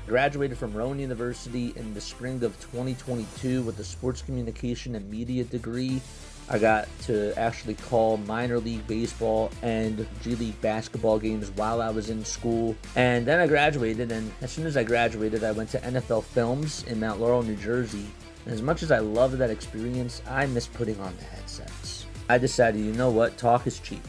Graduated from Rowan University in the spring of 2022 with a sports communication and media degree. I got to actually call minor league baseball and G League basketball games while I was in school. And then I graduated, and as soon as I graduated, I went to NFL Films in Mount Laurel, New Jersey. And as much as I loved that experience, I miss putting on the headsets. I decided, you know what, talk is cheap.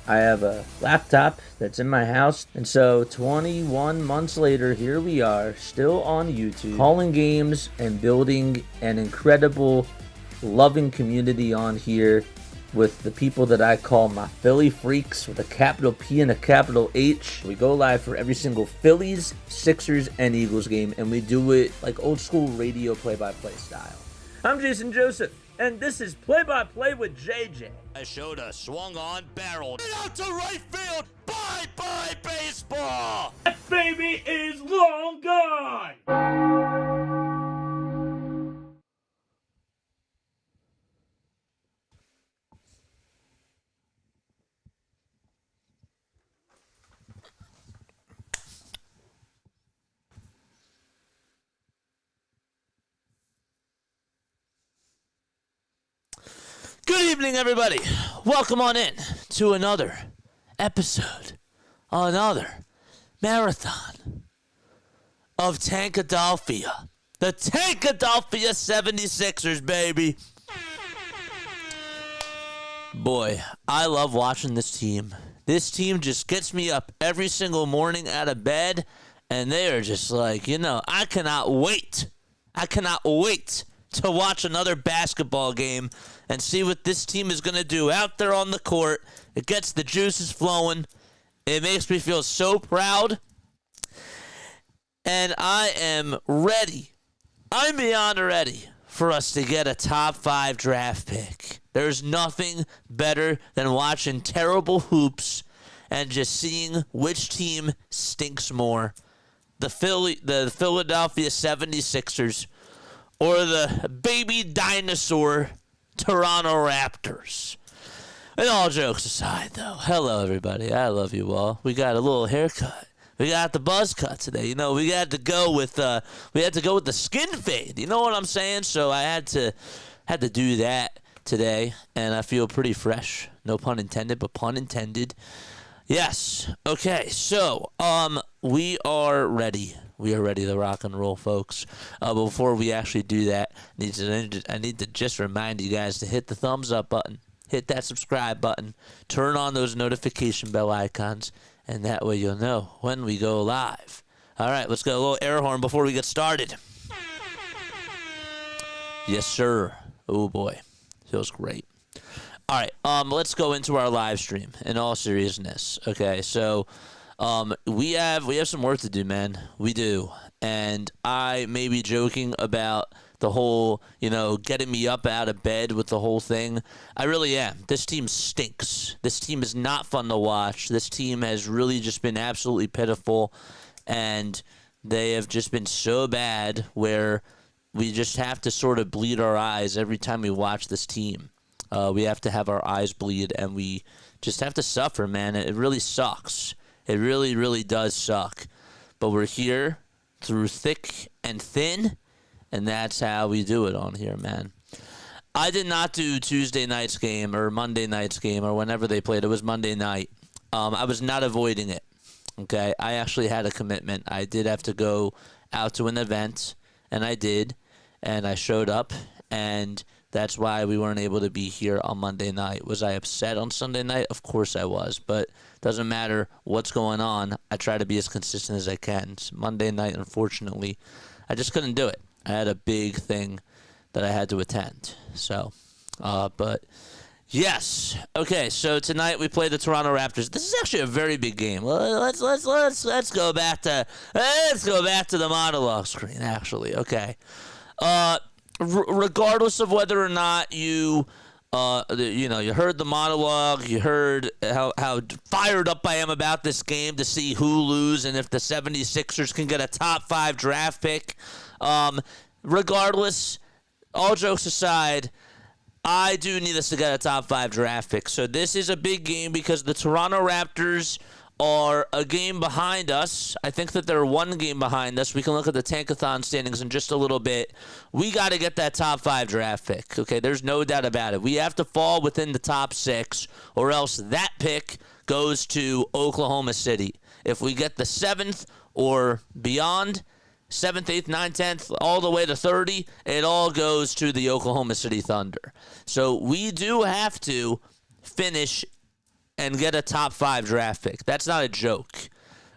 I have a laptop that's in my house, and so 21 months later, here we are, still on YouTube, calling games and building an incredible, loving community on here with the people that I call my Philly freaks with a capital P and a capital H. We go live for every single Phillies, Sixers, and Eagles game, and we do it like old school radio play-by-play style. I'm Jason Joseph, and this is Play-by-Play with JJ. I showed a swung on barrel. And out to right field. Bye-bye baseball. That baby is long gone. Good evening, everybody. Welcome on in to another episode, another marathon of tank-a-thon. The tank-a-thon 76ers, baby. Boy, I love watching this team. This team just gets me up every single morning out of bed, and they are just like, I cannot wait. I cannot wait to watch another basketball game and see what this team is going to do out there on the court. It gets the juices flowing. It makes me feel so proud. And I am ready. I'm beyond ready for us to get a top 5 draft pick. There's nothing better than watching terrible hoops and just seeing which team stinks more. The Philadelphia 76ers or the baby dinosaur Toronto Raptors. And all jokes aside, though, hello, everybody. I love you all. We got a little haircut. We got the buzz cut today. We had to go with the skin fade. You know what I'm saying? So I had to do that today, and I feel pretty fresh. No pun intended, but pun intended. Yes. Okay. So we are ready. We are ready to rock and roll, folks. Before we actually do that, I need to just remind you guys to hit the thumbs up button, hit that subscribe button, turn on those notification bell icons, and that way you'll know when we go live. All right, let's go a little air horn before we get started. Yes, sir. Oh, boy. Feels great. All right, let's go into our live stream in all seriousness. Okay, so we have some work to do, man. We do. And I may be joking about the whole, getting me up out of bed with the whole thing. I really am. This team stinks. This team is not fun to watch. This team has really just been absolutely pitiful. And they have just been so bad where we just have to sort of bleed our eyes every time we watch this team. We have to have our eyes bleed, and we just have to suffer, man. It really sucks. It really, really does suck. But we're here through thick and thin, and that's how we do it on here, man. I did not do Tuesday night's game or Monday night's game or whenever they played. It was Monday night. I was not avoiding it, okay? I actually had a commitment. I did have to go out to an event, and I did, and I showed up, and that's why we weren't able to be here on Monday night. Was I upset on Sunday night? Of course I was, but doesn't matter what's going on. I try to be as consistent as I can. Monday night, unfortunately, I just couldn't do it. I had a big thing that I had to attend. So, but yes. Okay, so tonight we play the Toronto Raptors. This is actually a very big game. Let's go back to the monologue screen. Actually, okay. Regardless of whether or not you heard the monologue, you heard how fired up I am about this game to see who lose and if the 76ers can get a top 5 draft pick. Regardless, all jokes aside, I do need us to get a top 5 draft pick. So this is a big game because the Toronto Raptors are a game behind us. I think that they're one game behind us. We can look at the tank-a-thon standings in just a little bit. We got to get that top 5 draft pick. Okay, there's no doubt about it. We have to fall within the top 6, or else that pick goes to Oklahoma City. If we get the 7th or beyond, 7th, 8th, 9th, 10th, all the way to 30, it all goes to the Oklahoma City Thunder. So we do have to finish and get a top 5 draft pick. That's not a joke.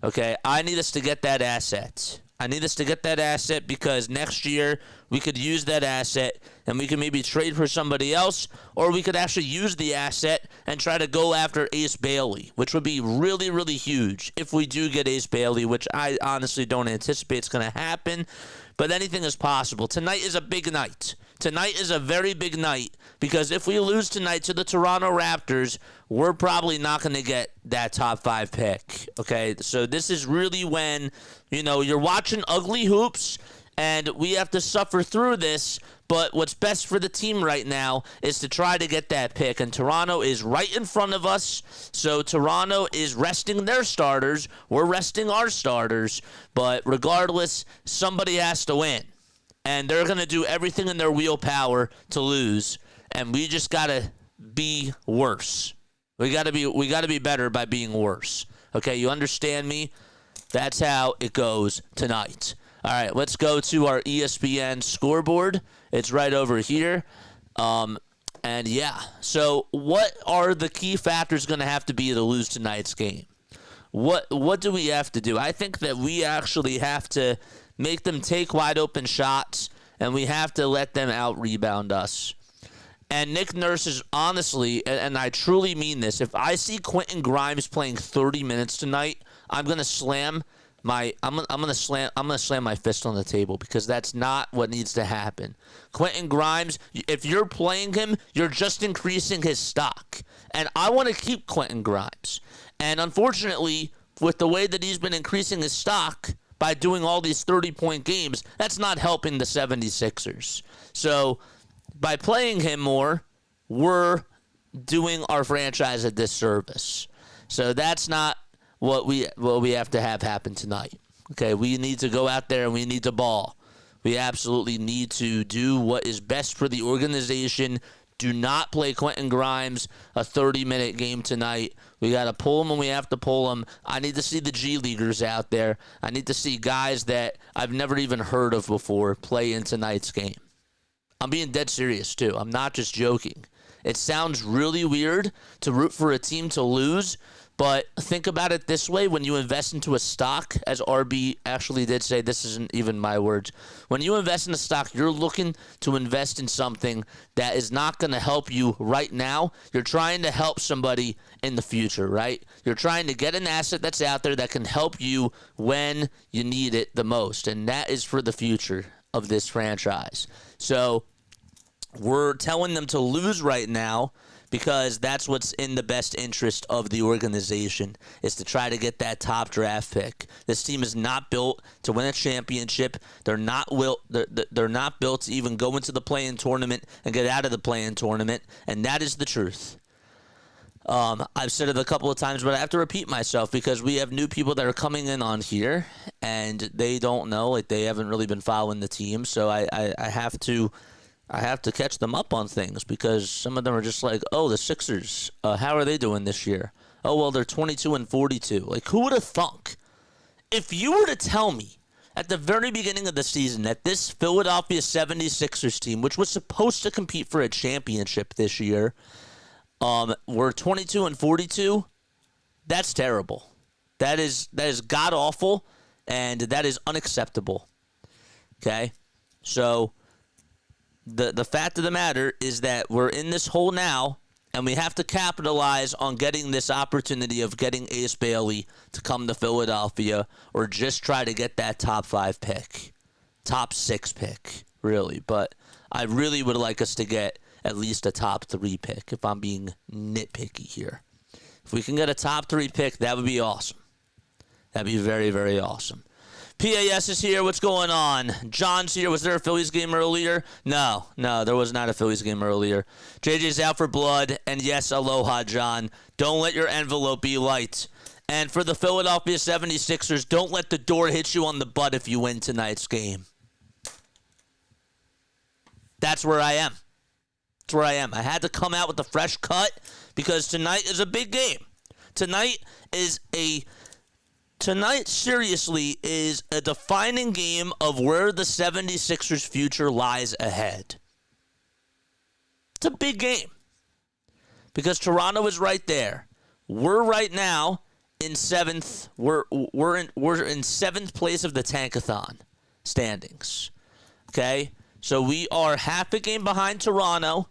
Okay, I need us to get that asset. I need us to get that asset because next year we could use that asset and we can maybe trade for somebody else, or we could actually use the asset and try to go after Ace Bailey, which would be really, really huge if we do get Ace Bailey, which I honestly don't anticipate it's going to happen, but anything is possible. Tonight is a big night. Tonight is a very big night because if we lose tonight to the Toronto Raptors, we're probably not going to get that top 5 pick, okay? So this is really when, you're watching ugly hoops, and we have to suffer through this, but what's best for the team right now is to try to get that pick, and Toronto is right in front of us, so Toronto is resting their starters. We're resting our starters, but regardless, somebody has to win. And they're going to do everything in their willpower to lose. And we just got to be worse. We got to be better by being worse. Okay, you understand me? That's how it goes tonight. All right, let's go to our ESPN scoreboard. It's right over here. And yeah, so what are the key factors going to have to be to lose tonight's game? What do we have to do? I think that we actually have to make them take wide open shots, and we have to let them out-rebound us. And Nick Nurse is honestly, and I truly mean this, if I see Quentin Grimes playing 30 minutes tonight, I'm gonna slam my fist on the table because that's not what needs to happen. Quentin Grimes, if you're playing him, you're just increasing his stock. And I want to keep Quentin Grimes. And unfortunately, with the way that he's been increasing his stock by doing all these 30-point games, that's not helping the 76ers. So by playing him more, we're doing our franchise a disservice. So that's not what we have to have happen tonight. Okay, we need to go out there and we need to ball. We absolutely need to do what is best for the organization. Do not play Quentin Grimes a 30-minute game tonight. We got to pull him when we have to pull him. I need to see the G Leaguers out there. I need to see guys that I've never even heard of before play in tonight's game. I'm being dead serious, too. I'm not just joking. It sounds really weird to root for a team to lose, but think about it this way. When you invest into a stock, as RB actually did say, this isn't even my words. When you invest in a stock, you're looking to invest in something that is not going to help you right now. You're trying to help somebody in the future, right? You're trying to get an asset that's out there that can help you when you need it the most, and that is for the future of this franchise. So we're telling them to lose right now because that's what's in the best interest of the organization, is to try to get that top draft pick. This team is not built to win a championship. They're not built to even go into the play-in tournament and get out of the play-in tournament, and that is the truth. I've said it a couple of times, but I have to repeat myself because we have new people that are coming in on here, and they don't know, like they haven't really been following the team, so I have to catch them up on things because some of them are just like, oh, the Sixers, how are they doing this year? Oh, well, they're 22-42. Like, who would have thunk? If you were to tell me at the very beginning of the season that this Philadelphia 76ers team, which was supposed to compete for a championship this year, were 22-42, that's terrible. That is god-awful, and that is unacceptable. Okay? So the fact of the matter is that we're in this hole now, and we have to capitalize on getting this opportunity of getting Ace Bailey to come to Philadelphia, or just try to get that top 5 pick, top 6 pick, really. But I really would like us to get at least a top 3 pick, if I'm being nitpicky here. If we can get a top 3 pick, that would be awesome. That'd be very, very awesome. PAS is here. What's going on? John's here. Was there a Phillies game earlier? No, there was not a Phillies game earlier. JJ's out for blood. And yes, aloha, John. Don't let your envelope be light. And for the Philadelphia 76ers, don't let the door hit you on the butt if you win tonight's game. That's where I am. That's where I am. I had to come out with a fresh cut because tonight is a big game. Tonight seriously is a defining game of where the 76ers' future lies ahead. It's a big game because Toronto is right there. We're right now in seventh. We're in seventh place of the tank-a-thon standings. Okay, so we are half a game behind Toronto,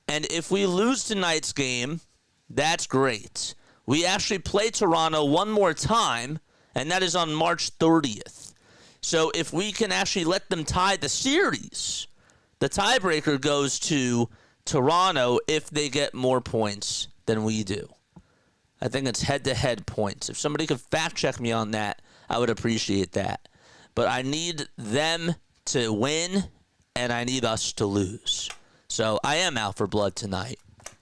and if we lose tonight's game, that's great. We actually play Toronto one more time, and that is on March 30th. So if we can actually let them tie the series, the tiebreaker goes to Toronto if they get more points than we do. I think it's head-to-head points. If somebody could fact-check me on that, I would appreciate that. But I need them to win, and I need us to lose. So I am out for blood tonight.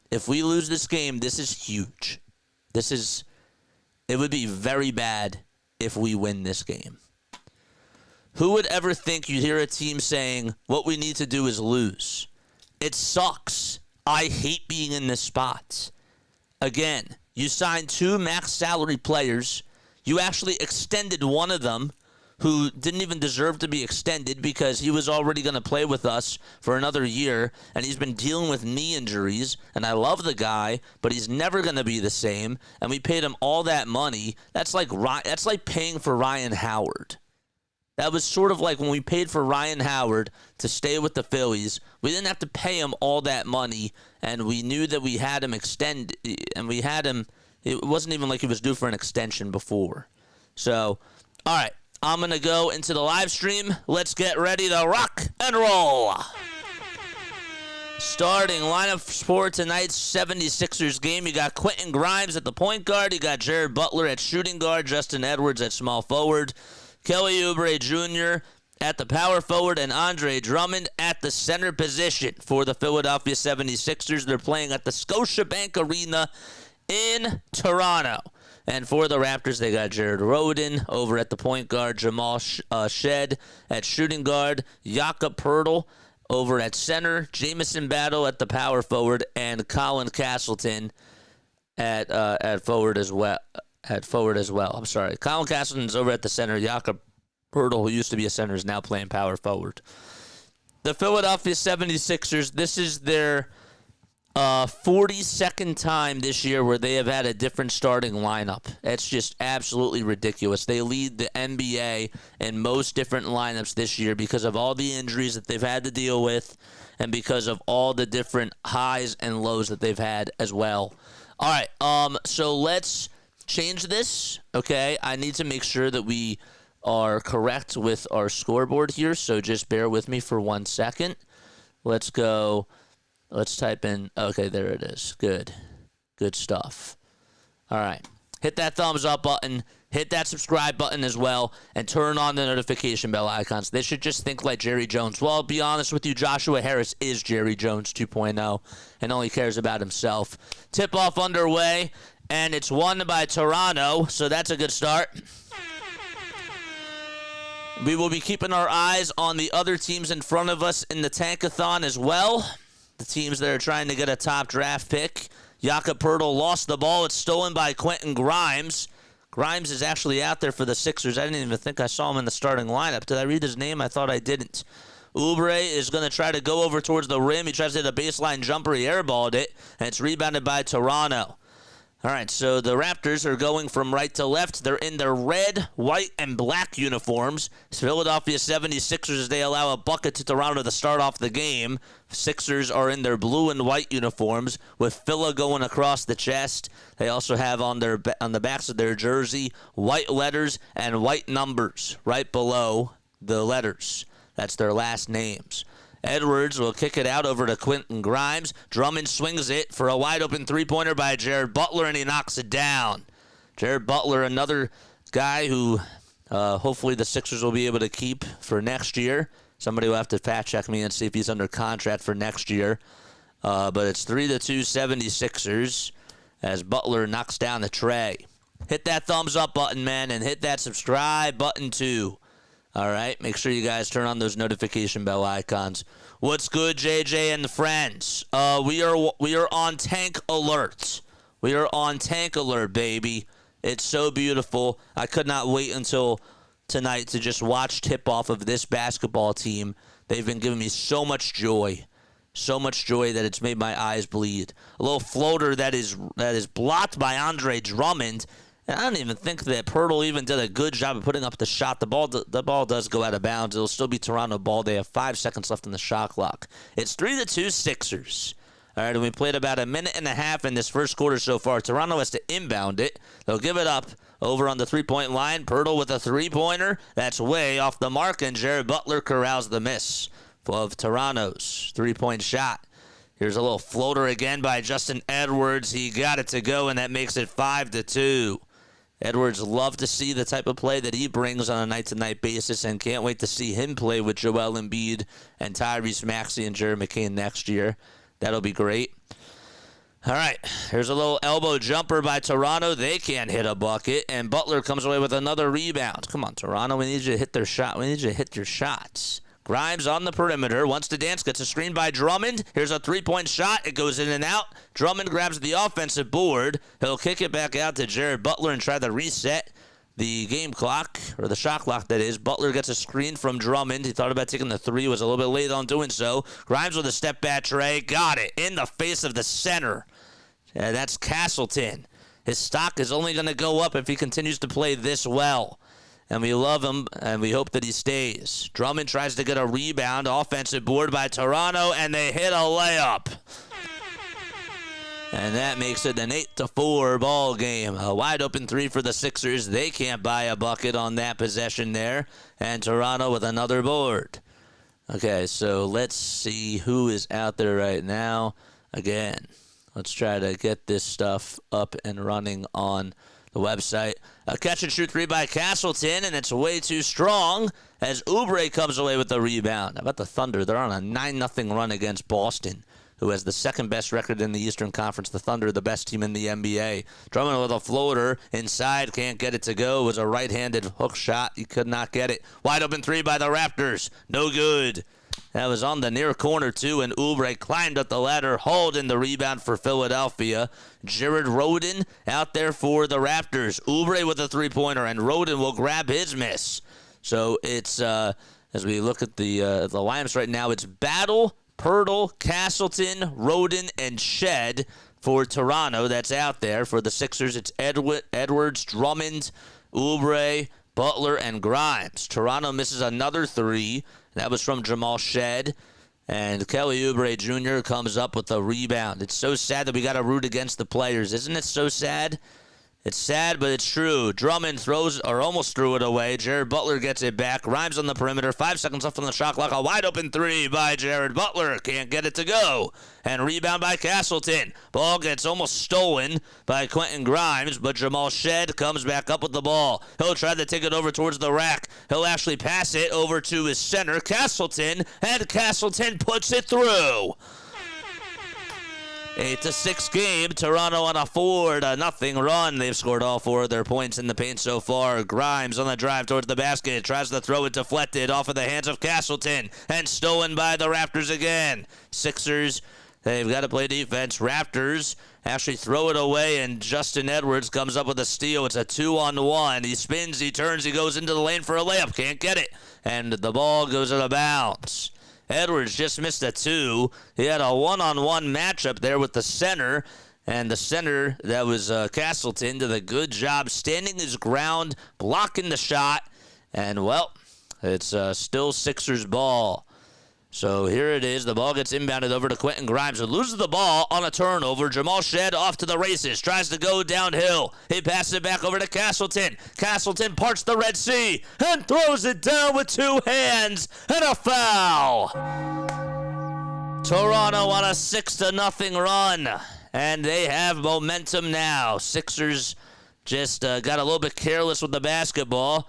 If we lose this game, this is huge. It would be very bad if we win this game. Who would ever think you'd hear a team saying, what we need to do is lose? It sucks. I hate being in this spot. Again, you signed 2 max salary players. You actually extended one of them who didn't even deserve to be extended because he was already going to play with us for another year, and he's been dealing with knee injuries, and I love the guy, but he's never going to be the same, and we paid him all that money. That's like paying for Ryan Howard. That was sort of like when we paid for Ryan Howard to stay with the Phillies. We didn't have to pay him all that money, and we knew that we had him extend, and we had him. It wasn't even like he was due for an extension before. So, all right, I'm going to go into the live stream. Let's get ready to rock and roll. Starting lineup for tonight's 76ers game, you got Quentin Grimes at the point guard. You got Jared Butler at shooting guard, Justin Edwards at small forward, Kelly Oubre Jr. at the power forward, and Andre Drummond at the center position for the Philadelphia 76ers. They're playing at the Scotiabank Arena in Toronto. And for the Raptors, they got Jared Rhoden over at the point guard, Jamal Shed at shooting guard, Jakob Poeltl over at center, Jamison Battle at the power forward, and Colin Castleton at forward as well. I'm sorry. Colin Castleton's over at the center. Jakob Poeltl, who used to be a center, is now playing power forward. The Philadelphia 76ers, this is their 42nd time this year where they have had a different starting lineup. It's just absolutely ridiculous. They lead the NBA in most different lineups this year because of all the injuries that they've had to deal with and because of all the different highs and lows that they've had as well. All right, so let's change this, okay? I need to make sure that we are correct with our scoreboard here, so just bear with me for 1 second. Let's go. Let's type in, okay, there it is. Good stuff. All right. Hit that thumbs up button. Hit that subscribe button as well. And turn on the notification bell icons. They should just think like Jerry Jones. Well, I'll be honest with you, Joshua Harris is Jerry Jones 2.0 and only cares about himself. Tip-off underway, and it's won by Toronto, so that's a good start. We will be keeping our eyes on the other teams in front of us in the tank-a-thon as well. The teams that are trying to get a top draft pick. Jakob Poeltl lost the ball. It's stolen by Quentin Grimes. Grimes is actually out there for the Sixers. I didn't even think I saw him in the starting lineup. Did I read his name? I thought I didn't. Oubre is going to try to go over towards the rim. He tries to hit a baseline jumper. He airballed it, and it's rebounded by Toronto. All right, so the Raptors are going from right to left. They're in their red, white, and black uniforms. Philadelphia 76ers, they allow a bucket to Toronto to start off the game. Sixers are in their blue and white uniforms with Phila going across the chest. They also have on the backs of their jersey white letters and white numbers right below the letters. That's their last names. Edwards will kick it out over to Quentin Grimes. Drummond swings it for a wide-open three-pointer by Jared Butler, and he knocks it down. Jared Butler, another guy who hopefully the Sixers will be able to keep for next year. Somebody will have to fact-check me and see if he's under contract for next year. But it's 3-2 76ers as Butler knocks down the tray. hit that thumbs up button, man, and hit that subscribe button too. All right, make sure you guys turn on those notification bell icons. What's good, JJ and the friends? We are on tank alert. We are on tank alert, baby. It's so beautiful. I could not wait until tonight to just watch tip-off of this basketball team. They've been giving me so much joy that it's made my eyes bleed. A little floater that is blocked by Andre Drummond. And I don't even think that Pirtle even did a good job of putting up the shot. The ball does go out of bounds. It'll still be Toronto ball. They have 5 seconds left in the shot clock. It's 3-2 Sixers. All right, and we played about a minute and a half in this first quarter so far. Toronto has to inbound it. They'll give it up over on the three-point line. Pirtle with a three-pointer. That's way off the mark, and Jared Butler corrals the miss of Toronto's three-point shot. Here's a little floater again by Justin Edwards. He got it to go, and that makes it 5-2. Edwards love to see the type of play that he brings on a night-to-night basis, and can't wait to see him play with Joel Embiid and Tyrese Maxey and Jared McCain next year. That'll be great. All right, here's a little elbow jumper by Toronto. They can't hit a bucket, and Butler comes away with another rebound. Come on, Toronto, we need you to hit their shot. We need you to hit your shots. Grimes on the perimeter, wants to dance, gets a screen by Drummond. Here's a three-point shot. It goes in and out. Drummond grabs the offensive board. He'll kick it back out to Jared Butler and try to reset the game clock, or the shot clock, that is. Butler gets a screen from Drummond. He thought about taking the three, was a little bit late on doing so. Grimes with a step-back tray. Got it in the face of the center. That's Castleton. His stock is only going to go up if he continues to play this well. And we love him, and we hope that he stays. Drummond tries to get a rebound. Offensive board by Toronto, and they hit a layup. And that makes it an 8-4 ball game. A wide-open three for the Sixers. They can't buy a bucket on that possession there. And Toronto with another board. Okay, so let's see who is out there right now. Again, let's try to get this stuff up and running on the website. A catch-and-shoot three by Castleton, and it's way too strong as Oubre comes away with the rebound. How about the Thunder? They're on a 9-0 run against Boston, who has the second-best record in the Eastern Conference. The Thunder, the best team in the NBA. Drummond with a floater inside, can't get it to go. It was a right-handed hook shot. He could not get it. Wide-open three by the Raptors. No good. That was on the near corner, too, and Oubre climbed up the ladder, hauled in the rebound for Philadelphia. Jared Rhoden out there for the Raptors. Oubre with a three-pointer, and Rhoden will grab his miss. So it's, as we look at the lineups right now, it's Battle, Pirtle, Castleton, Rhoden, and Shed for Toronto. That's out there. For the Sixers, it's Edwards, Drummond, Oubre, Butler, and Grimes. Toronto misses another three. That was from Jamal Shed. And Kelly Oubre Jr. comes up with a rebound. It's so sad that we got to root against the players. Isn't it so sad? It's sad, but it's true. Drummond throws, or almost threw it away. Jared Butler gets it back. Grimes on the perimeter. 5 seconds left on the shot clock. A wide-open three by Jared Butler. Can't get it to go. And rebound by Castleton. Ball gets almost stolen by Quentin Grimes, but Jamal Shed comes back up with the ball. He'll try to take it over towards the rack. He'll actually pass it over to his center, Castleton, and Castleton puts it through. 8-6 game. Toronto on a 4-0 run. They've scored all 4 of their points in the paint so far. Grimes on the drive towards the basket. Tries to throw it deflected off of the hands of Castleton. And stolen by the Raptors again. Sixers, they've got to play defense. Raptors actually throw it away, and Justin Edwards comes up with a steal. It's a 2-on-1. He spins, he turns, he goes into the lane for a layup. Can't get it. And the ball goes out of bounds. Edwards just missed a 2. He had a one-on-one matchup there with the center, and the center, that was Castleton, did a good job standing his ground, blocking the shot, and, well, it's still Sixers ball. So here it is. The ball gets inbounded over to Quentin Grimes, who loses the ball on a turnover. Jamal Shed off to the races. Tries to go downhill. He passes it back over to Castleton. Castleton parts the Red Sea and throws it down with 2 hands and a foul. Toronto on a 6-0 run, and they have momentum now. Sixers just got a little bit careless with the basketball.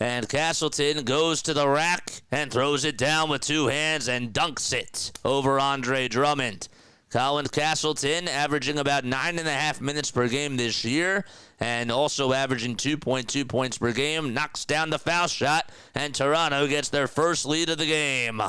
And Castleton goes to the rack and throws it down with 2 hands and dunks it over Andre Drummond. Colin Castleton averaging about 9.5 minutes per game this year and also averaging 2.2 points per game, knocks down the foul shot, and Toronto gets their first lead of the game.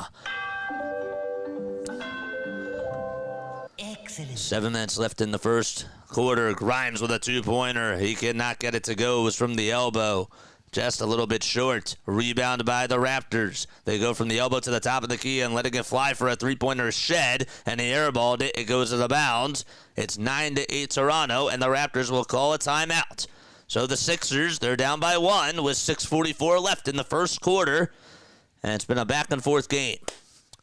Excellent. 7 minutes left in the first quarter. Grimes with a two-pointer. He cannot get it to go. It was from the elbow. Just a little bit short. Rebound by the Raptors. They go from the elbow to the top of the key and letting it fly for a three-pointer shed, and he airballed it. It goes to the bounds. It's 9-8 Toronto, and the Raptors will call a timeout. So the Sixers, they're down by 1 with 6:44 left in the first quarter, and it's been a back-and-forth game.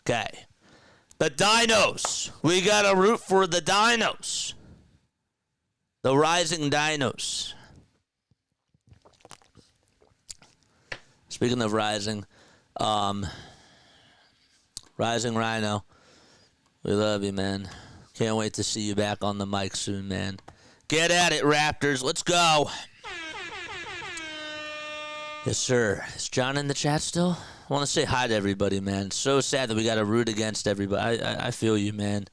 Okay. The Dinos. We got to root for the Dinos. The rising Dinos. Speaking of rising, Rising Rhino, we love you, man. Can't wait to see you back on the mic soon, man. Get at it, Raptors. Let's go. Yes, sir. Is John in the chat still? I want to say hi to everybody, man. It's so sad that we got to root against everybody. I feel you, man.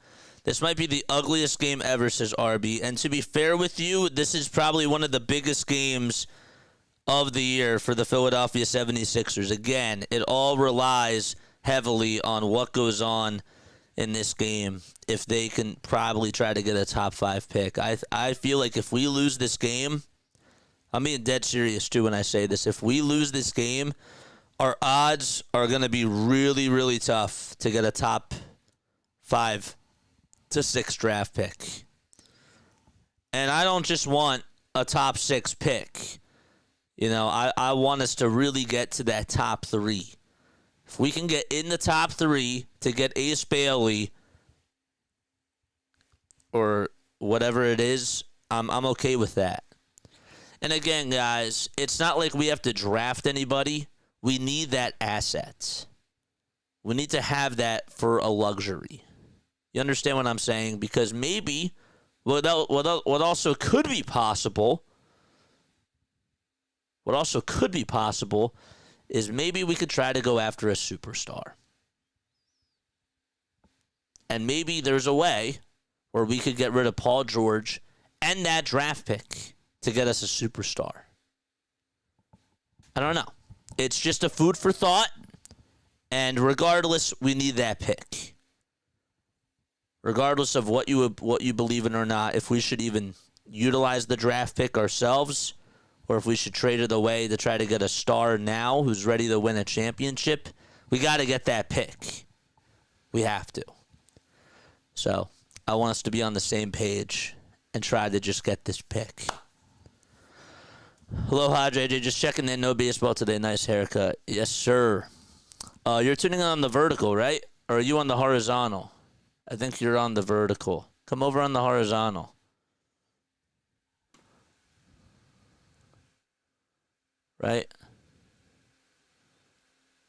This might be the ugliest game ever, says RB. And to be fair with you, this is probably one of the biggest games of the year for the Philadelphia 76ers. Again, it all relies heavily on what goes on in this game if they can probably try to get a top 5 pick. I feel like if we lose this game, I'm being dead serious too when I say this. If we lose this game, our odds are going to be really, really tough to get a top 5 to 6 draft pick. And I don't just want a top 6 pick. You know, I want us to really get to that top 3. If we can get in the top 3 to get Ace Bailey or whatever it is, I'm okay with that. And again, guys, it's not like we have to draft anybody. We need that asset. We need to have that for a luxury. You understand what I'm saying? Because maybe what also could be possible, is maybe we could try to go after a superstar. And maybe there's a way where we could get rid of Paul George and that draft pick to get us a superstar. I don't know. It's just a food for thought. And regardless, we need that pick. Regardless of what you believe in or not, if we should even utilize the draft pick ourselves, or if we should trade it away to try to get a star now who's ready to win a championship, we got to get that pick. We have to. So I want us to be on the same page and try to just get this pick. Aloha, JJ. Just checking in. No baseball today. Nice haircut. Yes, sir. You're tuning in on the vertical, right? Or are you on the horizontal? I think you're on the vertical. Come over on the horizontal. Right?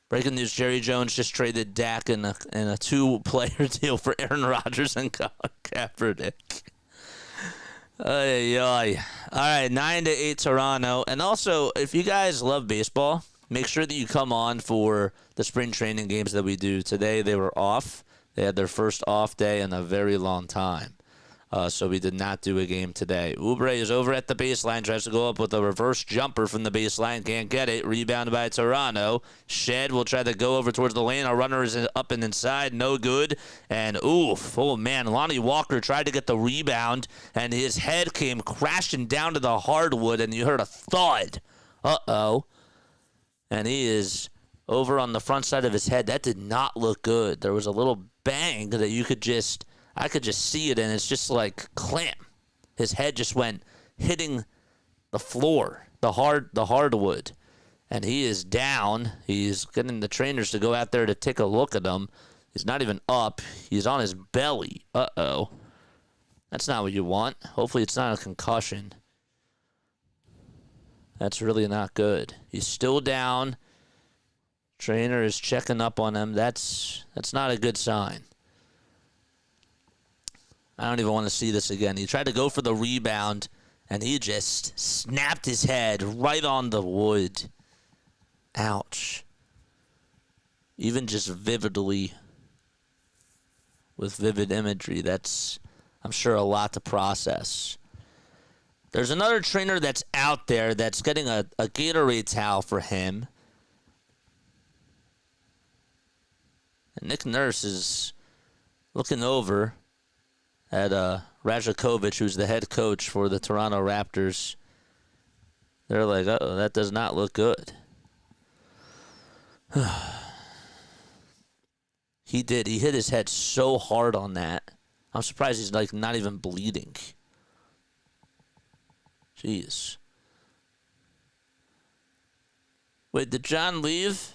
Breaking news, Jerry Jones just traded Dak in a 2-player deal for Aaron Rodgers and Colin Kaepernick. Ay. All right, 9-8 Toronto. And also, if you guys love baseball, make sure that you come on for the spring training games that we do. Today they were off. They had their first off day in a very long time. So we did not do a game today. Oubre is over at the baseline, tries to go up with a reverse jumper from the baseline, can't get it. Rebound by Toronto. Shed will try to go over towards the lane. Our runner is up and inside, no good. And oof, oh man, Lonnie Walker tried to get the rebound, and his head came crashing down to the hardwood, and you heard a thud. Uh-oh. And he is over on the front side of his head. That did not look good. There was a little bang that I could just see it, and it's just like clamp. His head just went hitting the floor, the hardwood, and he is down. He's getting the trainers to go out there to take a look at him. He's not even up. He's on his belly. Uh-oh. That's not what you want. Hopefully it's not a concussion. That's really not good. He's still down. Trainer is checking up on him. That's not a good sign. I don't even want to see this again. He tried to go for the rebound, and he just snapped his head right on the wood. Ouch. Even just vividly with vivid imagery. That's, I'm sure, a lot to process. There's another trainer that's out there that's getting a Gatorade towel for him. And Nick Nurse is looking over at Rajakovic, who's the head coach for the Toronto Raptors. They're like, oh, that does not look good. He did. He hit his head so hard on that. I'm surprised he's like not even bleeding. Jeez. Wait, did John leave?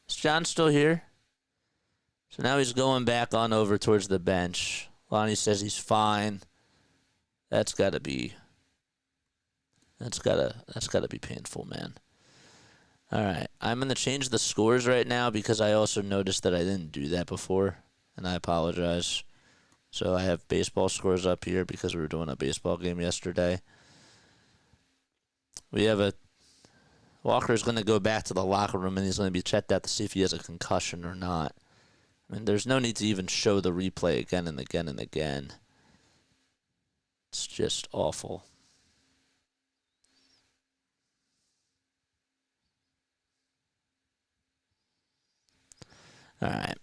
Is John still here? So now he's going back on over towards the bench. Lonnie says he's fine. That's gotta be painful, man. Alright. I'm gonna change the scores right now because I also noticed that I didn't do that before. And I apologize. So I have baseball scores up here because we were doing a baseball game yesterday. We have Walker's going to go back to the locker room and he's going to be checked out to see if he has a concussion or not. I mean, there's no need to even show the replay again and again and again. It's just awful. All right.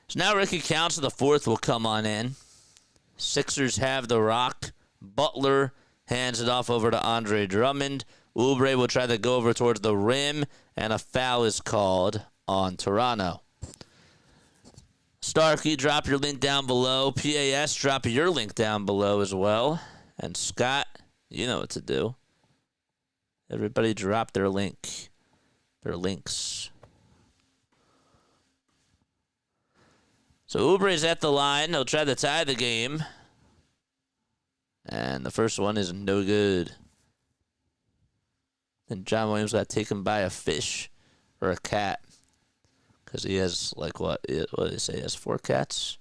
So now Ricky Council, the fourth, will come on in. Sixers have the rock. Butler hands it off over to Andre Drummond. Oubre will try to go over towards the rim, and a foul is called on Toronto. Starkey, drop your link down below. PAS, drop your link down below as well. And Scott, you know what to do. Everybody drop their link. Their links. So Oubre's at the line. He'll try to tie the game. And the first one is no good. Then John Williams got taken by a fish or a cat. Because he has, like, what did he say? He has 4 cats?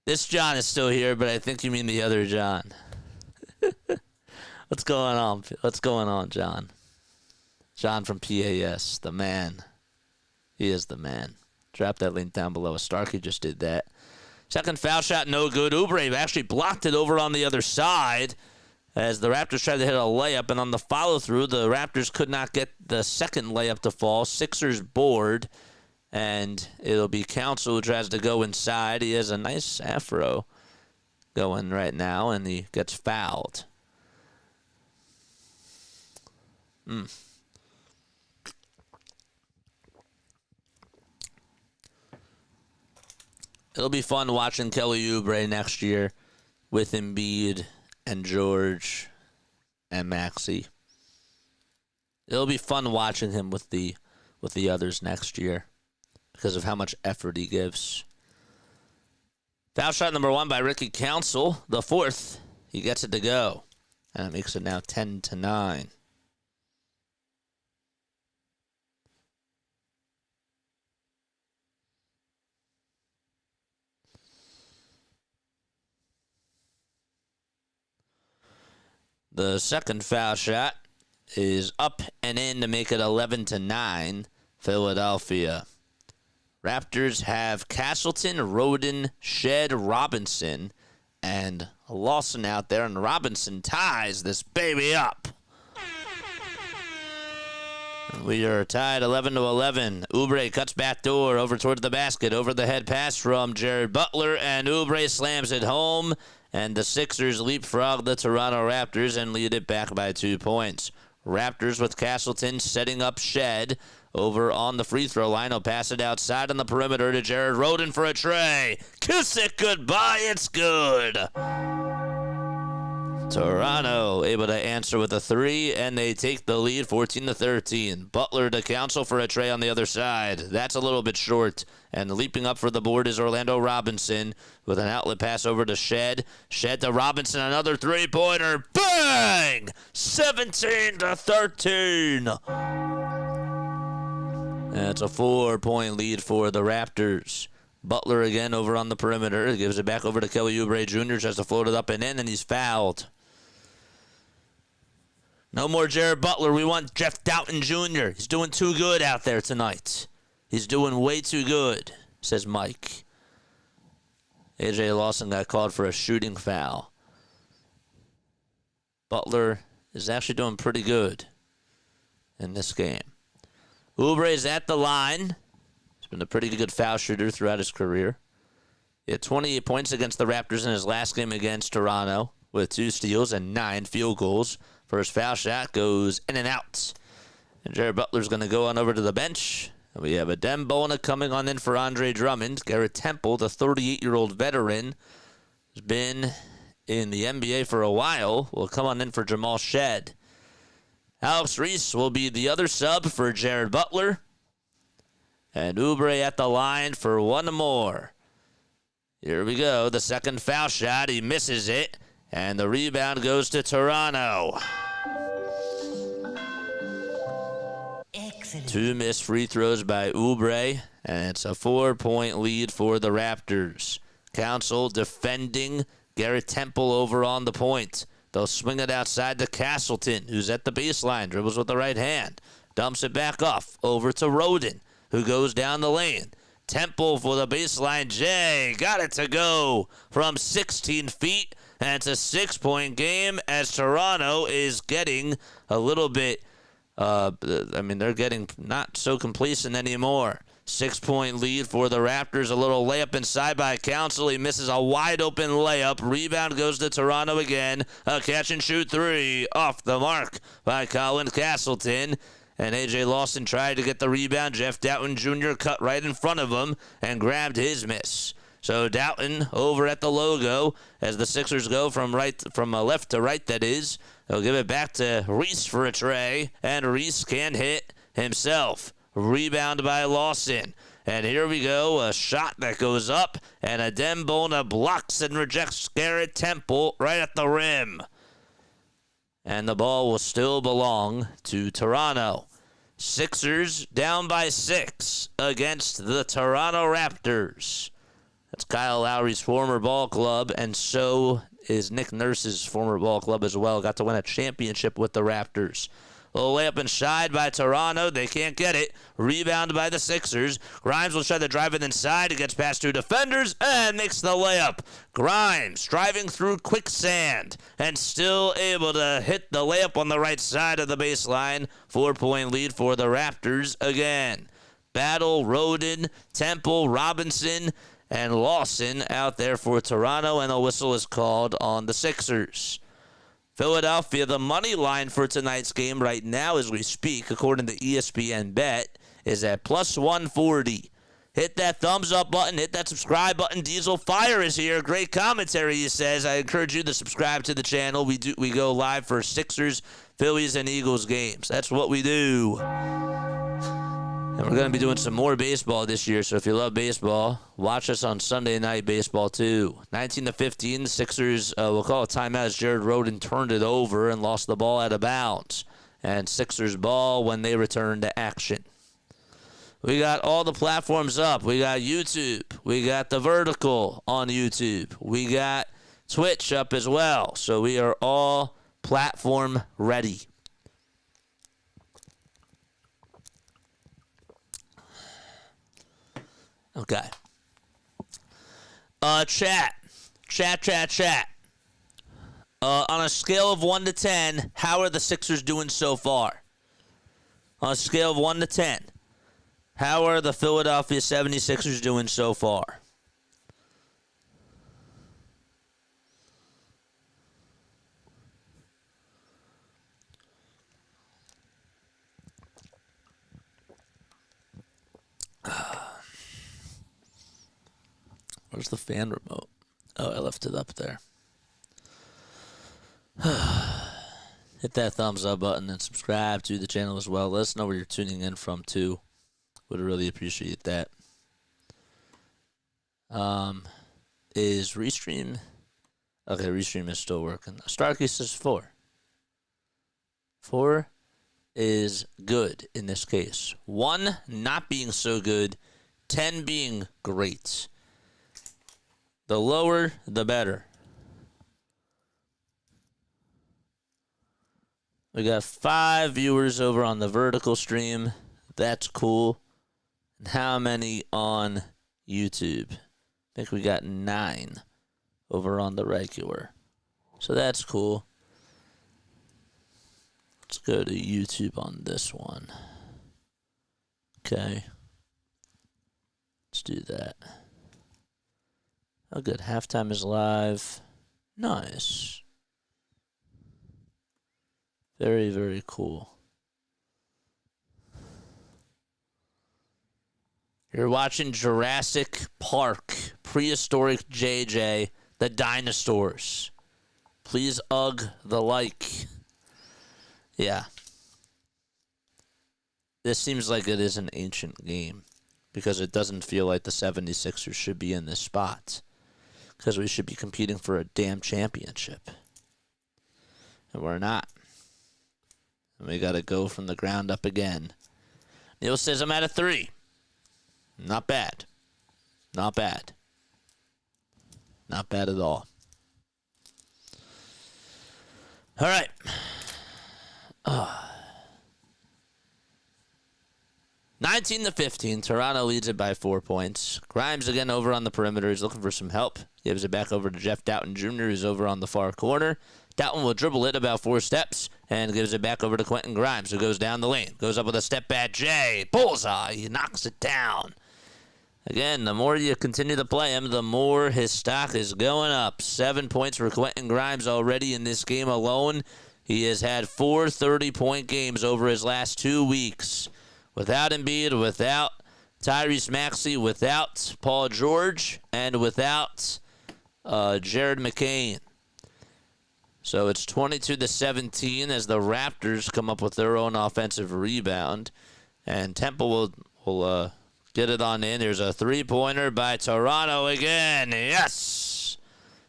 This John is still here, but I think you mean the other John. What's going on? What's going on, John? John from PAS, the man. He is the man. Drop that link down below. Starkey just did that. Second foul shot, no good. Oubre actually blocked it over on the other side as the Raptors tried to hit a layup, and on the follow-through, the Raptors could not get the second layup to fall. Sixers board, and it'll be Council who tries to go inside. He has a nice afro going right now, and he gets fouled. It'll be fun watching Kelly Oubre next year with Embiid and George and Maxey. It'll be fun watching him with the others next year because of how much effort he gives. Foul shot number 1 by Ricky Council. The fourth, he gets it to go. And it makes it now 10-9. The second foul shot is up and in to make it 11-9, Philadelphia. Raptors have Castleton, Roden, Shed, Robinson, and Lawson out there, and Robinson ties this baby up. We are tied 11-11. Oubre cuts back door over towards the basket. Over the head pass from Jared Butler, and Oubre slams it home. And the Sixers leapfrog the Toronto Raptors and lead it back by 2 points. Raptors with Castleton setting up Shed over on the free throw line. He'll pass it outside on the perimeter to Jared Roden for a tray. Kiss it goodbye, it's good. Toronto able to answer with a 3, and they take the lead 14-13. Butler to Council for a tray on the other side. That's a little bit short. And leaping up for the board is Orlando Robinson with an outlet pass over to Shed. Shed to Robinson, another three-pointer. Bang! 17-13. That's a 4-point lead for the Raptors. Butler again over on the perimeter. Gives it back over to Kelly Oubre Jr. Tries to float it up and in, and he's fouled. No more Jared Butler. We want Jeff Doughton Jr. He's doing too good out there tonight. He's doing way too good. says Mike. A.J. Lawson got called for a shooting foul. Butler is actually doing pretty good in this game. Oubre is at the line. He's been a pretty good foul shooter throughout his career. He had 28 points against the Raptors in his last game against Toronto with 2 steals and 9 field goals. First foul shot goes in and out. And Jared Butler's going to go on over to the bench. And we have Adem Bona coming on in for Andre Drummond. Garrett Temple, the 38-year-old veteran, has been in the NBA for a while, will come on in for Jamal Shed. Alex Reese will be the other sub for Jared Butler. And Oubre at the line for one more. Here we go. The second foul shot. He misses it. And the rebound goes to Toronto. Excellent. 2 missed free throws by Oubre. And it's a 4-point lead for the Raptors. Council defending Garrett Temple over on the point. They'll swing it outside to Castleton, who's at the baseline. Dribbles with the right hand. Dumps it back off over to Roden, who goes down the lane. Temple for the baseline. Jay got it to go from 16 feet. And it's a 6-point game as Toronto is getting a little bit, they're getting not so complacent anymore. 6-point lead for the Raptors. A little layup inside by Council. He misses a wide-open layup. Rebound goes to Toronto again. A catch-and-shoot 3 off the mark by Colin Castleton. And A.J. Lawson tried to get the rebound. Jeff Doughton Jr. cut right in front of him and grabbed his miss. So Doughton over at the logo as the Sixers go from left to right, that is. They'll give it back to Reese for a tray, and Reese can't hit himself. Rebound by Lawson. And here we go, a shot that goes up, and Adem Bona blocks and rejects Garrett Temple right at the rim. And the ball will still belong to Toronto. Sixers down by 6 against the Toronto Raptors. That's Kyle Lowry's former ball club, and so is Nick Nurse's former ball club as well. Got to win a championship with the Raptors. A little layup inside by Toronto. They can't get it. Rebound by the Sixers. Grimes will try to drive it inside. He gets past 2 defenders and makes the layup. Grimes driving through quicksand and still able to hit the layup on the right side of the baseline. 4-point lead for the Raptors again. Battle, Roden, Temple, Robinson, and Lawson out there for Toronto, and a whistle is called on the Sixers. Philadelphia, the money line for tonight's game right now as we speak, according to ESPN Bet, is at plus 140. Hit that thumbs up button. Hit that subscribe button. Diesel Fire is here. Great commentary, he says. I encourage you to subscribe to the channel. We go live for Sixers, Phillies, and Eagles games. That's what we do. And we're going to be doing some more baseball this year, so if you love baseball, watch us on Sunday Night Baseball, too. 19-15, Sixers, we'll call it timeout as Jared Roden turned it over and lost the ball out of bounds. And Sixers ball when they return to action. We got all the platforms up. We got YouTube. We got the vertical on YouTube. We got Twitch up as well. So we are all platform ready. Okay. Chat. On a scale of 1 to 10, how are the Sixers doing so far? On a scale of 1 to 10, how are the Philadelphia 76ers doing so far? Where's the fan remote? Oh, I left it up there. Hit that thumbs up button and subscribe to the channel as well. Let us know where you're tuning in from, too. Would really appreciate that. Is Restream... Okay, Restream is still working. Starkey says 4. 4 is good in this case. 1 not being so good. 10 being great. The lower, the better. We got 5 viewers over on the vertical stream. That's cool. And how many on YouTube. I think we got 9 over on the regular. So that's cool. Let's go to YouTube on this one. Okay. Let's do that. Oh, good. Halftime is live. Nice. Very, very cool. You're watching Jurassic Park, Prehistoric JJ, the dinosaurs. Please the like. Yeah. This seems like it is an ancient game because it doesn't feel like the 76ers should be in this spot because we should be competing for a damn championship. And we're not. And we got to go from the ground up again. Neil says I'm at a 3. Not bad. Not bad. Not bad at all. All right. 19-15. Toronto leads it by 4 points. Grimes again over on the perimeter. He's looking for some help. Gives it back over to Jeff Doughton Jr., who's over on the far corner. Doughton will dribble it about 4 steps and gives it back over to Quentin Grimes, who goes down the lane. Goes up with a step back J. Bullseye. He knocks it down. Again, the more you continue to play him, the more his stock is going up. 7 points for Quentin Grimes already in this game alone. He has had 4 30-point games over his last 2 weeks. Without Embiid, without Tyrese Maxey, without Paul George, and without Jared McCain. So it's 22-17 as the Raptors come up with their own offensive rebound. And Temple will get it on in. There's a 3-pointer by Toronto again. Yes!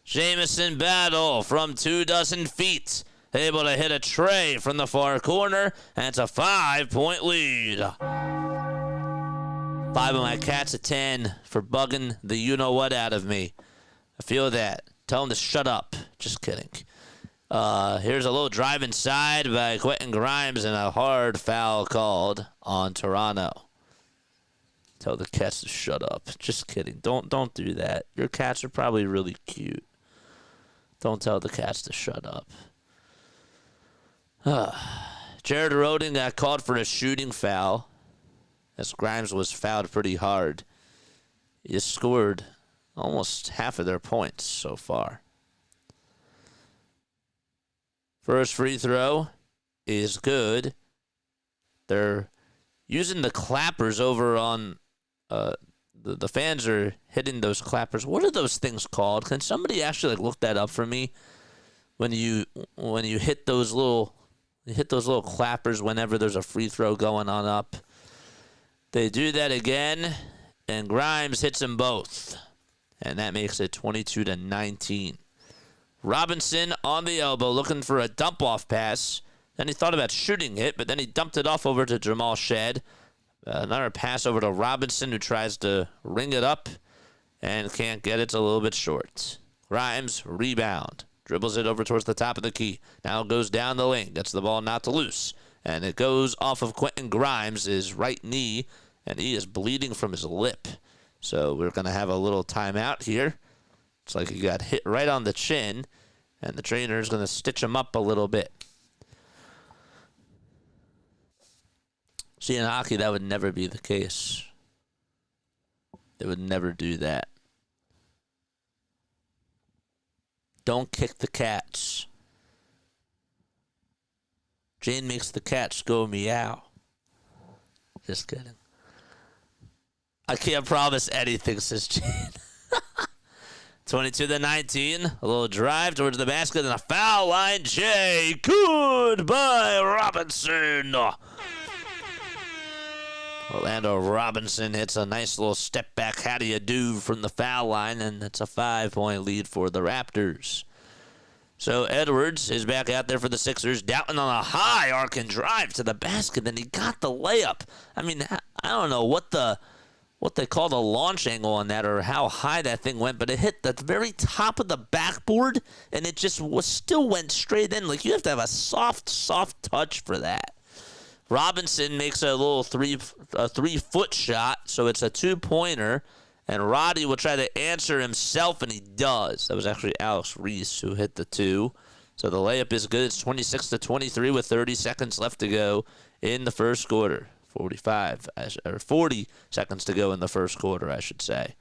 Jamison Battle from 24 feet. Able to hit a tray from the far corner, and it's a 5-point lead. 5 of my cats at 10 for bugging the you-know-what out of me. I feel that. Tell them to shut up. Just kidding. Here's a little drive inside by Quentin Grimes and a hard foul called on Toronto. Tell the cats to shut up. Just kidding. Don't do that. Your cats are probably really cute. Don't tell the cats to shut up. Jared Rhoden got called for a shooting foul as Grimes was fouled pretty hard. He has scored almost half of their points so far. First free throw is good. They're using the clappers over on the fans are hitting those clappers. What are those things called? Can somebody actually look that up for me? When you hit those little clappers whenever there's a free throw going on up. They do that again, and Grimes hits them both. And that makes it 22-19. Robinson on the elbow looking for a dump-off pass. Then he thought about shooting it, but then he dumped it off over to Jamal Shed. Another pass over to Robinson, who tries to ring it up and can't get it. It's a little bit short. Grimes, rebound. Dribbles it over towards the top of the key. Now goes down the lane. Gets the ball knocked loose. And it goes off of Quentin Grimes' his right knee. And he is bleeding from his lip. So we're going to have a little timeout here. It's like he got hit right on the chin. And the trainer is going to stitch him up a little bit. See, in hockey, that would never be the case. They would never do that. Don't kick the cats. Jane makes the cats go meow. Just kidding. I can't promise anything, says Jane. 22-19. A little drive towards the basket and a foul line. Jay. Goodbye, Robinson. Orlando Robinson hits a nice little step back. How do you do from the foul line? And it's a 5-point lead for the Raptors. So Edwards is back out there for the Sixers. Doughton on a high arc and drive to the basket. Then he got the layup. I mean, I don't know what they call the launch angle on that or how high that thing went, but it hit the very top of the backboard, and it just still went straight in. Like, you have to have a soft touch for that. Robinson makes a little 3-foot shot, so it's a 2-pointer, And Roddy will try to answer himself, and he does. That was actually Alex Reese who hit the 2. So the layup is good. It's 26-23 with 30 seconds left to go in the first quarter. 40 seconds to go in the first quarter, I should say.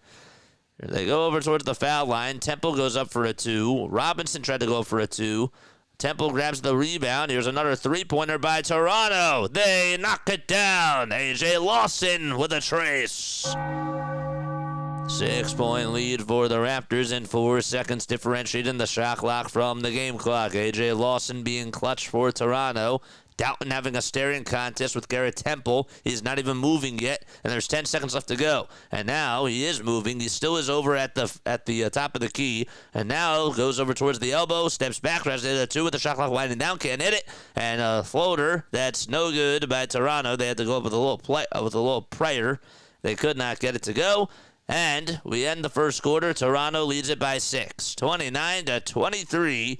Here they go over towards the foul line. Temple goes up for a 2. Robinson tried to go for a 2. Temple grabs the rebound. Here's another three-pointer by Toronto. They knock it down. A.J. Lawson with a trace. 6-point lead for the Raptors and 4 seconds differentiating the shot clock from the game clock. A.J. Lawson being clutch for Toronto. Doughton having a staring contest with Garrett Temple. He's not even moving yet, and there's 10 seconds left to go. And now he is moving. He still is over at the top of the key, and now goes over towards the elbow, steps back, tries to hit a 2 with the shot clock winding down, can't hit it, and a floater that's no good by Toronto. They had to go up with a little prayer. They could not get it to go. And we end the first quarter. Toronto leads it by 6. 29-23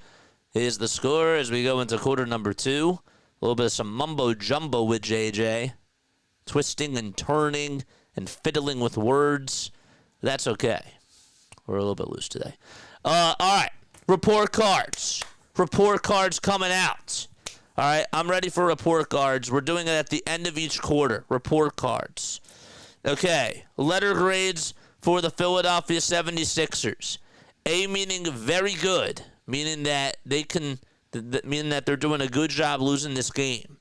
is the score as we go into quarter number 2. A little bit of some mumbo-jumbo with JJ. Twisting and turning and fiddling with words. That's okay. We're a little bit loose today. All right. Report cards. Report cards coming out. All right. I'm ready for report cards. We're doing it at the end of each quarter. Report cards. Okay. Letter grades for the Philadelphia 76ers. A meaning very good, meaning that they can... meaning that they're doing a good job losing this game.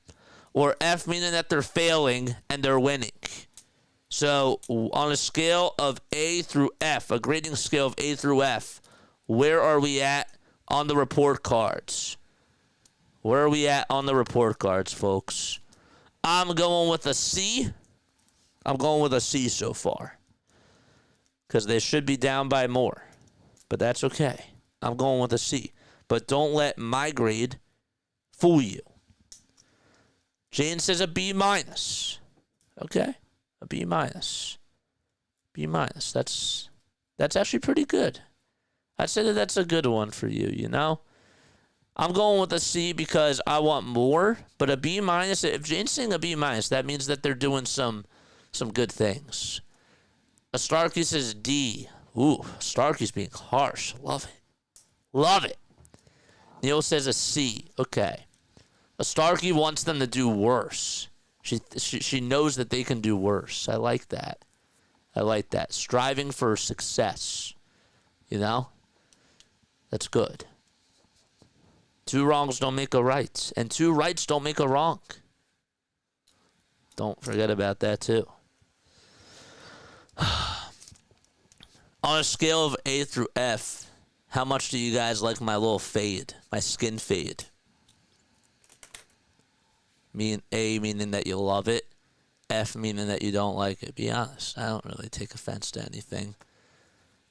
Or F meaning that they're failing and they're winning. So on a scale of A through F, a grading scale of A through F, where are we at on the report cards? Where are we at on the report cards, folks? I'm going with a C. I'm going with a C so far. Because they should be down by more. But that's okay. I'm going with a C. But don't let my grade fool you. Jane says a B minus. Okay, a B minus. B minus. That's actually pretty good. I'd say that's a good one for you, you know? I'm going with a C because I want more. But a B minus, if Jane's saying a B minus, that means that they're doing some good things. A Starkey says D. Ooh, Starkey's being harsh. Love it. Love it. Neil says a C. Okay. A Starkey wants them to do worse. She knows that they can do worse. I like that. I like that. Striving for success. You know? That's good. 2 wrongs don't make a right. And 2 rights don't make a wrong. Don't forget about that too. On a scale of A through F, how much do you guys like my little fade, my skin fade? A meaning that you love it, F meaning that you don't like it. Be honest, I don't really take offense to anything.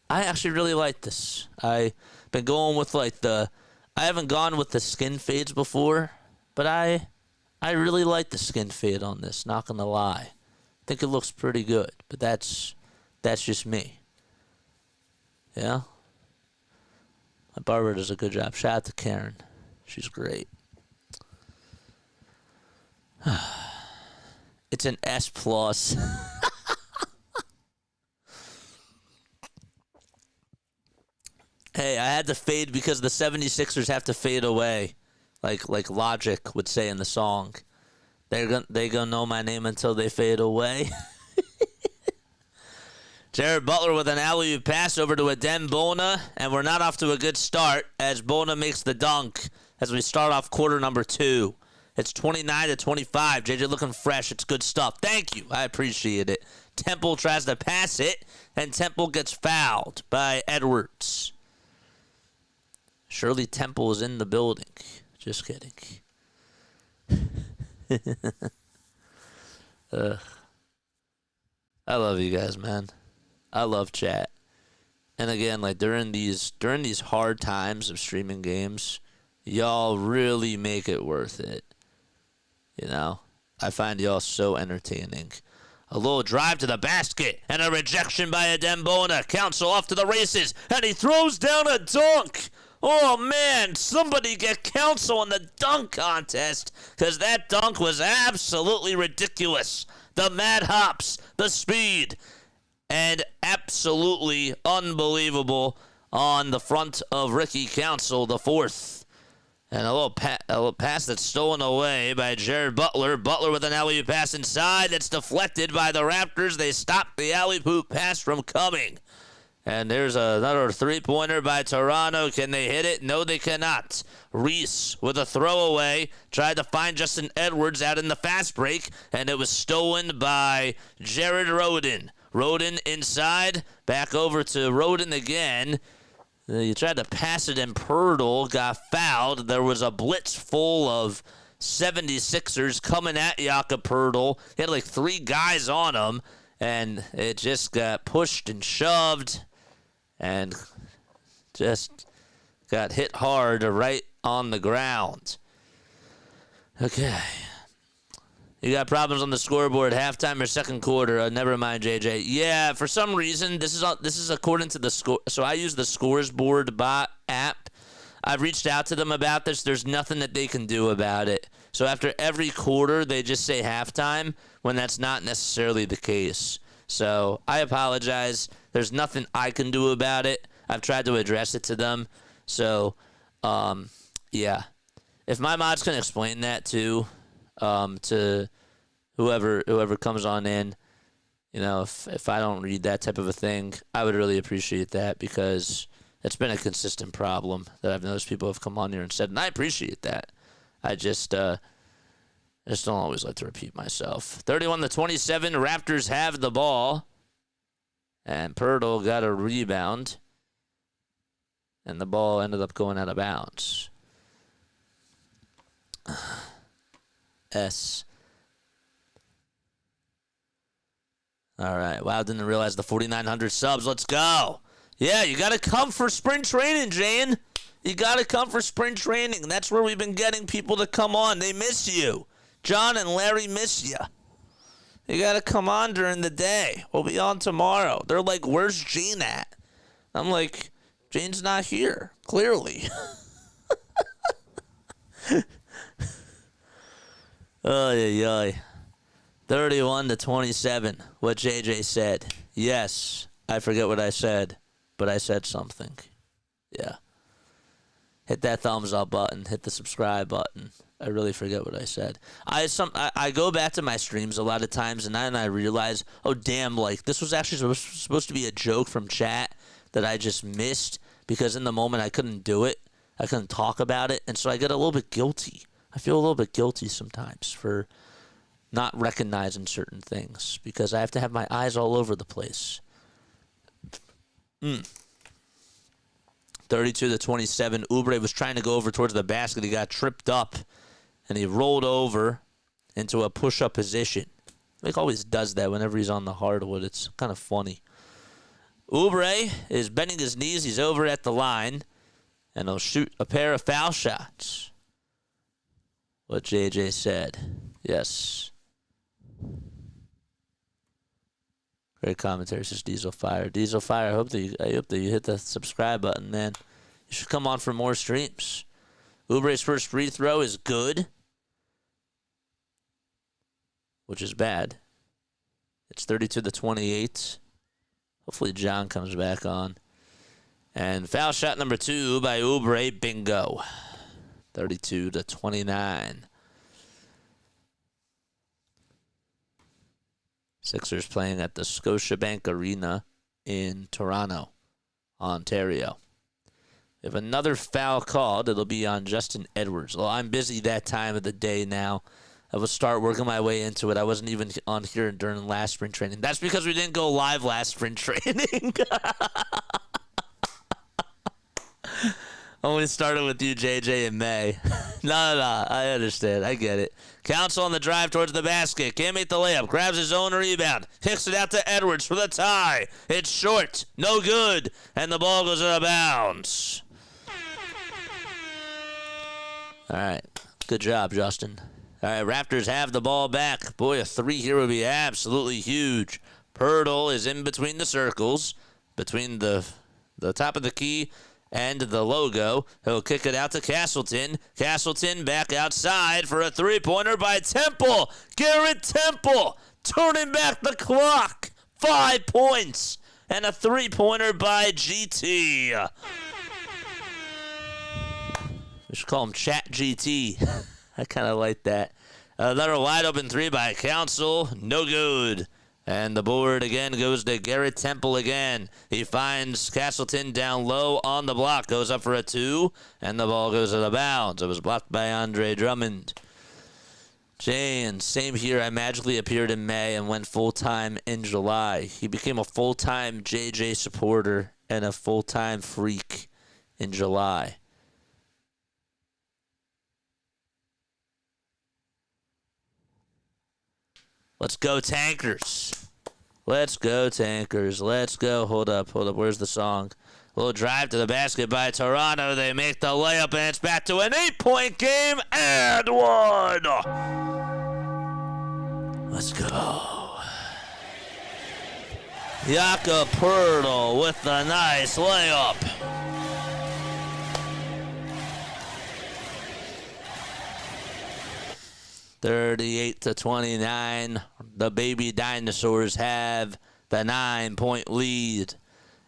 I actually really like this. I've been going with I haven't gone with the skin fades before, but I really like the skin fade on this, not gonna lie. I think it looks pretty good, but that's just me. Yeah? My barber does a good job. Shout out to Karen. She's great. It's an S+. Hey, I had to fade because the 76ers have to fade away. Like Logic would say in the song. They gonna know my name until they fade away. Jared Butler with an alley-oop pass over to Adem Bona, and we're not off to a good start as Bona makes the dunk as we start off quarter number 2. It's 29-25. JJ looking fresh. It's good stuff. Thank you. I appreciate it. Temple tries to pass it, and Temple gets fouled by Edwards. Surely Temple is in the building. Just kidding. I love you guys, man. I love chat. And again, like during these hard times of streaming games, y'all really make it worth it. You know? I find y'all so entertaining. A little drive to the basket and a rejection by Adem Bona. Council off to the races, and he throws down a dunk. Oh, man, somebody get Council in the dunk contest because that dunk was absolutely ridiculous. The mad hops, the speed. and absolutely unbelievable on the front of Ricky Council, the fourth. And a little pass that's stolen away by Jared Butler. Butler with an alley-oop pass inside that's deflected by the Raptors. They stop the alley-oop pass from coming. And there's another three-pointer by Toronto. Can they hit it? No, they cannot. Reese with a throwaway. Tried to find Justin Edwards out in the fast break, and it was stolen by Jared Rhoden. Rhoden inside. Back over to Rhoden again. You tried to pass it, and Pirtle got fouled. There was a blitz full of 76ers coming at Jakob Pirtle. He had like 3 guys on him, and it just got pushed and shoved and just got hit hard right on the ground. Okay. You got problems on the scoreboard, halftime or second quarter. Never mind, JJ. Yeah, for some reason, this is according to the score. So I use the Scores Board bot app. I've reached out to them about this. There's nothing that they can do about it. So after every quarter, they just say halftime when that's not necessarily the case. So I apologize. There's nothing I can do about it. I've tried to address it to them. So, yeah. If my mods can explain that too, to whoever comes on in, you know, if I don't read that type of a thing, I would really appreciate that, because it's been a consistent problem that I've noticed people have come on here and said, and I appreciate that. I just don't always like to repeat myself. 31-27, Raptors have the ball, and Pirtle got a rebound, and the ball ended up going out of bounds. S. All right. Wow, didn't realize the 4,900 subs. Let's go. Yeah, you got to come for spring training, Jane. You got to come for spring training. That's where we've been getting people to come on. They miss you. John and Larry miss you. You got to come on during the day. We'll be on tomorrow. They're like, where's Jane at? I'm like, Jane's not here, clearly. Oy. 31-27, what JJ said. Yes, I forget what I said, but I said something. Yeah. Hit that thumbs up button. Hit the subscribe button. I really forget what I said. I go back to my streams a lot of times, and then I realize, oh, damn, like, this was actually supposed to be a joke from chat that I just missed, because in the moment I couldn't do it. I couldn't talk about it, and so I get a little bit guilty. I feel a little bit guilty sometimes for not recognizing certain things, because I have to have my eyes all over the place. 32-27, Oubre was trying to go over towards the basket. He got tripped up, and he rolled over into a push-up position. He always does that whenever he's on the hardwood. It's kind of funny. Oubre is bending his knees. He's over at the line, and he'll shoot a pair of foul shots. What JJ said. Yes. Great commentary, says Diesel Fire. Diesel Fire, I hope that you hit the subscribe button, man. You should come on for more streams. Oubre's first free throw is good, which is bad. It's 32-28. Hopefully John comes back on. And foul shot number 2 by Oubre. Bingo. 32-29. Sixers playing at the Scotiabank Arena in Toronto, Ontario. We have another foul called. It'll be on Justin Edwards. Well, I'm busy that time of the day now. I will start working my way into it. I wasn't even on here during last spring training. That's because we didn't go live last spring training. Only started with you, JJ, in May. No, I understand. I get it. Council on the drive towards the basket. Can't make the layup. Grabs his own rebound. Kicks it out to Edwards for the tie. It's short. No good. And the ball goes out of bounds. All right. Good job, Justin. All right, Raptors have the ball back. Boy, a 3 here would be absolutely huge. Pirtle is in between the circles, between the top of the key and the logo. He'll kick it out to Castleton. Castleton back outside for a three-pointer by Temple. Garrett Temple turning back the clock. 5 points and a three-pointer by GT. We should call him Chat GT. I kind of like that. Another wide open three by Council. No good. And the board again goes to Garrett Temple again. He finds Castleton down low on the block. Goes up for a two. And the ball goes out of bounds. It was blocked by Andre Drummond. Jane, same here. I magically appeared in May and went full-time in July. He became a full-time JJ supporter and a full-time freak in July. Let's go, Tankers. Let's go, Tankers. Let's go. Hold up. Where's the song? A little drive to the basket by Toronto. They make the layup, and it's back to an 8-point game and one. Let's go. Jakob Poeltl with the nice layup. (38-29). The baby dinosaurs have the 9-point lead.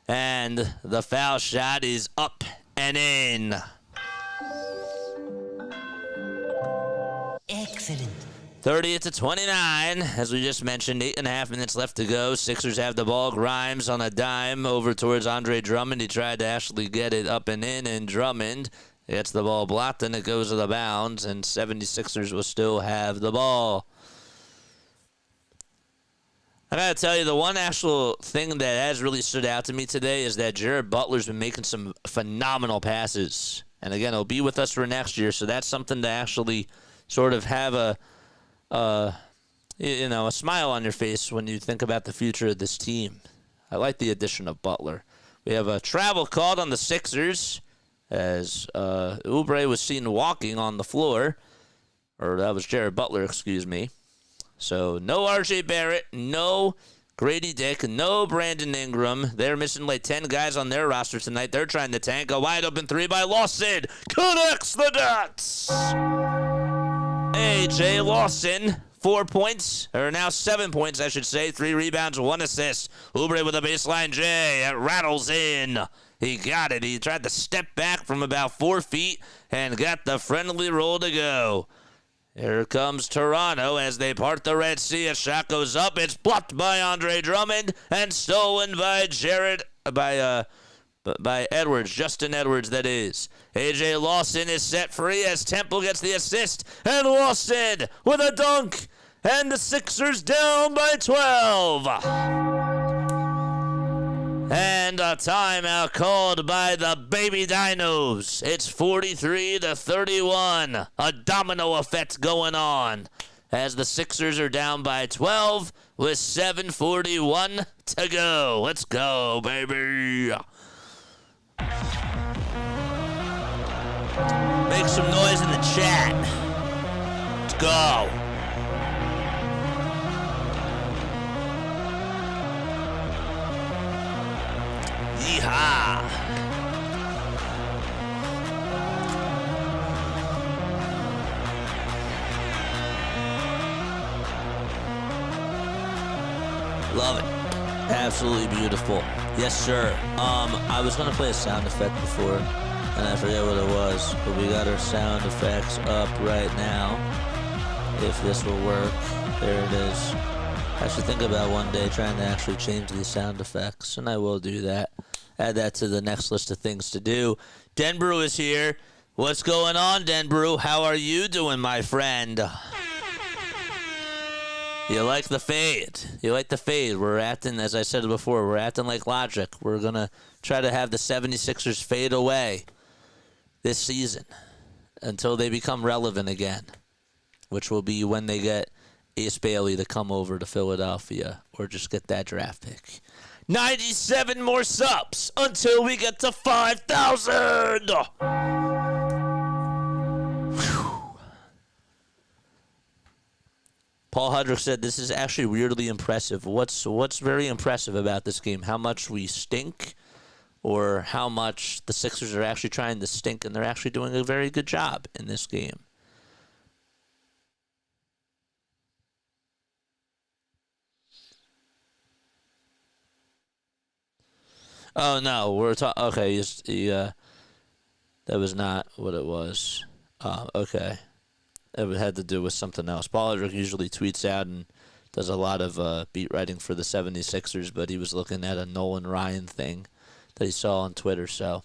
And the foul shot is up and in. Excellent. 30-29. As we just mentioned, 8.5 minutes left to go. Sixers have the ball. Grimes on a dime over towards Andre Drummond. He tried to actually get it up and in, and Drummond gets the ball blocked, and it goes to the bounds, and 76ers will still have the ball. I got to tell you, the one actual thing that has really stood out to me today is that Jared Butler's been making some phenomenal passes. And again, he'll be with us for next year, so that's something to actually sort of have a smile on your face when you think about the future of this team. I like the addition of Butler. We have a travel called on the Sixers, as Oubre was seen walking on the floor. Or that was Jared Butler, excuse me. So no R.J. Barrett, no Grady Dick, no Brandon Ingram. They're missing like 10 guys on their roster tonight. They're trying to tank. A wide open three by Lawson. Connects the dots. A.J. Lawson, 4 points, or now 7 points, I should say. 3 rebounds, 1 assist. Oubre with a baseline J. It rattles in. He got it. He tried to step back from about 4 feet and got the friendly roll to go. Here comes Toronto as they part the Red Sea. A shot goes up. It's blocked by Andre Drummond and stolen by Edwards. Justin Edwards, that is. A.J. Lawson is set free as Temple gets the assist. And Lawson with a dunk. And the Sixers down by 12. And a timeout called by the Baby Dinos. It's 43-31. A domino effect going on as the Sixers are down by 12 with 7:41 to go. Let's go, baby. Make some noise in the chat. Let's go. Yeehaw! Love it. Absolutely beautiful. Yes, sir. I was gonna play a sound effect before, and I forget what it was, but we got our sound effects up right now. If this will work, there it is. I should think about one day trying to actually change these sound effects, and I will do that. Add that to the next list of things to do. Denbrew is here. What's going on, Denbrew? How are you doing, my friend? You like the fade. You like the fade. We're acting, as I said before, we're acting like Logic. We're going to try to have the 76ers fade away this season until they become relevant again, which will be when they get Ace Bailey to come over to Philadelphia or just get that draft pick. 97 more subs until we get to 5,000. Paul Hudrick said this is actually weirdly impressive. What's very impressive about this game? How much we stink, or how much the Sixers are actually trying to stink and they're actually doing a very good job in this game? Oh no, we're talking. Okay, that was not what it was. Okay, it had to do with something else. Baldrick usually tweets out and does a lot of beat writing for the 76ers, but he was looking at a Nolan Ryan thing that he saw on Twitter. So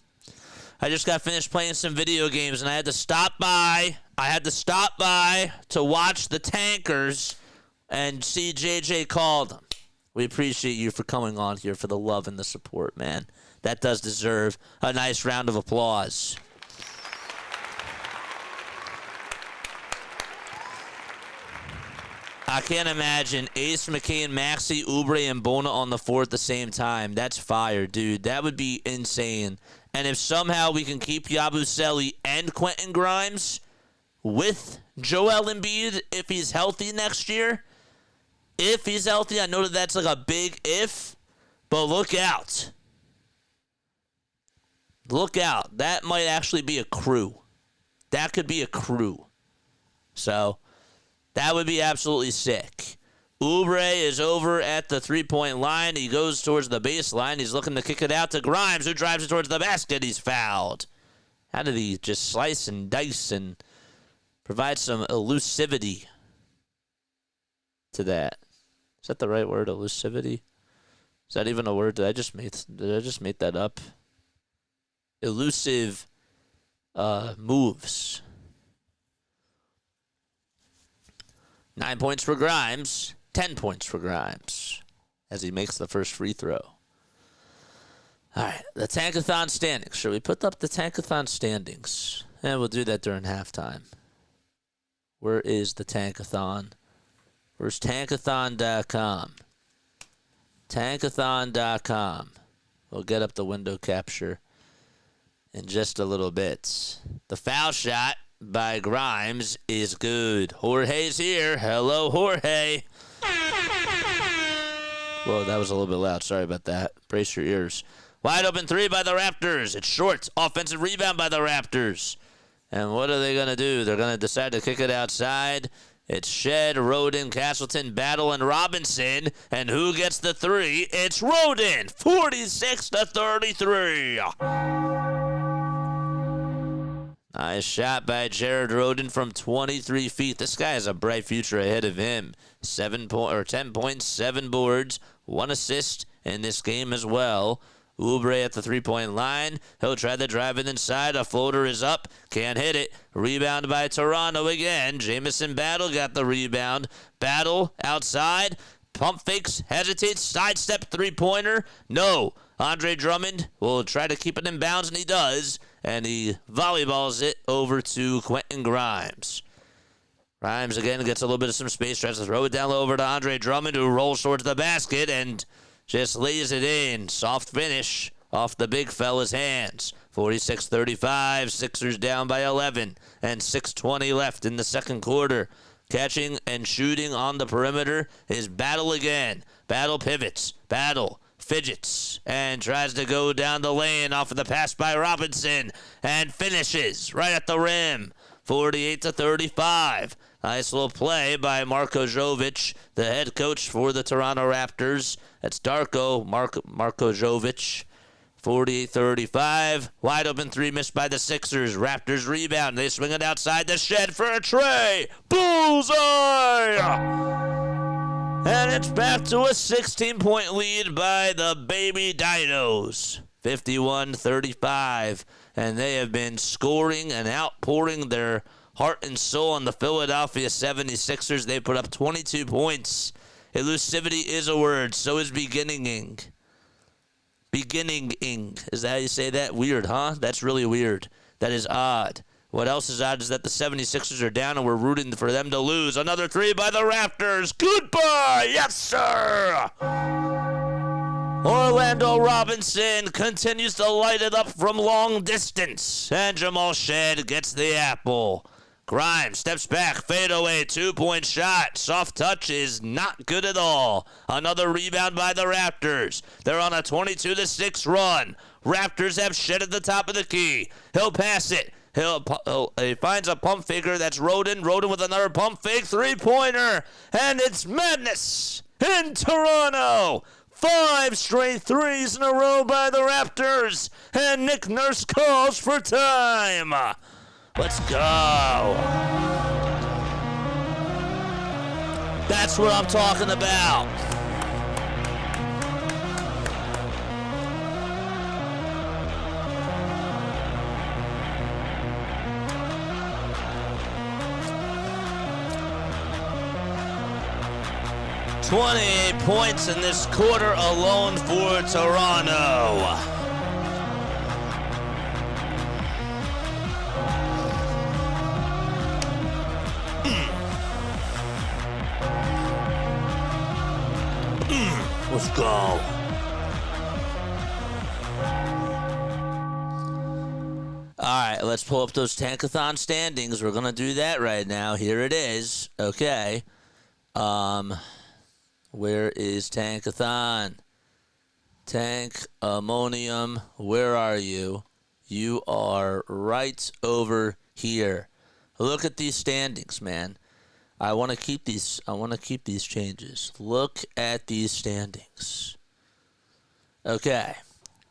I just got finished playing some video games, and I had to stop by. To watch the Tankers and see JJ called them. We appreciate you for coming on here for the love and the support, man. That does deserve a nice round of applause. I can't imagine Ace, McKay, Maxey, Oubre, and Bona on the floor at the same time. That's fire, dude. That would be insane. And if somehow we can keep Yabusele and Quentin Grimes with Joel Embiid, if he's healthy next year, if he's healthy, I know that that's like a big if, but look out. Look out. That might actually be a crew. That could be a crew. So that would be absolutely sick. Oubre is over at the three-point line. He goes towards the baseline. He's looking to kick it out to Grimes, who drives it towards the basket. He's fouled. How did he just slice and dice and provide some elusivity to that? Is that the right word, elusivity? Is that even a word? Did I just make that up? Elusive moves. 9 points for Grimes, 10 points for Grimes as he makes the first free throw. All right, the tank-a-thon standings. Should we put up the tank-a-thon standings? And we'll do that during halftime. Where is the tank-a-thon? Where's tank-a-thon.com? Tank-a-thon.com. We'll get up the window capture in just a little bit. The foul shot by Grimes is good. Jorge's here. Hello, Jorge. Whoa, that was a little bit loud. Sorry about that. Brace your ears. Wide open three by the Raptors. It's short. Offensive rebound by the Raptors. And what are they going to do? They're going to decide to kick it outside. It's Shed, Roden, Castleton, Battle, and Robinson. And who gets the three? It's Roden. 46-33. Nice shot by Jared Roden from 23 feet. This guy has a bright future ahead of him. 10 points, 7 boards, 1 assist in this game as well. Oubre at the three-point line. He'll try the drive in inside. A floater is up. Can't hit it. Rebound by Toronto again. Jamison Battle got the rebound. Battle outside. Pump fakes. Hesitates. Sidestep three-pointer. No. Andre Drummond will try to keep it in bounds, and he does. And he volleyballs it over to Quentin Grimes. Grimes again gets a little bit of some space, tries to throw it down low over to Andre Drummond, who rolls towards the basket and just lays it in. Soft finish off the big fella's hands. 46-35, Sixers down by 11, and 6:20 left in the second quarter. Catching and shooting on the perimeter is Battle again. Battle pivots. Battle fidgets and tries to go down the lane off of the pass by Robinson and finishes right at the rim. 48-35. Nice little play by Marko Jovic, the head coach for the Toronto Raptors. That's Marko Jovic. 48-35. Wide open three missed by the Sixers. Raptors rebound. They swing it outside the Shed for a tray. Bullseye! And it's back to a 16-point lead by the Baby Dinos. 51-35. And they have been scoring and outpouring their heart and soul on the Philadelphia 76ers. They put up 22 points. Elusivity is a word. So is beginning-ing. Beginning-ing. Is that how you say that? Weird, huh? That's really weird. That is odd. What else is odd is that the 76ers are down and we're rooting for them to lose. Another three by the Raptors. Goodbye. Yes, sir. Orlando Robinson continues to light it up from long distance. And Jamal Shed gets the apple. Grimes steps back, fadeaway, 2-point shot. Soft touch is not good at all. Another rebound by the Raptors. They're on a 22-6 run. Raptors have Shed at the top of the key. He'll pass it. He finds a pump faker. That's Roden. Roden with another pump fake. Three-pointer. And it's madness in Toronto. 5 straight threes in a row by the Raptors. And Nick Nurse calls for time. Let's go. That's what I'm talking about. $28 points in this quarter alone for Toronto. Let's go. All right, let's pull up those tank-a-thon standings. We're going to do that right now. Here it is. Okay. Where is tank-a-thon? Tank ammonium, where are you? You are right over here. Look at these standings, man. I want to keep these changes. Look at these standings. Okay.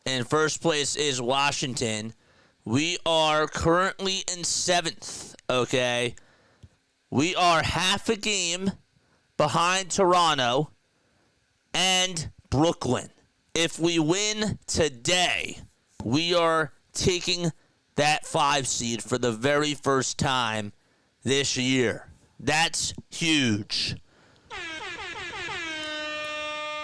In first place is Washington. We are currently in 7th, okay? We are half a game behind Toronto and Brooklyn. If we win today, we are taking that 5 seed for the very first time this year. That's huge.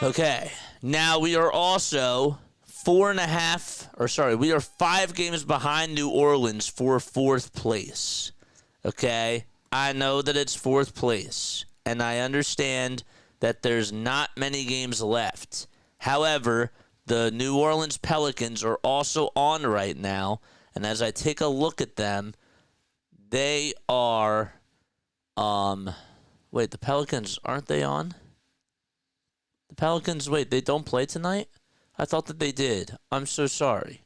Okay, now we are also we are 5 games behind New Orleans for 4th place. Okay, I know that it's 4th place, and I understand that there's not many games left. However, the New Orleans Pelicans are also on right now, and as I take a look at them, they are, wait, the Pelicans, aren't they on? The Pelicans, wait, they don't play tonight? I thought that they did. I'm so sorry.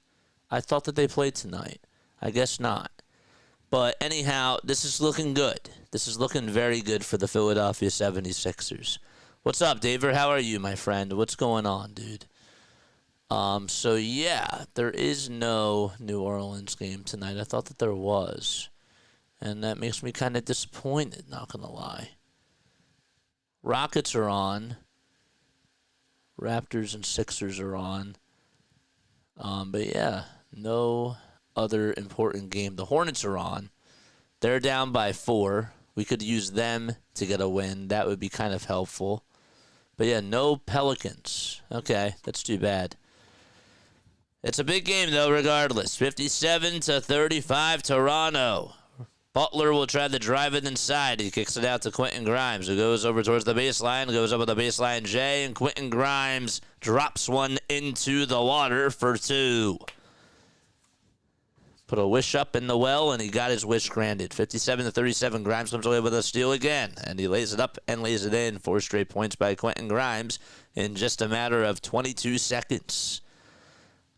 I thought that they played tonight. I guess not. But anyhow, this is looking good. This is looking very good for the Philadelphia 76ers. What's up, David? How are you, my friend? What's going on, dude? So yeah, there is no New Orleans game tonight. I thought that there was. And that makes me kind of disappointed, not gonna lie. Rockets are on. Raptors and Sixers are on. But yeah, no other important game. The Hornets are on. They're down by 4. We could use them to get a win. That would be kind of helpful. But yeah, no Pelicans. Okay, that's too bad. It's a big game, though, regardless. 57-35, Toronto. Butler will try to drive it inside. He kicks it out to Quentin Grimes, who goes over towards the baseline, goes up with the baseline J, and Quentin Grimes drops one into the water for 2. Put a wish up in the well, and he got his wish granted. 57-37, Grimes comes away with a steal again, and he lays it up and lays it in. 4 straight points by Quentin Grimes in just a matter of 22 seconds.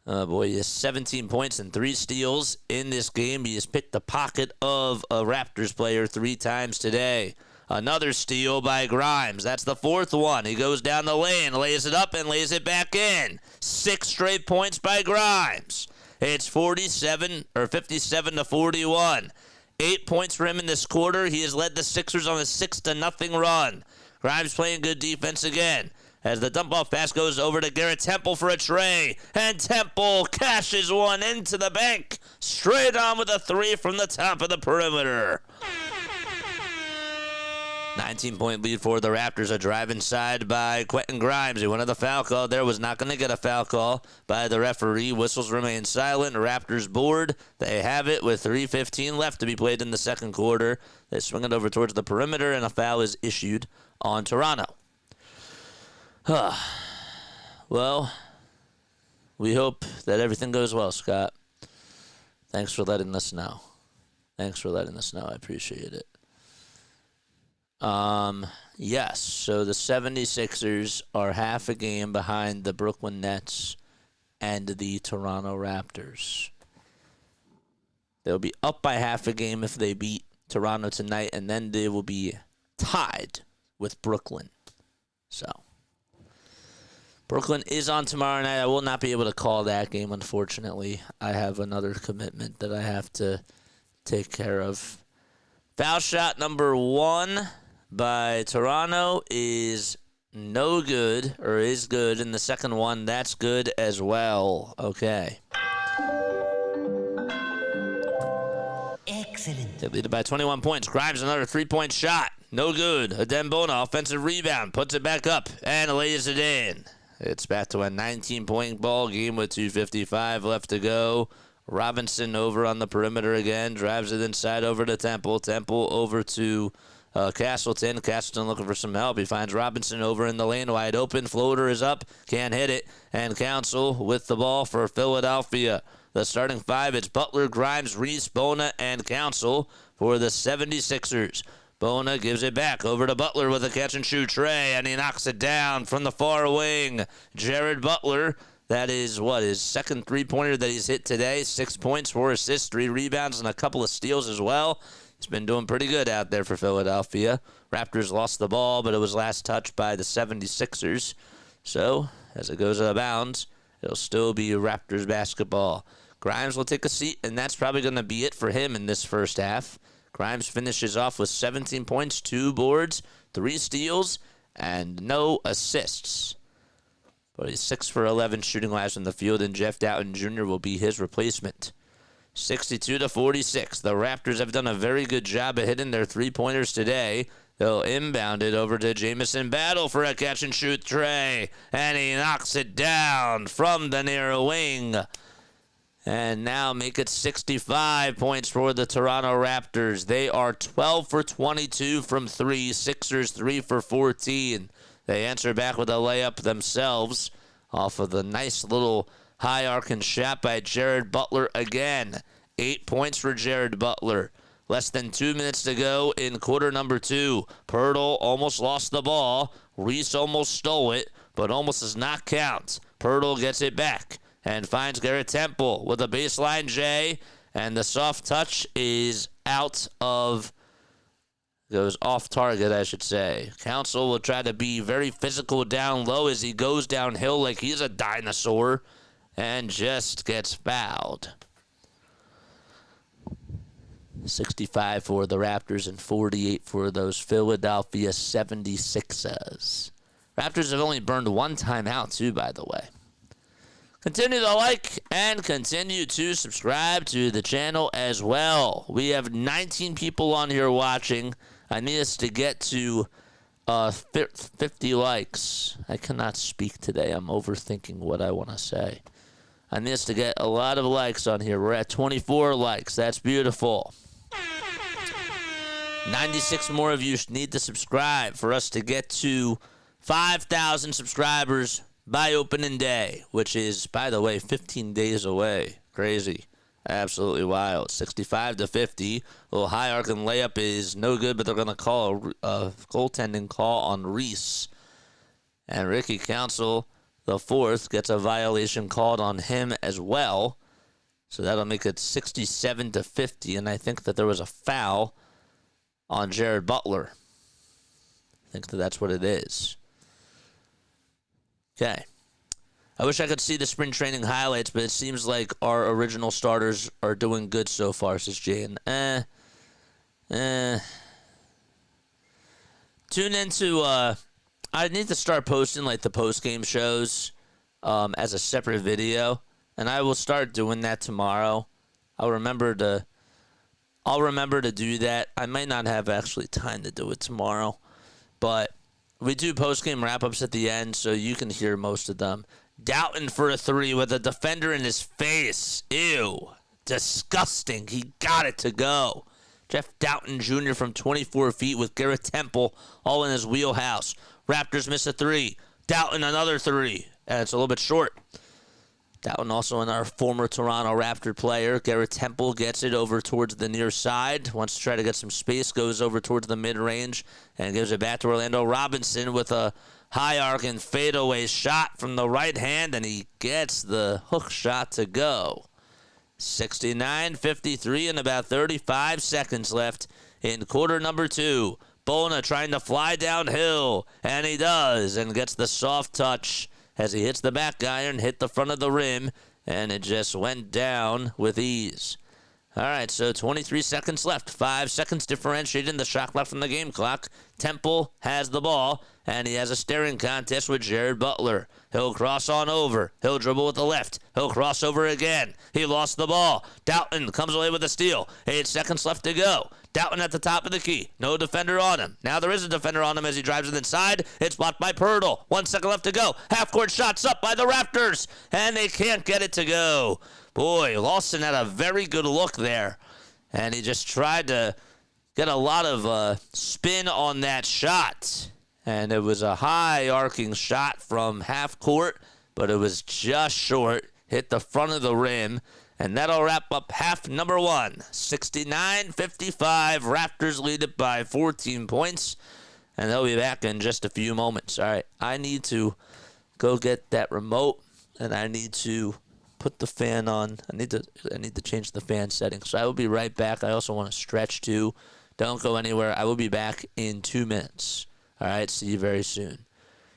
Oh boy, he has 17 points and 3 steals in this game. He has picked the pocket of a Raptors player 3 times today. Another steal by Grimes. That's the 4th one. He goes down the lane, lays it up, and lays it back in. 6 straight points by Grimes. It's 57-41. 8 points for him in this quarter. He has led the Sixers on a 6-0 run. Grimes playing good defense again. As the dump-off pass goes over to Garrett Temple for a tray. And Temple cashes one into the bank. Straight on with a 3 from the top of the perimeter. 19-point lead for the Raptors. A drive inside by Quentin Grimes. He wanted the foul call there. Was not going to get a foul call by the referee. Whistles remain silent. Raptors board. They have it with 3:15 left to be played in the second quarter. They swing it over towards the perimeter, and a foul is issued on Toronto. Well, we hope that everything goes well, Scott. Thanks for letting us know. I appreciate it. Yes, so the 76ers are half a game behind the Brooklyn Nets and the Toronto Raptors. They'll be up by half a game if they beat Toronto tonight, and then they will be tied with Brooklyn. So, Brooklyn is on tomorrow night. I will not be able to call that game, unfortunately. I have another commitment that I have to take care of. Foul shot number 1 by Toronto is no good, or is good. And the second one, that's good as well. Okay. Excellent. They lead it by 21 points. Grimes, another 3-point shot. No good. Adembona, offensive rebound. Puts it back up and lays it in. It's back to a 19-point ball game with 2:55 left to go. Robinson over on the perimeter again. Drives it inside over to Temple. Temple over to Castleton. Castleton looking for some help. He finds Robinson over in the lane. Wide open. Floater is up. Can't hit it. And Council with the ball for Philadelphia. The starting 5, it's Butler, Grimes, Reese, Bona, and Council for the 76ers. Bona gives it back over to Butler with a catch-and-shoot tray, and he knocks it down from the far wing. Jared Butler, that is his second three-pointer that he's hit today. 6 points, 4 assists, 3 rebounds, and a couple of steals as well. He's been doing pretty good out there for Philadelphia. Raptors lost the ball, but it was last touched by the 76ers. So, as it goes out of bounds, it'll still be Raptors basketball. Grimes will take a seat, and that's probably going to be it for him in this first half. Grimes finishes off with 17 points, 2 boards, 3 steals, and no assists. But he's 6 for 11 shooting-wise from the field, and Jeff Doughton Jr. will be his replacement. 62-46. The Raptors have done a very good job of hitting their three-pointers today. They'll inbound it over to Jamison Battle for a catch-and-shoot tray, and he knocks it down from the near wing. And now make it 65 points for the Toronto Raptors. They are 12 for 22 from 3. Sixers 3 for 14. They answer back with a layup themselves off of the nice little high arcing shot by Jared Butler again. 8 points for Jared Butler. Less than 2 minutes to go in quarter number 2. Pirtle almost lost the ball. Reese almost stole it, but almost does not count. Pirtle gets it back and finds Garrett Temple with a baseline J, and the soft touch is goes off target, I should say. Council will try to be very physical down low as he goes downhill like he's a dinosaur, and just gets fouled. 65 for the Raptors and 48 for those Philadelphia 76ers. Raptors have only burned 1 timeout, too, by the way. Continue to like and continue to subscribe to the channel as well. We have 19 people on here watching. I need us to get to 50 likes. I cannot speak today. I'm overthinking what I want to say. I need us to get a lot of likes on here. We're at 24 likes. That's beautiful. 96 more of you need to subscribe for us to get to 5,000 subscribers by opening day, which is, by the way, 15 days away. Crazy. Absolutely wild. 65-50. A little high arcing layup is no good, but they're going to call a goaltending call on Reese. And Ricky Council, the 4th, gets a violation called on him as well. So that'll make it 67-50. And I think that there was a foul on Jared Butler. I think that's what it is. Okay. I wish I could see the spring training highlights, but it seems like our original starters are doing good so far, says Jane. Tune into, I need to start posting like the post-game shows as a separate video, and I will start doing that tomorrow. I'll remember to do that. I might not have actually time to do it tomorrow, but we do post-game wrap-ups at the end, so you can hear most of them. Doughton for a 3 with a defender in his face. Ew. Disgusting. He got it to go. Jeff Doughton Jr. from 24 feet with Garrett Temple all in his wheelhouse. Raptors miss a 3. Doughton another 3. And it's a little bit short. Doughton also in our former Toronto Raptor player. Garrett Temple gets it over towards the near side. Wants to try to get some space. Goes over towards the mid-range and gives it back to Orlando Robinson with a high arcing fadeaway shot from the right hand, and he gets the hook shot to go. 69-53 and about 35 seconds left in quarter number 2. Bona trying to fly downhill, and he does, and gets the soft touch as he hits the back iron, hit the front of the rim, and it just went down with ease. All right, so 23 seconds left. 5 seconds differentiating the shot clock from the game clock. Temple has the ball, and he has a staring contest with Jared Butler. He'll cross on over. He'll dribble with the left. He'll cross over again. He lost the ball. Doughton comes away with a steal. 8 seconds left to go. Doughton at the top of the key. No defender on him. Now there is a defender on him as he drives it inside. It's blocked by Pirtle. 1 second left to go. Half-court shots up by the Raptors, and they can't get it to go. Boy, Lawson had a very good look there, and he just tried to get a lot of spin on that shot. And it was a high arcing shot from half court, but it was just short. Hit the front of the rim, and that'll wrap up half number 1. 69-55. Raptors lead it by 14 points, and they'll be back in just a few moments. All right, I need to go get that remote, and I need to put the fan on. I need to change the fan settings. So I will be right back. I also want to stretch too. Don't go anywhere. I will be back in 2 minutes. All right, see you very soon.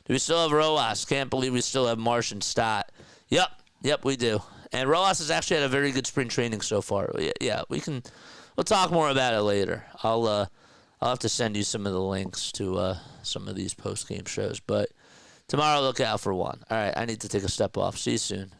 Do we still have Rojas? Can't believe we still have Marsh and Stott. Yep, we do. And Rojas has actually had a very good spring training so far. Yeah, we'll talk more about it later. I'll have to send you some of the links to some of these post-game shows. But tomorrow, look out for one. All right, I need to take a step off. See you soon.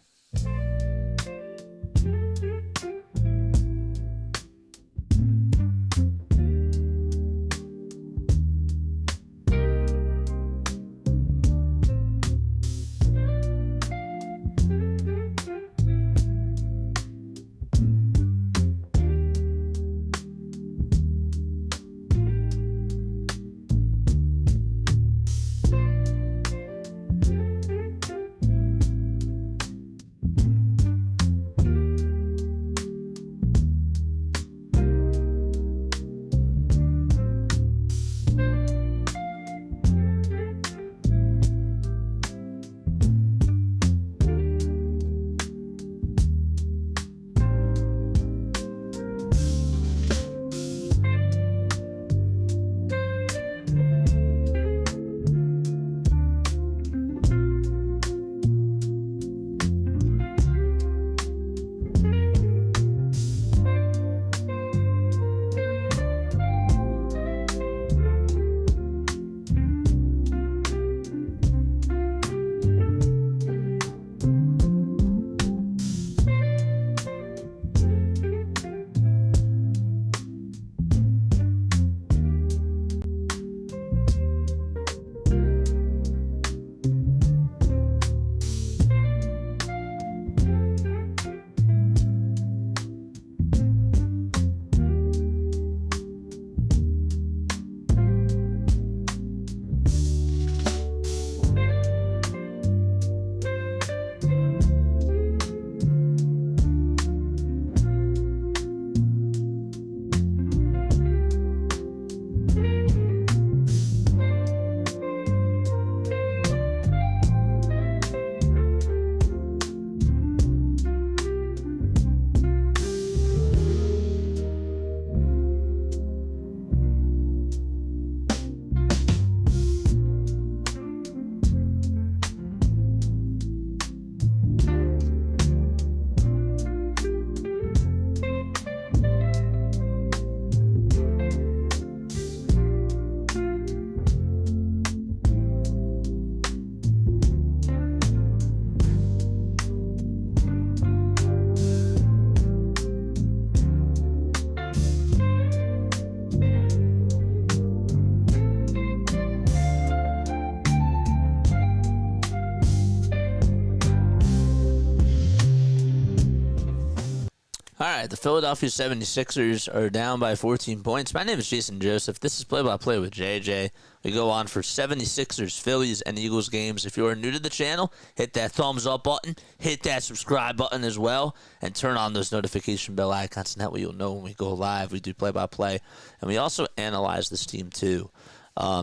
All right, the Philadelphia 76ers are down by 14 points. My name is Jason Joseph. This is Play-by-Play with JJ. We go on for 76ers, Phillies, and Eagles games. If you are new to the channel, hit that thumbs up button, hit that subscribe button as well, and turn on those notification bell icons, and that way you'll know when we go live. We do play-by-play, and we also analyze this team too.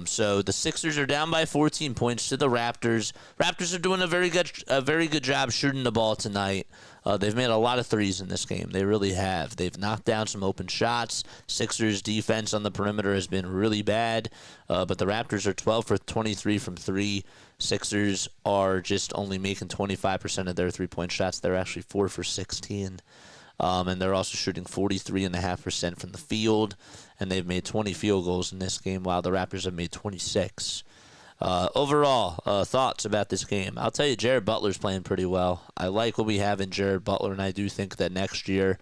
So the Sixers are down by 14 points to the Raptors. Raptors are doing a very good job shooting the ball tonight. They've made a lot of threes in this game. They really have. They've knocked down some open shots. Sixers defense on the perimeter has been really bad, but the Raptors are 12 for 23 from three. Sixers are just only making 25% of their three-point shots. They're actually 4 for 16. And they're also shooting 43.5% from the field, and they've made 20 field goals in this game, while the Raptors have made 26. Overall, thoughts about this game. I'll tell you, Jared Butler's playing pretty well. I like what we have in Jared Butler, and I do think that next year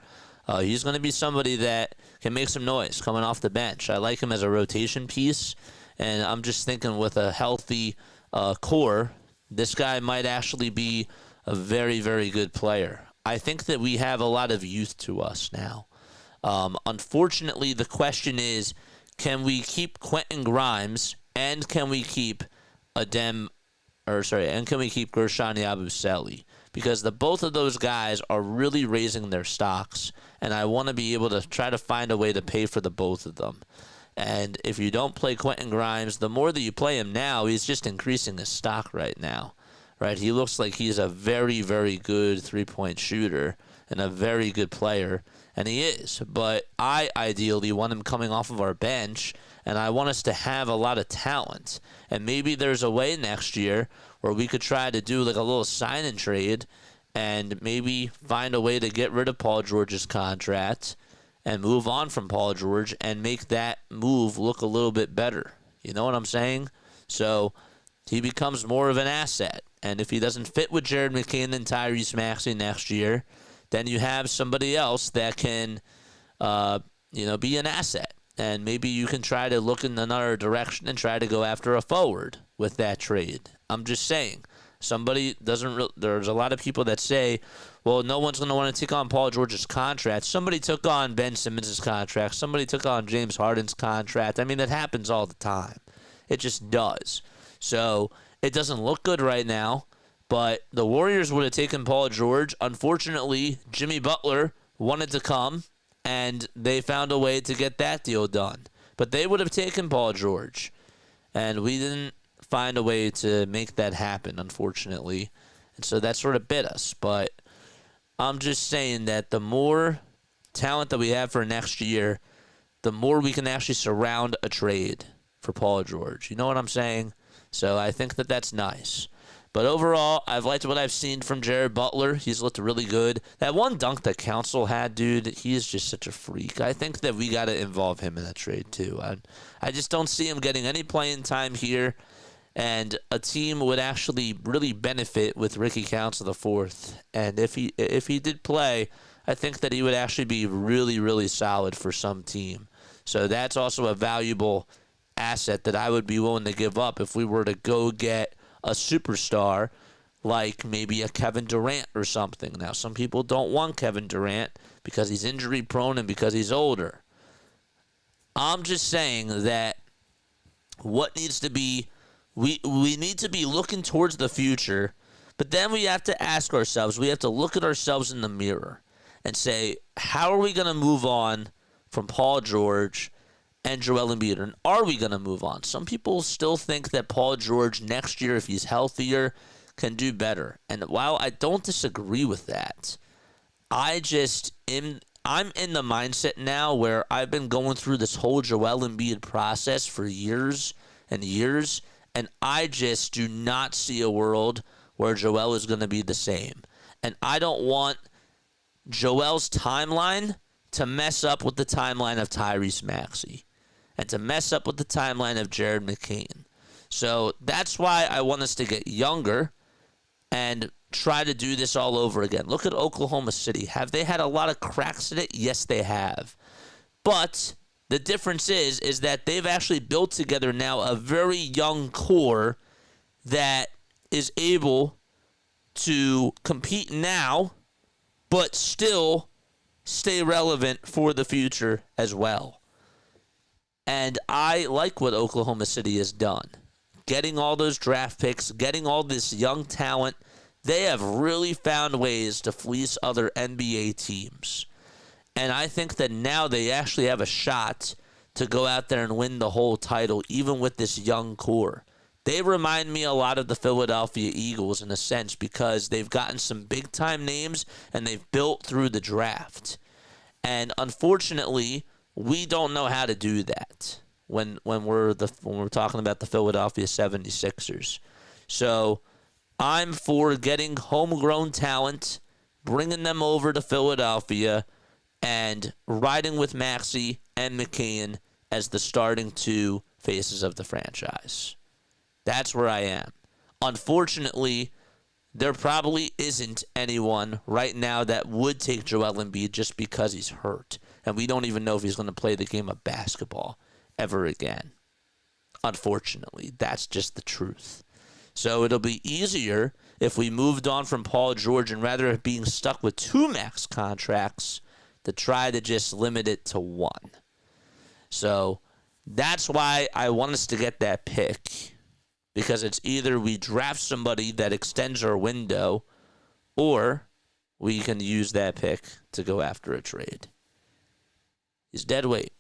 he's going to be somebody that can make some noise coming off the bench. I like him as a rotation piece, and I'm just thinking with a healthy core, this guy might actually be a very, very good player. I think that we have a lot of youth to us now. Unfortunately, the question is, can we keep Quentin Grimes and can we keep Gershon Yabusele? Because both of those guys are really raising their stocks, and I want to be able to try to find a way to pay for the both of them. And if you don't play Quentin Grimes, the more that you play him now, he's just increasing his stock right now. Right, he looks like he's a very, very good three-point shooter and a very good player, and he is. But I ideally want him coming off of our bench, and I want us to have a lot of talent. And maybe there's a way next year where we could try to do like a little sign and trade and maybe find a way to get rid of Paul George's contract and move on from Paul George and make that move look a little bit better. You know what I'm saying? So he becomes more of an asset. And if he doesn't fit with Jared McCain and Tyrese Maxey next year, then you have somebody else that can, be an asset. And maybe you can try to look in another direction and try to go after a forward with that trade. I'm just saying. There's a lot of people that say, well, no one's going to want to take on Paul George's contract. Somebody took on Ben Simmons' contract. Somebody took on James Harden's contract. I mean, that happens all the time. It just does. So it doesn't look good right now, but the Warriors would have taken Paul George. Unfortunately, Jimmy Butler wanted to come, and they found a way to get that deal done. But they would have taken Paul George, and we didn't find a way to make that happen, unfortunately. And so that sort of bit us. But I'm just saying that the more talent that we have for next year, the more we can actually surround a trade for Paul George. You know what I'm saying? So I think that that's nice. But overall, I've liked what I've seen from Jared Butler. He's looked really good. That one dunk that Council had, dude, he is just such a freak. I think that we got to involve him in that trade, too. I just don't see him getting any playing time here. And a team would actually really benefit with Ricky Council IV. And if he did play, I think that he would actually be really, really solid for some team. So that's also a valuable asset that I would be willing to give up if we were to go get a superstar like maybe a Kevin Durant or something. Now, some people don't want Kevin Durant because he's injury prone and because he's older. I'm just saying that what needs to be, we need to be looking towards the future, but then we have to ask ourselves, we have to look at ourselves in the mirror and say, how are we going to move on from Paul George and Joel Embiid? And are we going to move on? Some people still think that Paul George next year, if he's healthier, can do better. And while I don't disagree with that, I'm in the mindset now where I've been going through this whole Joel Embiid process for years and years, and I just do not see a world where Joel is going to be the same. And I don't want Joel's timeline to mess up with the timeline of Tyrese Maxey and to mess up with the timeline of Jared McCain. So that's why I want us to get younger and try to do this all over again. Look at Oklahoma City. Have they had a lot of cracks in it? Yes, they have. But the difference is that they've actually built together now a very young core that is able to compete now, but still stay relevant for the future as well. And I like what Oklahoma City has done. Getting all those draft picks, getting all this young talent, they have really found ways to fleece other NBA teams. And I think that now they actually have a shot to go out there and win the whole title, even with this young core. They remind me a lot of the Philadelphia Eagles in a sense because they've gotten some big-time names and they've built through the draft. And unfortunately, we don't know how to do that when we're talking about the Philadelphia 76ers. So I'm for getting homegrown talent, bringing them over to Philadelphia, and riding with Maxey and McCann as the starting two faces of the franchise. That's where I am. Unfortunately, there probably isn't anyone right now that would take Joel Embiid just because he's hurt. And we don't even know if he's going to play the game of basketball ever again. Unfortunately, that's just the truth. So it'll be easier if we moved on from Paul George and rather than being stuck with 2 max contracts to try to just limit it to 1. So that's why I want us to get that pick, because it's either we draft somebody that extends our window or we can use that pick to go after a trade. He's dead weight.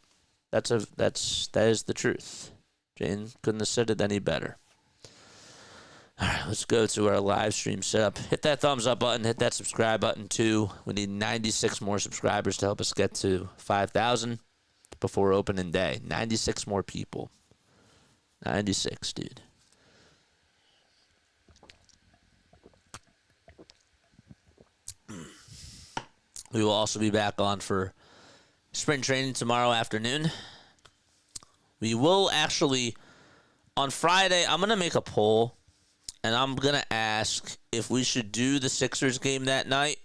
That is the truth. Jane couldn't have said it any better. All right, let's go to our live stream setup. Hit that thumbs up button. Hit that subscribe button, too. We need 96 more subscribers to help us get to 5,000 before opening day. 96 more people. 96, dude. We will also be back on for spring training tomorrow afternoon. We will actually, on Friday, I'm going to make a poll. And I'm going to ask if we should do the Sixers game that night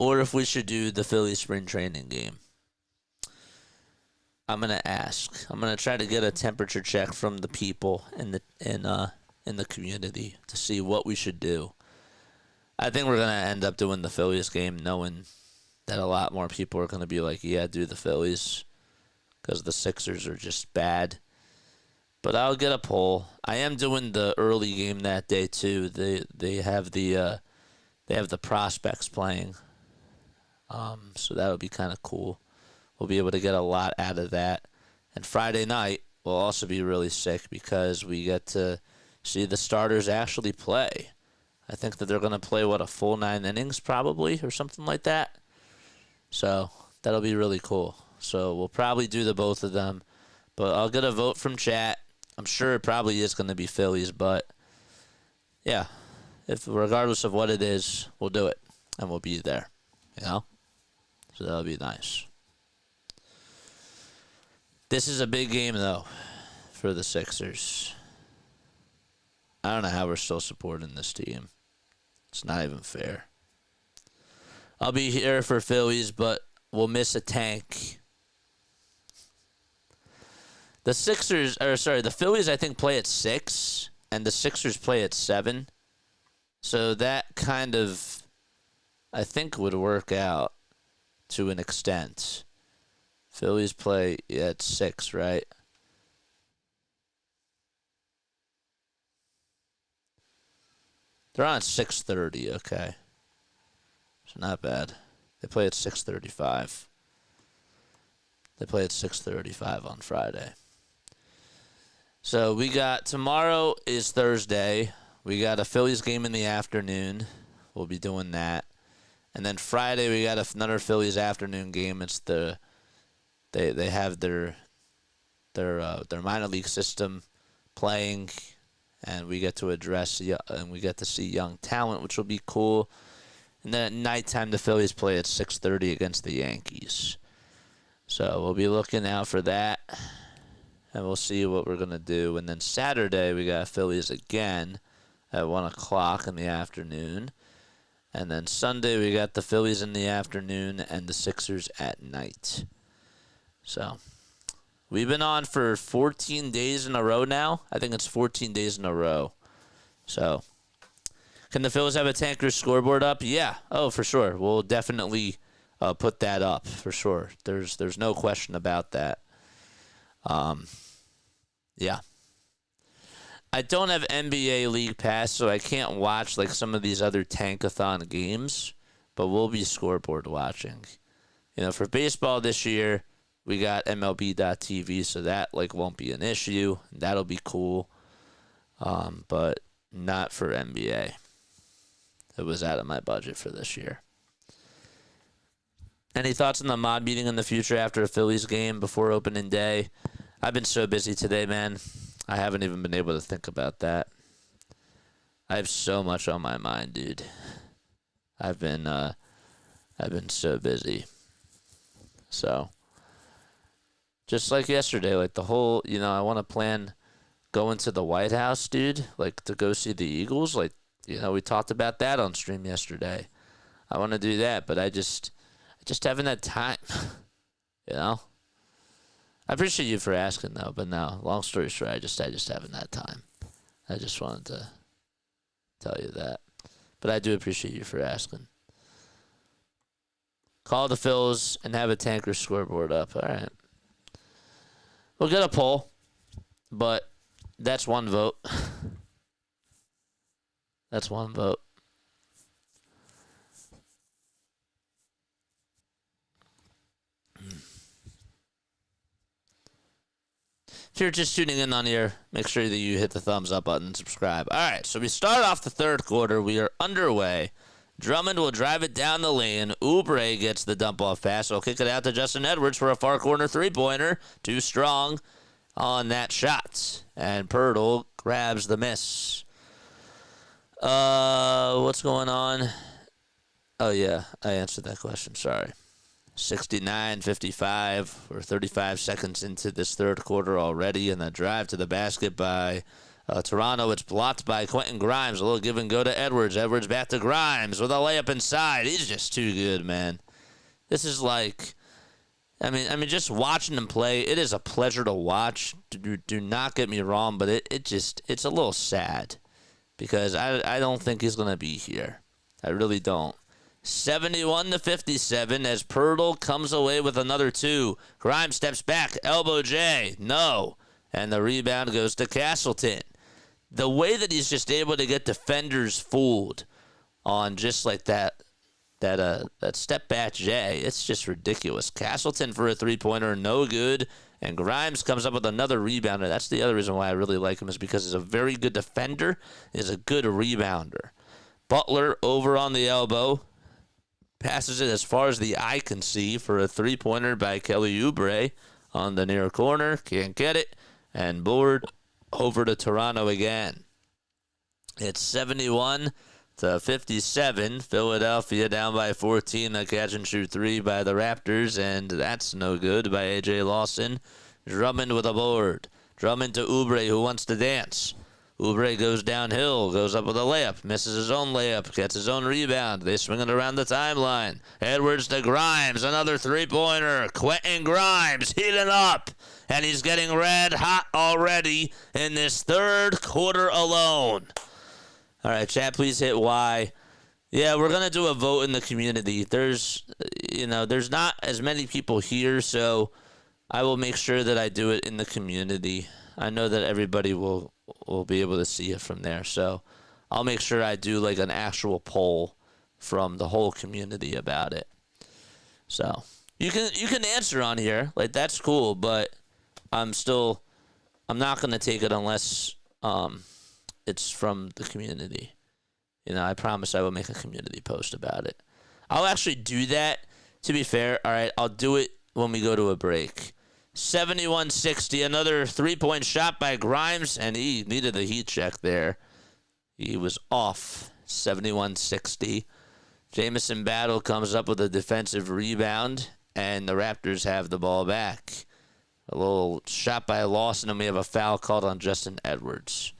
or if we should do the Philly spring training game. I'm going to ask. I'm going to try to get a temperature check from the people in the community to see what we should do. I think we're going to end up doing the Phillies game knowing that a lot more people are going to be like, yeah, do the Phillies because the Sixers are just bad. But I'll get a poll. I am doing the early game that day too. They have the prospects playing, so that would be kind of cool. We'll be able to get a lot out of that. And Friday night will also be really sick because we get to see the starters actually play. I think that they're going to play a full 9 innings probably or something like that. So that'll be really cool. So we'll probably do the both of them, but I'll get a vote from chat. I'm sure it probably is going to be Phillies, but yeah, if regardless of what it is, we'll do it and we'll be there, So that'll be nice. This is a big game though for the Sixers. I don't know how we're still supporting this team. It's not even fair. I'll be here for Phillies, but we'll miss a tank. The Phillies, I think, play at 6, and the Sixers play at 7. So that kind of, I think, would work out to an extent. Phillies play at 6, right? They're on 6:30, okay. So not bad. They play at 6:35. They play at 6:35 on Friday. So we got tomorrow is Thursday. We got a Phillies game in the afternoon. We'll be doing that. And then Friday we got another Phillies afternoon game. It's they have their minor league system playing, and we get to see young talent, which will be cool. And then at nighttime the Phillies play at 6:30 against the Yankees. So we'll be looking out for that. And we'll see what we're going to do. And then Saturday, we got Phillies again at 1 o'clock in the afternoon. And then Sunday, we got the Phillies in the afternoon and the Sixers at night. So we've been on for 14 days in a row now. I think it's 14 days in a row. So can the Phillies have a tanker scoreboard up? Yeah. Oh, for sure. We'll definitely put that up for sure. There's no question about that. Yeah. I don't have NBA League Pass, so I can't watch like some of these other tank-a-thon games, but we'll be scoreboard watching. For baseball this year, We got MLB.TV, so that won't be an issue. That'll be cool. But not for NBA. It was out of my budget for this year. Any thoughts on the mod meeting in the future after a Phillies game before opening day? I've been so busy today, man. I haven't even been able to think about that. I have so much on my mind, dude. I've been so busy. So, just like yesterday, the whole, I want to plan going to the White House, dude, to go see the Eagles. We talked about that on stream yesterday. I want to do that, but I just haven't had time, I appreciate you for asking, though, but no, long story short, I just haven't had time. I just wanted to tell you that. But I do appreciate you for asking. Call the Phils and have a tanker scoreboard up. All right. We'll get a poll, but that's one vote. That's one vote. If you're just tuning in on here, make sure that you hit the thumbs up button and subscribe. All right, so we start off the third quarter. We are underway. Drummond will drive it down the lane. Oubre gets the dump-off pass. He'll kick it out to Justin Edwards for a far corner three-pointer. Too strong on that shot. And Pirtle grabs the miss. What's going on? Oh, yeah, I answered that question. Sorry. 69-55. We're 35 seconds into this third quarter already, and the drive to the basket by Toronto. It's blocked by Quentin Grimes. A little give and go to Edwards. Edwards back to Grimes with a layup inside. He's just too good, man. This is just watching him play, it is a pleasure to watch. Do not get me wrong, but it's a little sad because I don't think he's going to be here. I really don't. 71-57 as Pirtle comes away with another two. Grimes steps back. Elbow J. No. And the rebound goes to Castleton. The way that he's just able to get defenders fooled on just that step back J, it's just ridiculous. Castleton for a three-pointer, no good. And Grimes comes up with another rebounder. That's the other reason why I really like him, is because he's a very good defender, he's a good rebounder. Butler over on the elbow. Passes it as far as the eye can see for a three-pointer by Kelly Oubre on the near corner. Can't get it. And board over to Toronto again. It's 71-57. Philadelphia down by 14. A catch-and-shoot three by the Raptors, and that's no good by A.J. Lawson. Drummond with a board. Drummond to Oubre, who wants to dance. Oubre goes downhill, goes up with a layup, misses his own layup, gets his own rebound. They swing it around the timeline. Edwards to Grimes, another three-pointer. Quentin Grimes heating up, and he's getting red hot already in this third quarter alone. All right, chat, please hit Y. Yeah, we're going to do a vote in the community. There's not as many people here, so I will make sure that I do it in the community. I know that everybody will be able to see it from there, so I'll make sure I do an actual poll from the whole community about it. So you can answer on here, that's cool, but I'm not gonna take it unless it's from the community. I promise I will make a community post about it. I'll actually do that. To be fair, all right, I'll do it when we go to a break. 71-60, another three-point shot by Grimes, and he needed a heat check there. He was off. 71-60. Jamison Battle comes up with a defensive rebound, and the Raptors have the ball back. A little shot by Lawson, and we have a foul called on Justin Edwards.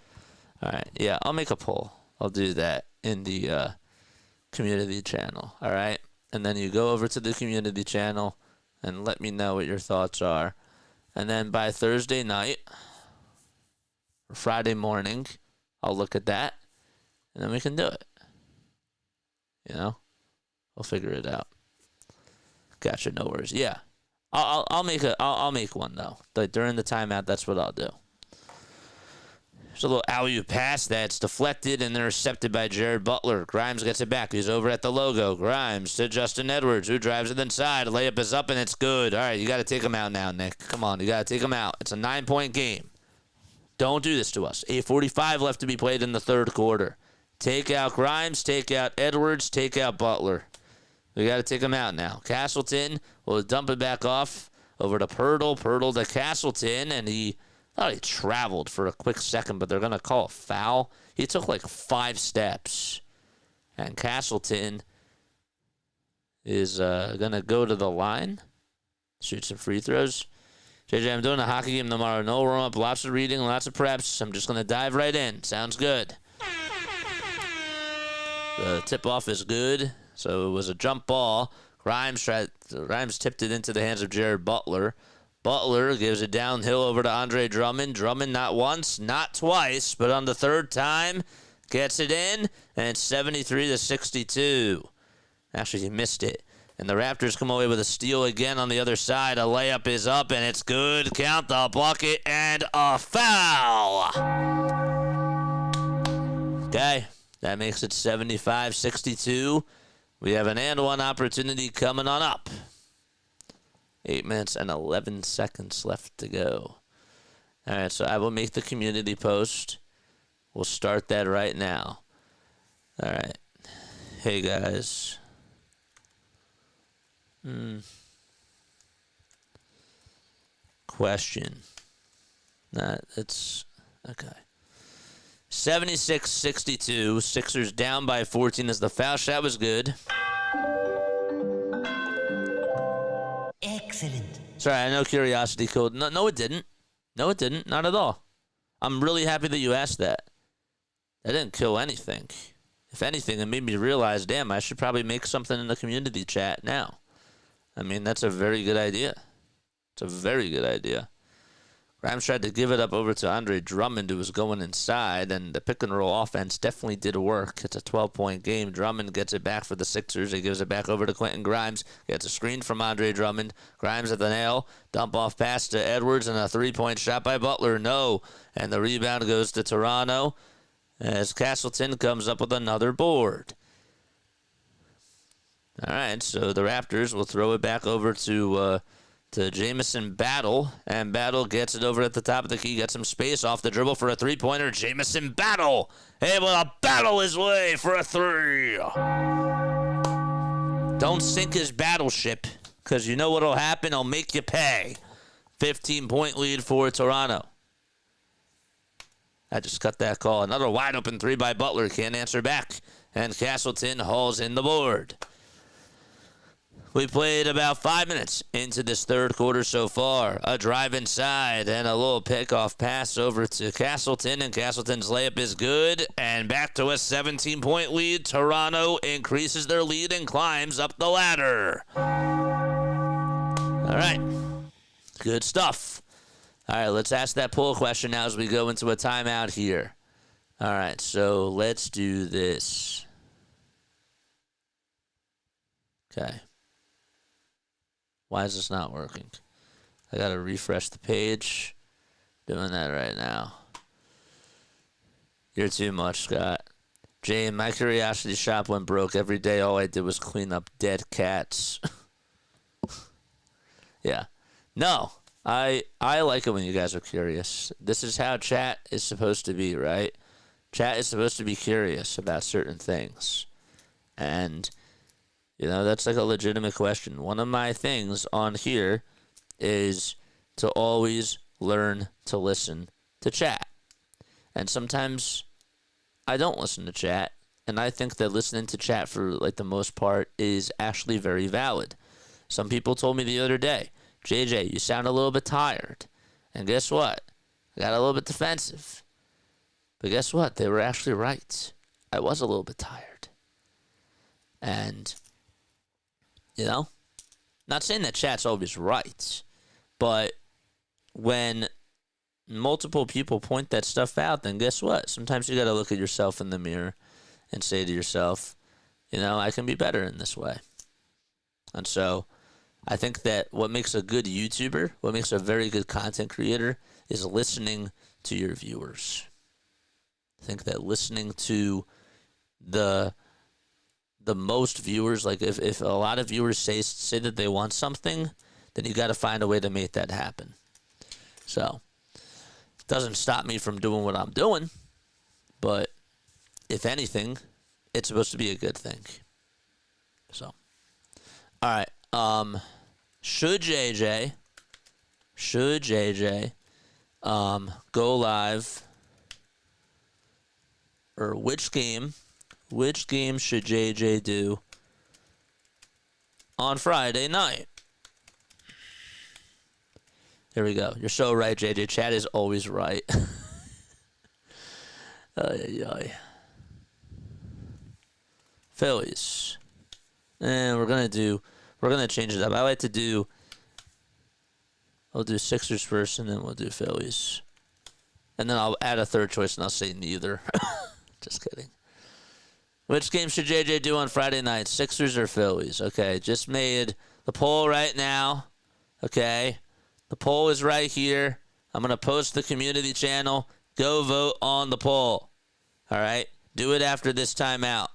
All right, yeah, I'll make a poll. I'll do that in the community channel, all right? And then you go over to the community channel and let me know what your thoughts are. And then by Thursday night or Friday morning, I'll look at that, and then we can do it. We'll figure it out. Gotcha, no worries. Yeah, I'll make one though. During the timeout, that's what I'll do. There's a little alley-oop pass that's deflected and intercepted by Jared Butler. Grimes gets it back. He's over at the logo. Grimes to Justin Edwards, who drives it inside. Layup is up, and it's good. All right, you got to take him out now, Nick. Come on, you got to take him out. It's a 9-point game. Don't do this to us. 8:45 left to be played in the third quarter. Take out Grimes, take out Edwards, take out Butler. We got to take him out now. Castleton will dump it back off over to Pirtle. Pirtle to Castleton, and he thought he traveled for a quick second, but they're going to call a foul. He took like 5 steps. And Castleton is going to go to the line, shoot some free throws. JJ, I'm doing a hockey game tomorrow. No warm-up, lots of reading, lots of preps. I'm just going to dive right in. Sounds good. The tip-off is good. So it was a jump ball. Grimes tipped it into the hands of Jared Butler. Butler gives it downhill over to Andre Drummond. Drummond not once, not twice, but on the third time, gets it in, and it's 73-62. Actually, he missed it. And the Raptors come away with a steal again on the other side. A layup is up, and it's good. Count the bucket, and a foul. Okay, that makes it 75-62. We have an and one opportunity coming on up. 8 minutes and 11 seconds left to go. All right, so I will make the community post. We'll start that right now. All right. Hey, guys. Question. It's okay. 76-62. Sixers down by 14 as the foul shot was good. Excellent. Sorry, I know curiosity code. No, it didn't. No, it didn't. Not at all. I'm really happy that you asked that. That didn't kill anything. If anything, it made me realize, damn, I should probably make something in the community chat now. I mean, that's a very good idea. It's a very good idea. Grimes tried to give it up over to Andre Drummond, who was going inside, and the pick-and-roll offense definitely did work. It's a 12-point game. Drummond gets it back for the Sixers. He gives it back over to Quentin Grimes. Gets a screen from Andre Drummond. Grimes at the nail. Dump-off pass to Edwards, and a three-point shot by Butler. No. And the rebound goes to Toronto as Castleton comes up with another board. All right, so the Raptors will throw it back over to Jamison Battle, and Battle gets it over at the top of the key, gets some space off the dribble for a three-pointer. Jamison Battle able to battle his way for a three. Don't sink his battleship, because you know what'll happen. I'll make you pay. 15-point lead for Toronto. I just cut that call. Another wide-open three by Butler. Can't answer back, and Castleton hauls in the board. We played about 5 minutes into this third quarter so far. A drive inside and a little pickoff pass over to Castleton, and Castleton's layup is good. And back to a 17-point lead. Toronto increases their lead and climbs up the ladder. All right. Good stuff. All right, let's ask that poll question now as we go into a timeout here. All right, so let's do this. Okay. Why is this not working? I gotta refresh the page. Doing that right now. You're too much, Scott. Jane, my curiosity shop went broke. Every day all I did was clean up dead cats. Yeah. No. I like it when you guys are curious. This is how chat is supposed to be, right? Chat is supposed to be curious about certain things. And you know, that's like a legitimate question. One of my things on here is to always learn to listen to chat. And sometimes I don't listen to chat. And I think that listening to chat for like the most part is actually very valid. Some people told me the other day, JJ, you sound a little bit tired. And guess what? I got a little bit defensive. But guess what? They were actually right. I was a little bit tired. And you know, not saying that chat's always right, but when multiple people point that stuff out, then guess what? Sometimes you got to look at yourself in the mirror and say to yourself, you know, I can be better in this way. And so I think that what makes a good YouTuber, what makes a very good content creator is listening to your viewers. I think that listening to the most viewers, like if a lot of viewers say that they want something, then you got to find a way to make that happen. So it doesn't stop me from doing what I'm doing, but if anything, it's supposed to be a good thing. So, all right. Should JJ go live, or which game should JJ do on Friday night? Here we go. You're so right, JJ. Chad is always right. Phillies. And we're gonna change it up. I'll do Sixers first, and then we'll do Phillies. And then I'll add a third choice, and I'll say neither. Just kidding. Which game should JJ do on Friday night, Sixers or Phillies? Okay, just made the poll right now. Okay, the poll is right here. I'm going to post the community channel. Go vote on the poll. All right, do it after this timeout.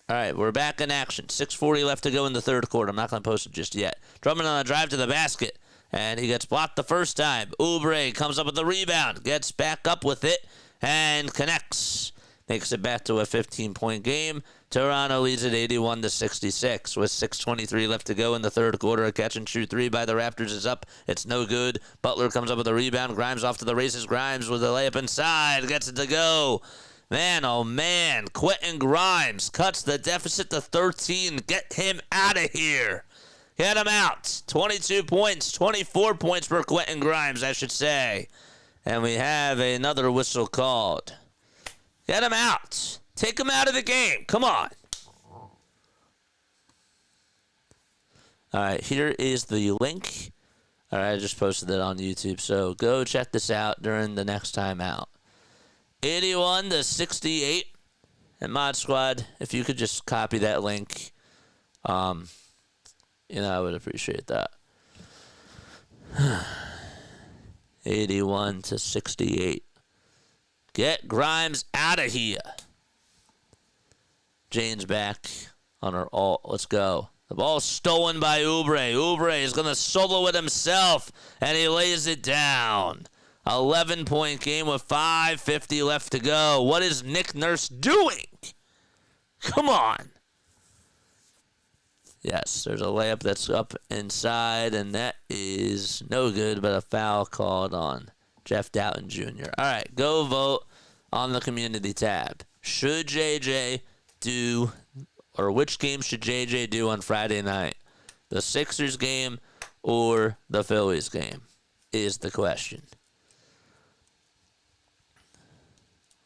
All right, we're back in action. 6:40 left to go in the third quarter. I'm not going to post it just yet. Drummond on a drive to the basket, and he gets blocked the first time. Oubre comes up with the rebound, gets back up with it, and connects. Makes it back to a 15-point game. Toronto leads at 81-66 with 6:23 left to go in the third quarter. A catch-and-shoot three by the Raptors is up. It's no good. Butler comes up with a rebound. Grimes off to the races. Grimes with a layup inside. Gets it to go. Man, oh man. Quentin Grimes cuts the deficit to 13. Get him out of here. Get him out. 22 points. 24 points for Quentin Grimes, I should say. And we have another whistle called. Get him out. Take him out of the game. Come on. All right, here is the link. All right, I just posted it on YouTube, so go check this out during the next timeout. 81-68. And Mod Squad, if you could just copy that link, I would appreciate that. 81-68. Get Grimes out of here. Jane's back on her alt. Let's go. The ball's stolen by Oubre. Oubre is going to solo it himself, and he lays it down. 11-point game with 5:50 left to go. What is Nick Nurse doing? Come on. Yes, there's a layup that's up inside, and that is no good, but a foul called on Jeff Doughton Jr. All right, go vote on the community tab. Should JJ do, or which game should JJ do on Friday night? The Sixers game or the Phillies game is the question.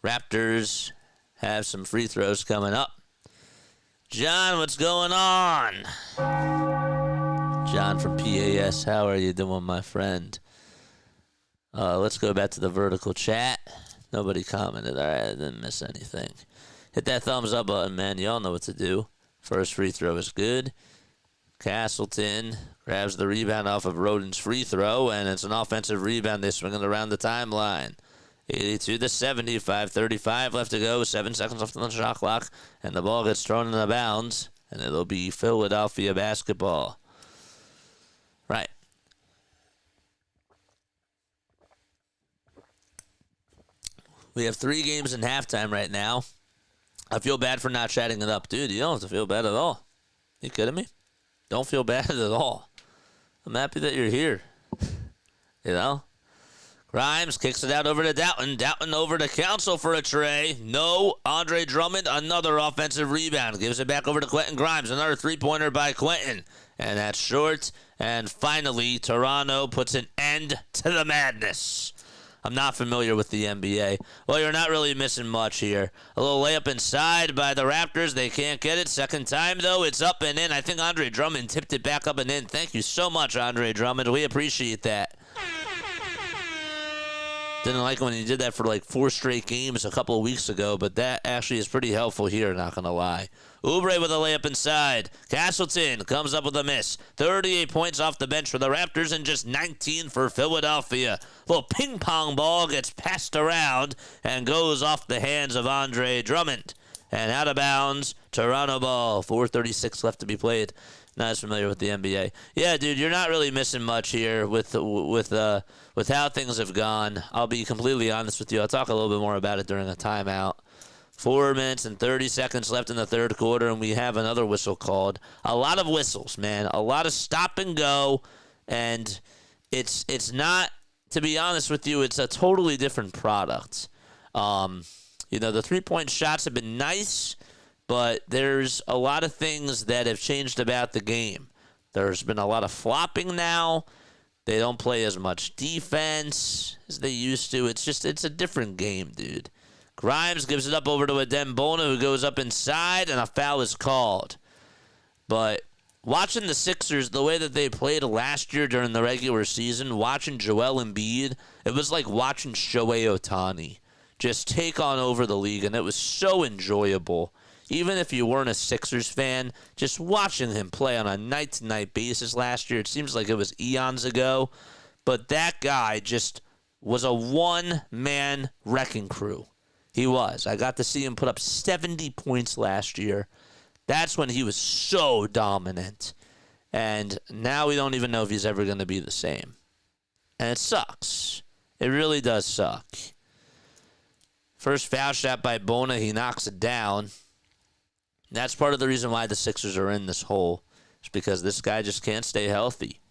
Raptors have some free throws coming up. John, what's going on? John from PAS, how are you doing, my friend? Let's go back to the vertical chat. Nobody commented. All right, I didn't miss anything. Hit that thumbs up button, man. Y'all know what to do. First free throw is good. Castleton grabs the rebound off of Roden's free throw, and it's an offensive rebound. They swing it around the timeline. 82-70, 5:35 left to go. 7 seconds left on the shot clock, and the ball gets thrown in the bounds, and it'll be Philadelphia basketball. Right. We have 3 games in halftime right now. I feel bad for not chatting it up. Dude, you don't have to feel bad at all. You kidding me? Don't feel bad at all. I'm happy that you're here. You know? Grimes kicks it out over to Doughton. Doughton over to Council for a tray. No. Andre Drummond, another offensive rebound. Gives it back over to Quentin Grimes. Another three-pointer by Quentin. And that's short. And finally, Toronto puts an end to the madness. I'm not familiar with the NBA. Well, you're not really missing much here. A little layup inside by the Raptors. They can't get it. Second time, though, it's up and in. I think Andre Drummond tipped it back up and in. Thank you so much, Andre Drummond. We appreciate that. Didn't like when he did that for like 4 straight games a couple of weeks ago, but that actually is pretty helpful here, not going to lie. Oubre with a layup inside. Castleton comes up with a miss. 38 points off the bench for the Raptors and just 19 for Philadelphia. Little ping pong ball gets passed around and goes off the hands of Andre Drummond. And out of bounds, Toronto ball. 4:36 left to be played. Not as familiar with the NBA. Yeah, dude, you're not really missing much here with how things have gone. I'll be completely honest with you. I'll talk a little bit more about it during a timeout. 4 minutes and 30 seconds left in the third quarter, and we have another whistle called. A lot of whistles, man. A lot of stop and go, and it's not, to be honest with you, it's a totally different product. The three-point shots have been nice, but there's a lot of things that have changed about the game. There's been a lot of flopping now. They don't play as much defense as they used to. It's a different game, dude. Grimes gives it up over to Adembona, who goes up inside, and a foul is called. But watching the Sixers, the way that they played last year during the regular season, watching Joel Embiid, it was like watching Shohei Ohtani just take on over the league, and it was so enjoyable. Even if you weren't a Sixers fan, just watching him play on a night-to-night basis last year, it seems like it was eons ago. But that guy just was a one-man wrecking crew. He was. I got to see him put up 70 points last year. That's when he was so dominant. And now we don't even know if he's ever going to be the same. And it sucks. It really does suck. First foul shot by Bona, he knocks it down. That's part of the reason why the Sixers are in this hole. It's because this guy just can't stay healthy.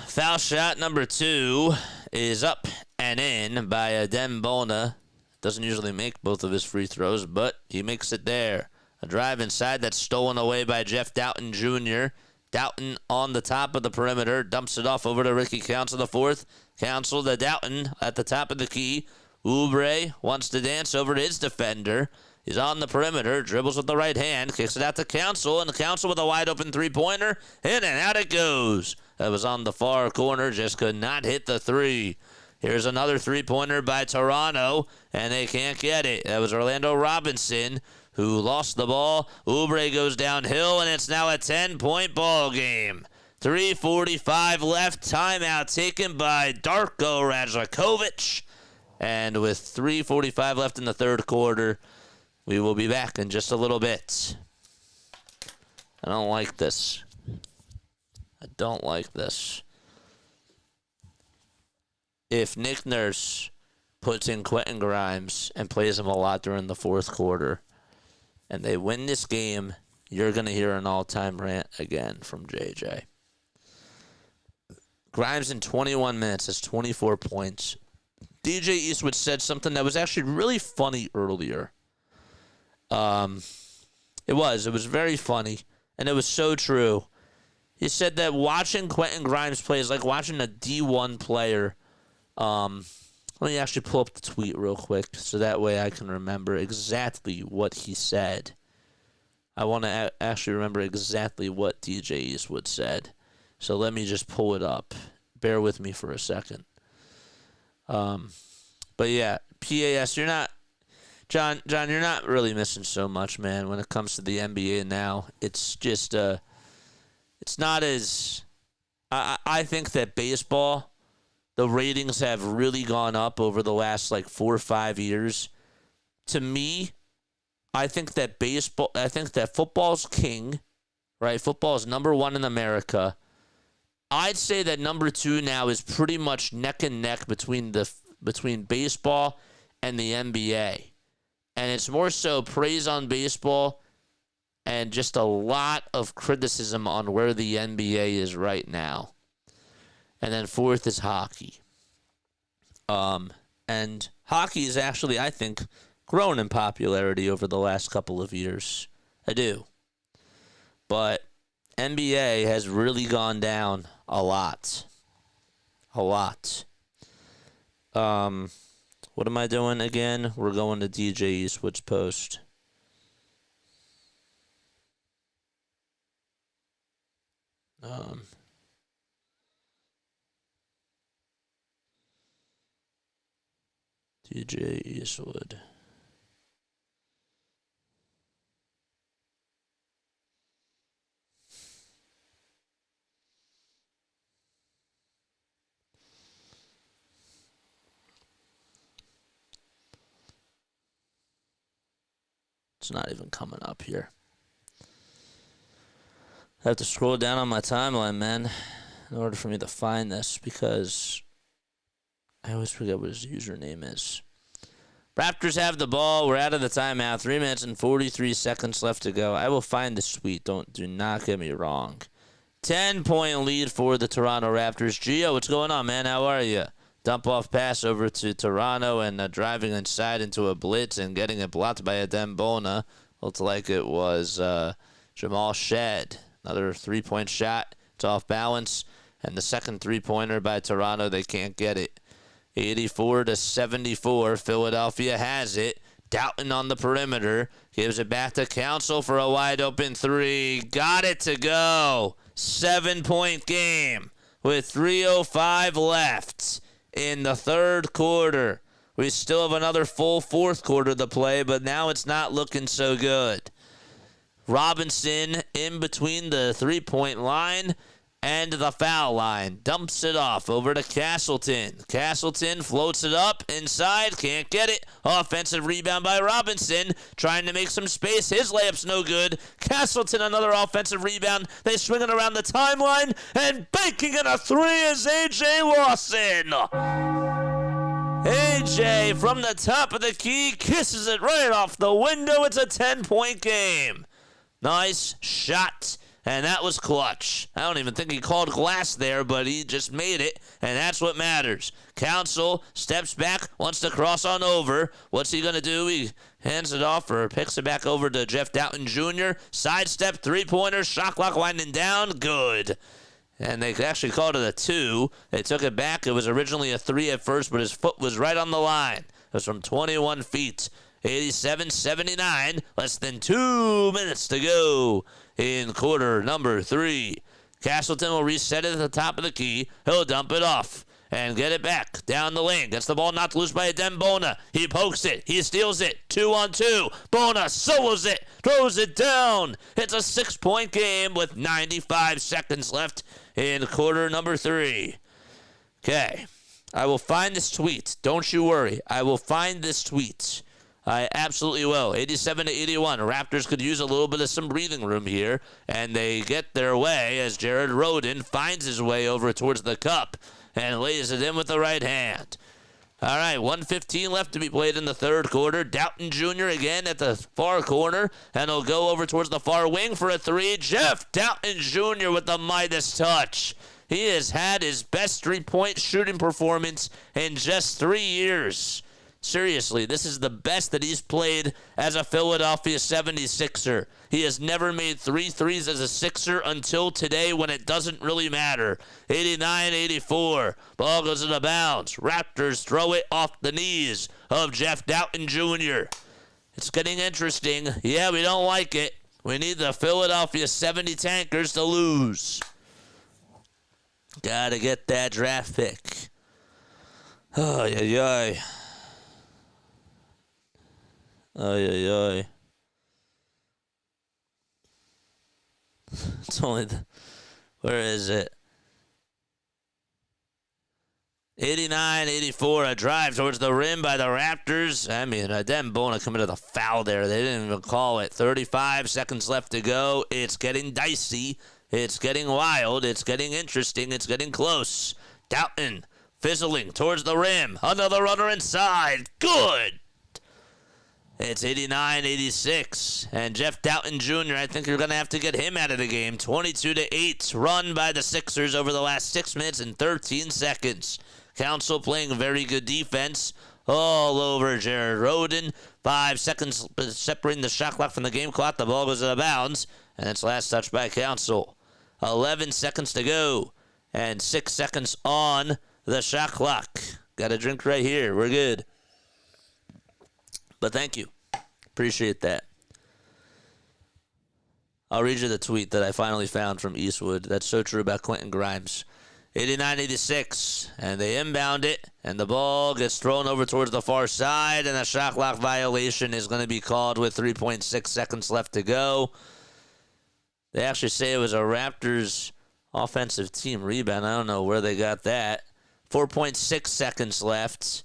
Foul shot number 2 is up and in by Adembona. Doesn't usually make both of his free throws, but he makes it there. A drive inside that's stolen away by Jeff Doughton Jr. Doughton on the top of the perimeter, dumps it off over to Ricky Council the fourth. Council to Doughton at the top of the key. Oubre wants to dance over to his defender. He's on the perimeter, dribbles with the right hand, kicks it out to Council, and the Council with a wide-open three-pointer. In and out it goes. That was on the far corner, just could not hit the three. Here's another three-pointer by Toronto, and they can't get it. That was Orlando Robinson, who lost the ball. Oubre goes downhill, and it's now a 10-point ball game. 3:45 left. Timeout taken by Darko Rajakovic. And with 3:45 left in the third quarter, we will be back in just a little bit. I don't like this. I don't like this. If Nick Nurse puts in Quentin Grimes and plays him a lot during the fourth quarter, and they win this game, you're going to hear an all-time rant again from JJ. Grimes in 21 minutes has 24 points. DJ Eastwood said something that was actually really funny earlier. It was very funny, and it was so true. He said that watching Quentin Grimes play is like watching a D1 player. Let me actually pull up the tweet real quick so that way I can remember exactly what he said. I want to actually remember exactly what DJ Eastwood said. So let me just pull it up. Bear with me for a second. But yeah, PAS, you're not, John, you're not really missing so much, man, when it comes to the NBA now. It's just, it's not as, I think that baseball, the ratings have really gone up over the last like 4 or 5 years. To me, I think that football's king, right? Football is number 1 in America. I'd say that number 2 now is pretty much neck and neck between baseball and the NBA. And it's more so praise on baseball and just a lot of criticism on where the NBA is right now. And then 4th is hockey. And hockey is actually, I think, grown in popularity over the last couple of years. I do. But NBA has really gone down a lot. A lot. What am I doing again? We're going to DJ Eastwood's post. TJ Eastwood. It's not even coming up here. I have to scroll down on my timeline, man, in order for me to find this, because I always forget what his username is. Raptors have the ball. We're out of the timeout. 3 minutes and 43 seconds left to go. I will find this tweet. Do not get me wrong. 10-point lead for the Toronto Raptors. Gio, what's going on, man? How are you? Dump off pass over to Toronto and driving inside into a blitz and getting it blocked by Adem Bona. Looked like it was Jamal Shad. Another 3-point shot. It's off balance. And the second 3-pointer by Toronto, they can't get it. 84-74. Philadelphia has it. Doughton on the perimeter. Gives it back to Council for a wide open 3. Got it to go. 7-point game with 3:05 left in the third quarter. We still have another full fourth quarter to play, but now it's not looking so good. Robinson in between the 3-point line and the foul line. Dumps it off over to Castleton. Castleton floats it up inside. Can't get it. Offensive rebound by Robinson. Trying to make some space. His layup's no good. Castleton another offensive rebound. They swing it around the timeline. And banking in a 3 is A.J. Lawson. A.J. from the top of the key kisses it right off the window. It's a 10-point game. Nice shot. And that was clutch. I don't even think he called glass there, but he just made it, and that's what matters. Council steps back, wants to cross on over. What's he going to do? He hands it off or picks it back over to Jeff Doughton Jr. Sidestep, 3-pointer, shot clock winding down. Good. And they actually called it a 2. They took it back. It was originally a 3 at first, but his foot was right on the line. It was from 21 feet. 87-79. Less than 2 minutes to go in quarter number 3. Castleton will reset it at the top of the key. He'll dump it off and get it back down the lane. Gets the ball knocked loose by Adem Bona. He pokes it. He steals it. 2-on-2. Bona solos it. Throws it down. It's a 6-point game with 95 seconds left in quarter number 3. Okay. I will find this tweet. Don't you worry. I will find this tweet. I absolutely will. 87-81. Raptors could use a little bit of some breathing room here, and they get their way as Jared Rhoden finds his way over towards the cup and lays it in with the right hand. All right, 1:15 left to be played in the third quarter. Doughton Jr. again at the far corner, and he'll go over towards the far wing for a 3. Jeff Doughton Jr. with the Midas touch. He has had his best 3-point shooting performance in just 3 years. Seriously, this is the best that he's played as a Philadelphia 76er. He has never made 3 threes as a Sixer until today when it doesn't really matter. 89-84. Ball goes into bounds. Raptors throw it off the knees of Jeff Doughton Jr. It's getting interesting. Yeah, we don't like it. We need the Philadelphia 70 Tankers to lose. Gotta get that draft pick. Oh, yeah, yeah. Ay. It's only where is it? 89-84, a drive towards the rim by the Raptors. I mean, Adem Bona committed a foul there. They didn't even call it. 35 seconds left to go. It's getting dicey. It's getting wild. It's getting interesting. It's getting close. Doughton fizzling towards the rim. Another runner inside. Good. It's 89-86, and Jeff Doughton Jr., I think you're going to have to get him out of the game. 22-8, run by the Sixers over the last 6 minutes and 13 seconds. Council playing very good defense all over Jared Rhoden. 5 seconds separating the shot clock from the game clock. The ball goes out of bounds, and it's last touched by Council. 11 seconds to go, and 6 seconds on the shot clock. Got a drink right here. We're good. But thank you. Appreciate that. I'll read you the tweet that I finally found from Eastwood. That's so true about Quentin Grimes. 89-86, and they inbound it, and the ball gets thrown over towards the far side, and a shot clock violation is going to be called with 3.6 seconds left to go. They actually say it was a Raptors offensive team rebound. I don't know where they got that. 4.6 seconds left.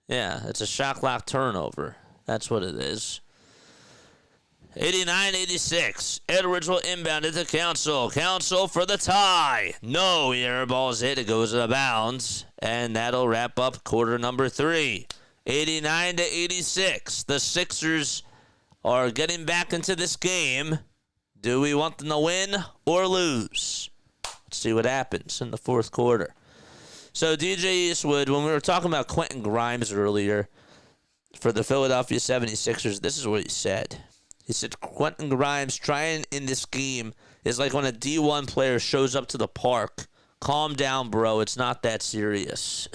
Yeah, it's a shot clock turnover. That's what it is. 89-86. Edwards will inbound it to Council. Council for the tie. No, the air ball's hit. It goes out of bounds. And that'll wrap up quarter number 3. 89-86. The Sixers are getting back into this game. Do we want them to win or lose? Let's see what happens in the fourth quarter. So, DJ Eastwood, when we were talking about Quentin Grimes earlier for the Philadelphia 76ers, this is what he said. He said, Quentin Grimes trying in this game is like when a D1 player shows up to the park. Calm down, bro. It's not that serious.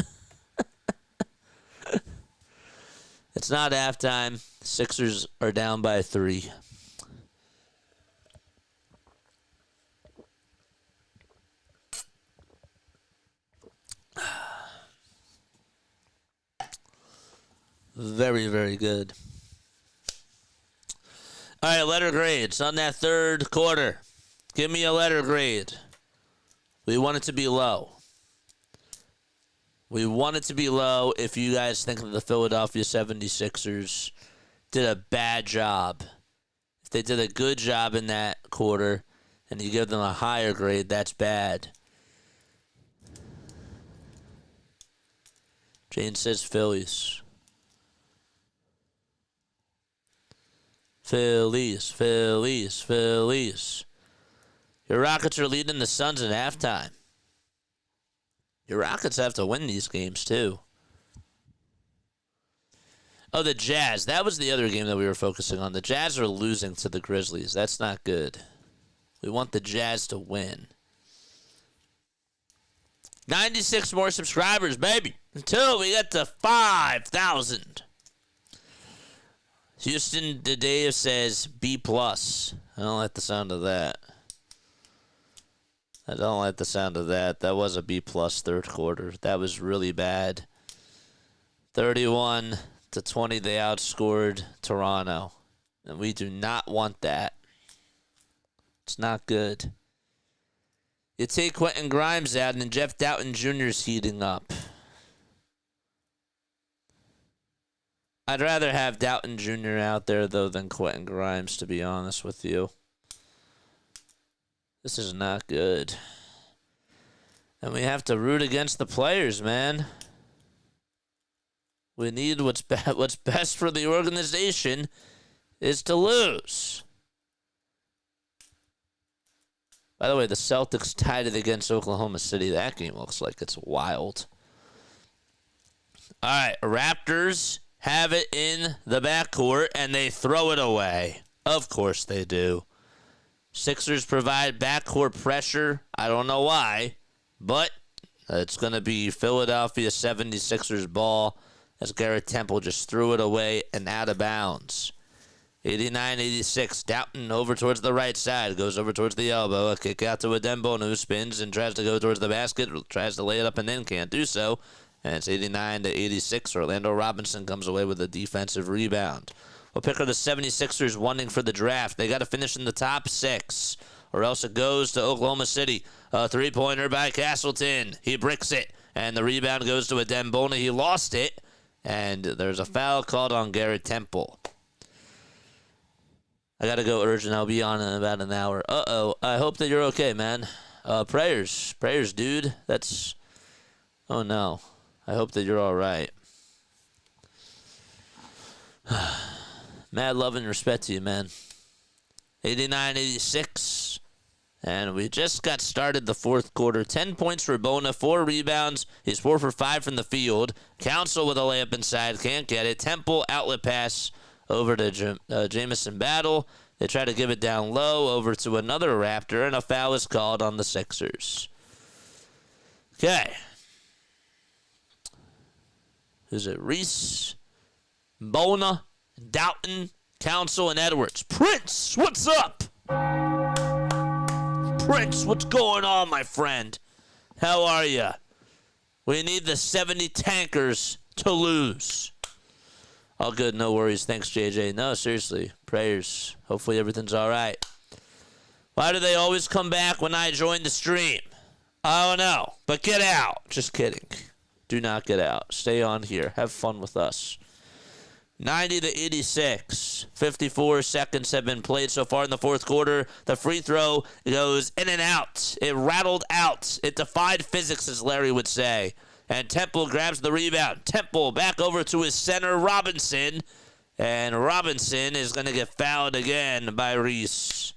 It's not halftime. Sixers are down by 3. Very, very good. All right, letter grades on that third quarter. Give me a letter grade. We want it to be low. We want it to be low if you guys think that the Philadelphia 76ers did a bad job. If they did a good job in that quarter and you give them a higher grade, that's bad. Jane says Phillies. Phillies, Phillies, Phillies. Your Rockets are leading the Suns at halftime. Your Rockets have to win these games, too. Oh, the Jazz. That was the other game that we were focusing on. The Jazz are losing to the Grizzlies. That's not good. We want the Jazz to win. 96 more subscribers, baby. Until we get to 5,000. Houston Dave says B+. I don't like the sound of that. I don't like the sound of that. That was a B+ third quarter. That was really bad. 31-20, they outscored Toronto. And we do not want that. It's not good. You take Quentin Grimes out, and Jeff Doughton Jr. is heating up. I'd rather have Doughton Jr. out there, though, than Quentin Grimes, to be honest with you. This is not good. And we have to root against the players, man. We need what's best for the organization is to lose. By the way, the Celtics tied it against Oklahoma City. That game looks like it's wild. All right, Raptors have it in the backcourt, and they throw it away. Of course they do. Sixers provide backcourt pressure. I don't know why, but it's going to be Philadelphia 76ers ball as Garrett Temple just threw it away and out of bounds. 89-86. Doughton over towards the right side. Goes over towards the elbow. A kick out to Adembono, who spins and tries to go towards the basket. Tries to lay it up and then can't do so. And it's 89-86. Orlando Robinson comes away with a defensive rebound. What pick are the 76ers wanting for the draft? They got to finish in the top 6, or else it goes to Oklahoma City. A three-pointer by Castleton. He bricks it, and the rebound goes to Adembono. He lost it, and there's a foul called on Garrett Temple. I got to go urgent. I'll be on in about an hour. Uh-oh. I hope that you're okay, man. Prayers, dude. That's... Oh, no. I hope that you're all right. Mad love and respect to you, man. 89-86. And we just got started the fourth quarter. 10 points for Bona, 4 rebounds. He's 4 for 5 from the field. Council with a layup inside. Can't get it. Temple outlet pass over to Jamison Battle. They try to give it down low over to another Raptor, and a foul is called on the Sixers. Okay. Who's it? Reese, Bona, Doughton, Council, and Edwards. Prince, what's up? Prince, what's going on, my friend? How are ya? We need the 70 tankers to lose. All good, no worries. Thanks, JJ. No, seriously, prayers. Hopefully everything's all right. Why do they always come back when I join the stream? I don't know, but get out. Just kidding. Do not get out. Stay on here. Have fun with us. 90 to 86. 54 seconds have been played so far in the fourth quarter. The free throw goes in and out. It rattled out. It defied physics, as Larry would say. And Temple grabs the rebound. Temple back over to his center, Robinson. And Robinson is going to get fouled again by Reese.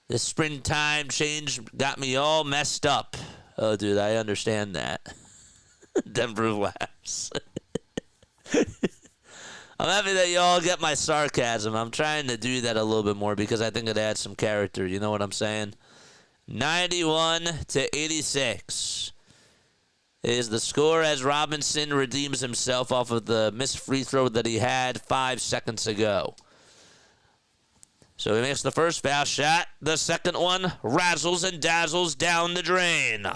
The springtime change got me all messed up. Oh, dude, I understand that. Denver laughs. I'm happy that y'all get my sarcasm. I'm trying to do that a little bit more because I think it adds some character. You know what I'm saying? 91 to 86 is the score as Robinson redeems himself off of the missed free throw that he had 5 seconds ago. So he makes the first foul shot. The second one razzles and dazzles down the drain.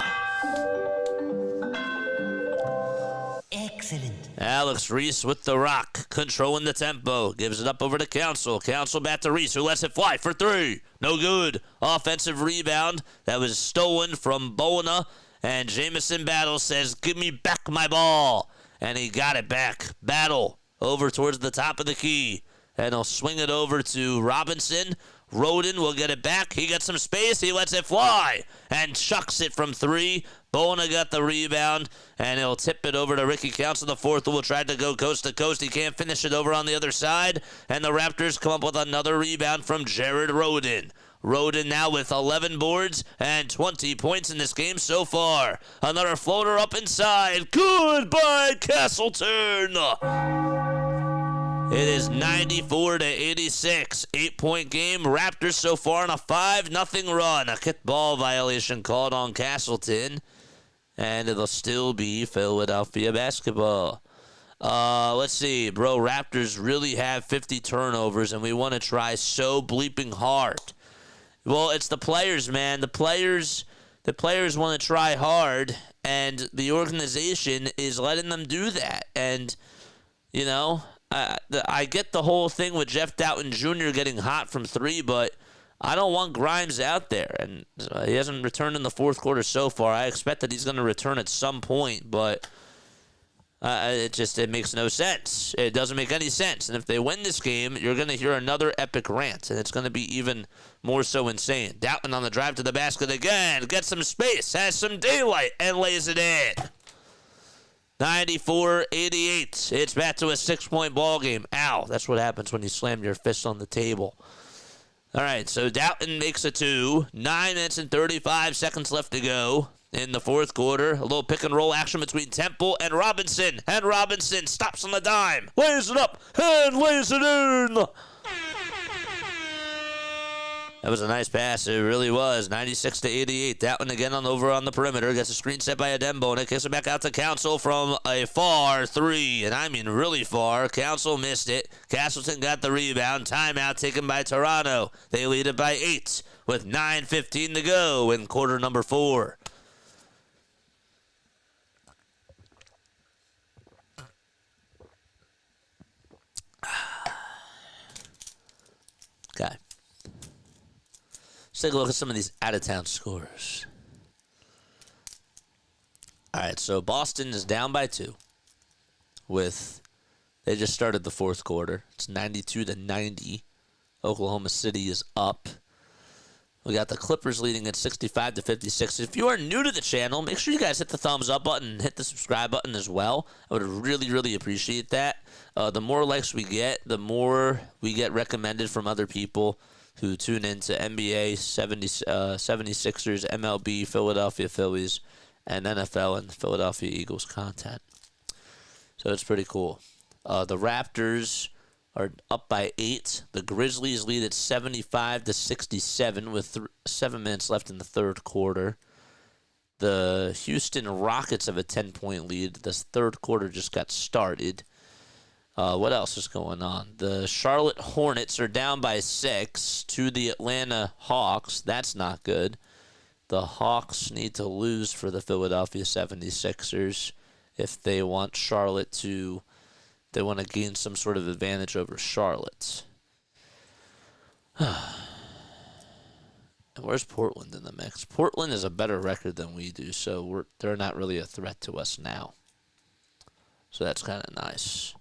Excellent. Alex Reese with the rock, controlling the tempo. Gives it up over to Council. Council back to Reese, who lets it fly for three. No good. Offensive rebound that was stolen from Bona. And Jamison Battle says, give me back my ball. And he got it back. Battle over towards the top of the key. And he'll swing it over to Robinson. Roden will get it back. He gets some space. He lets it fly and chucks it from three. Bona got the rebound, and he'll tip it over to Ricky Council. The fourth will try to go coast to coast. He can't finish it over on the other side, and the Raptors come up with another rebound from Jared Roden. Roden now with 11 boards and 20 points in this game so far. Another floater up inside. Goodbye, Castleton. It is 94 to 86. 8-point game. Raptors so far on a 5-0 run. A kickball violation called on Castleton. And it'll still be Philadelphia basketball. Let's see. Bro, Raptors really have 50 turnovers, and we want to try so bleeping hard. Well, it's the players, man. The players want to try hard, and the organization is letting them do that. And, you know, I get the whole thing with Jeff Doughton Jr. getting hot from three, but I don't want Grimes out there. And he hasn't returned in the fourth quarter so far. I expect that he's going to return at some point, but it makes no sense. It doesn't make any sense. And if they win this game, you're going to hear another epic rant, and it's going to be even more so insane. Doughton on the drive to the basket again. Gets some space, has some daylight, and lays it in. 94-88. It's back to a 6-point ball game. Ow, that's what happens when you slam your fist on the table. All right, so Doughton makes a two. 9 minutes and 35 seconds left to go in the fourth quarter. A little pick and roll action between Temple and Robinson. And Robinson stops on the dime. Lays it up and lays it in. That was a nice pass. It really was. 96 to 88. That one again over on the perimeter. Gets a screen set by Adembona. Kicks it back out to Council from a far three. And I mean really far. Council missed it. Castleton got the rebound. Timeout taken by Toronto. They lead it by 8 with 9:15 to go in quarter number 4. Okay. Let's take a look at some of these out-of-town scores. All right, so Boston is down by 2. They just started the fourth quarter. It's 92 to 90. Oklahoma City is up. We got the Clippers leading at 65 to 56. If you are new to the channel, make sure you guys hit the thumbs up button and hit the subscribe button as well. I would really, really appreciate that. The more likes we get, the more we get recommended from other people who tune into NBA, 76ers, MLB, Philadelphia Phillies, and NFL and Philadelphia Eagles content. So it's pretty cool. The Raptors are up by 8. The Grizzlies lead at 75 to 67 with 7 minutes left in the third quarter. The Houston Rockets have a 10-point lead. This third quarter just got started. What else is going on? The Charlotte Hornets are down by 6 to the Atlanta Hawks. That's not good. the Hawks need to lose for the Philadelphia 76ers if they want they want to gain some sort of advantage over Charlotte. And where's Portland in the mix? Portland is a better record than we do, so they're not really a threat to us now. So that's kind of nice.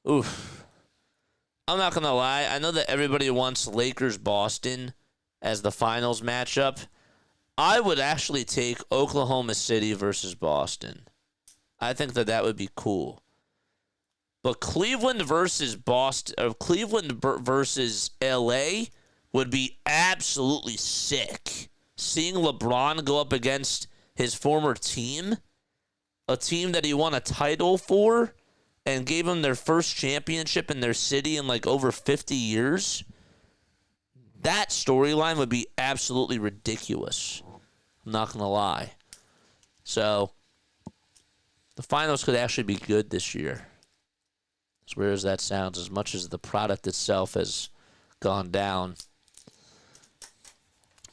Oof. I'm not going to lie. I know that everybody wants Lakers-Boston as the finals matchup. I would actually take Oklahoma City versus Boston. I think that would be cool. But Cleveland versus Boston, or Cleveland versus LA would be absolutely sick. Seeing LeBron go up against his former team, a team that he won a title for and gave them their first championship in their city in like over 50 years, that storyline would be absolutely ridiculous. I'm not going to lie. So, the finals could actually be good this year. As weird as that sounds, as much as the product itself has gone down,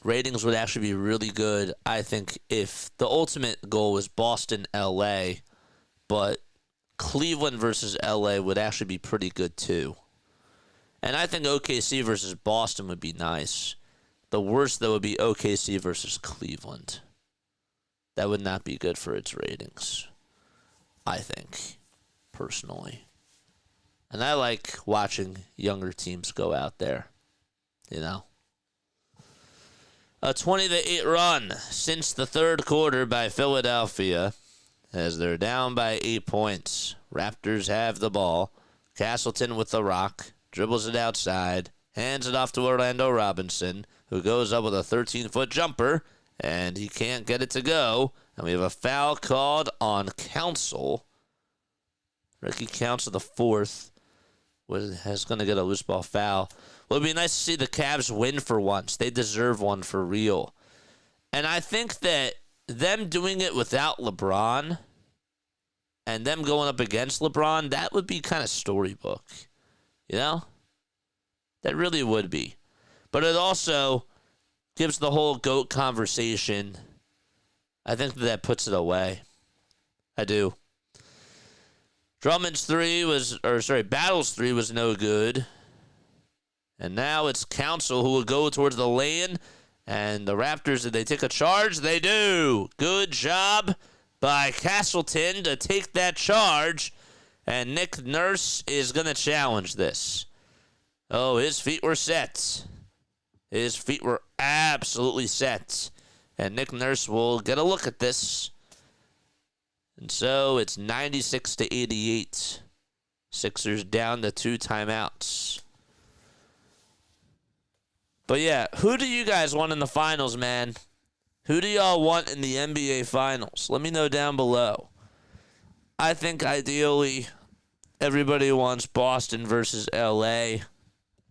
ratings would actually be really good, I think, if the ultimate goal was Boston-LA, but Cleveland versus LA would actually be pretty good too. And I think OKC versus Boston would be nice. The worst, though, would be OKC versus Cleveland. That would not be good for its ratings, I think, personally. And I like watching younger teams go out there, you know. A 20-8 run since the third quarter by Philadelphia as they're down by 8 points. Raptors have the ball. Castleton with the rock. Dribbles it outside. Hands it off to Orlando Robinson, who goes up with a 13-foot jumper, and he can't get it to go. And we have a foul called on Council. Ricky Council, the fourth, is going to get a loose ball foul. Well, it'd be nice to see the Cavs win for once. They deserve one for real. And I think that them doing it without LeBron and them going up against LeBron, that would be kind of storybook. You know? That really would be. But it also gives the whole GOAT conversation. I think that puts it away. I do. Battle's 3 was no good. And now it's Council who will go towards the lane. And the Raptors, did they take a charge? They do. Good job by Castleton to take that charge. And Nick Nurse is going to challenge this. Oh, his feet were set. His feet were absolutely set. And Nick Nurse will get a look at this. And so it's 96-88. Sixers down to 2 timeouts. But yeah, who do you guys want in the finals, man? Who do y'all want in the NBA finals? Let me know down below. I think ideally everybody wants Boston versus LA.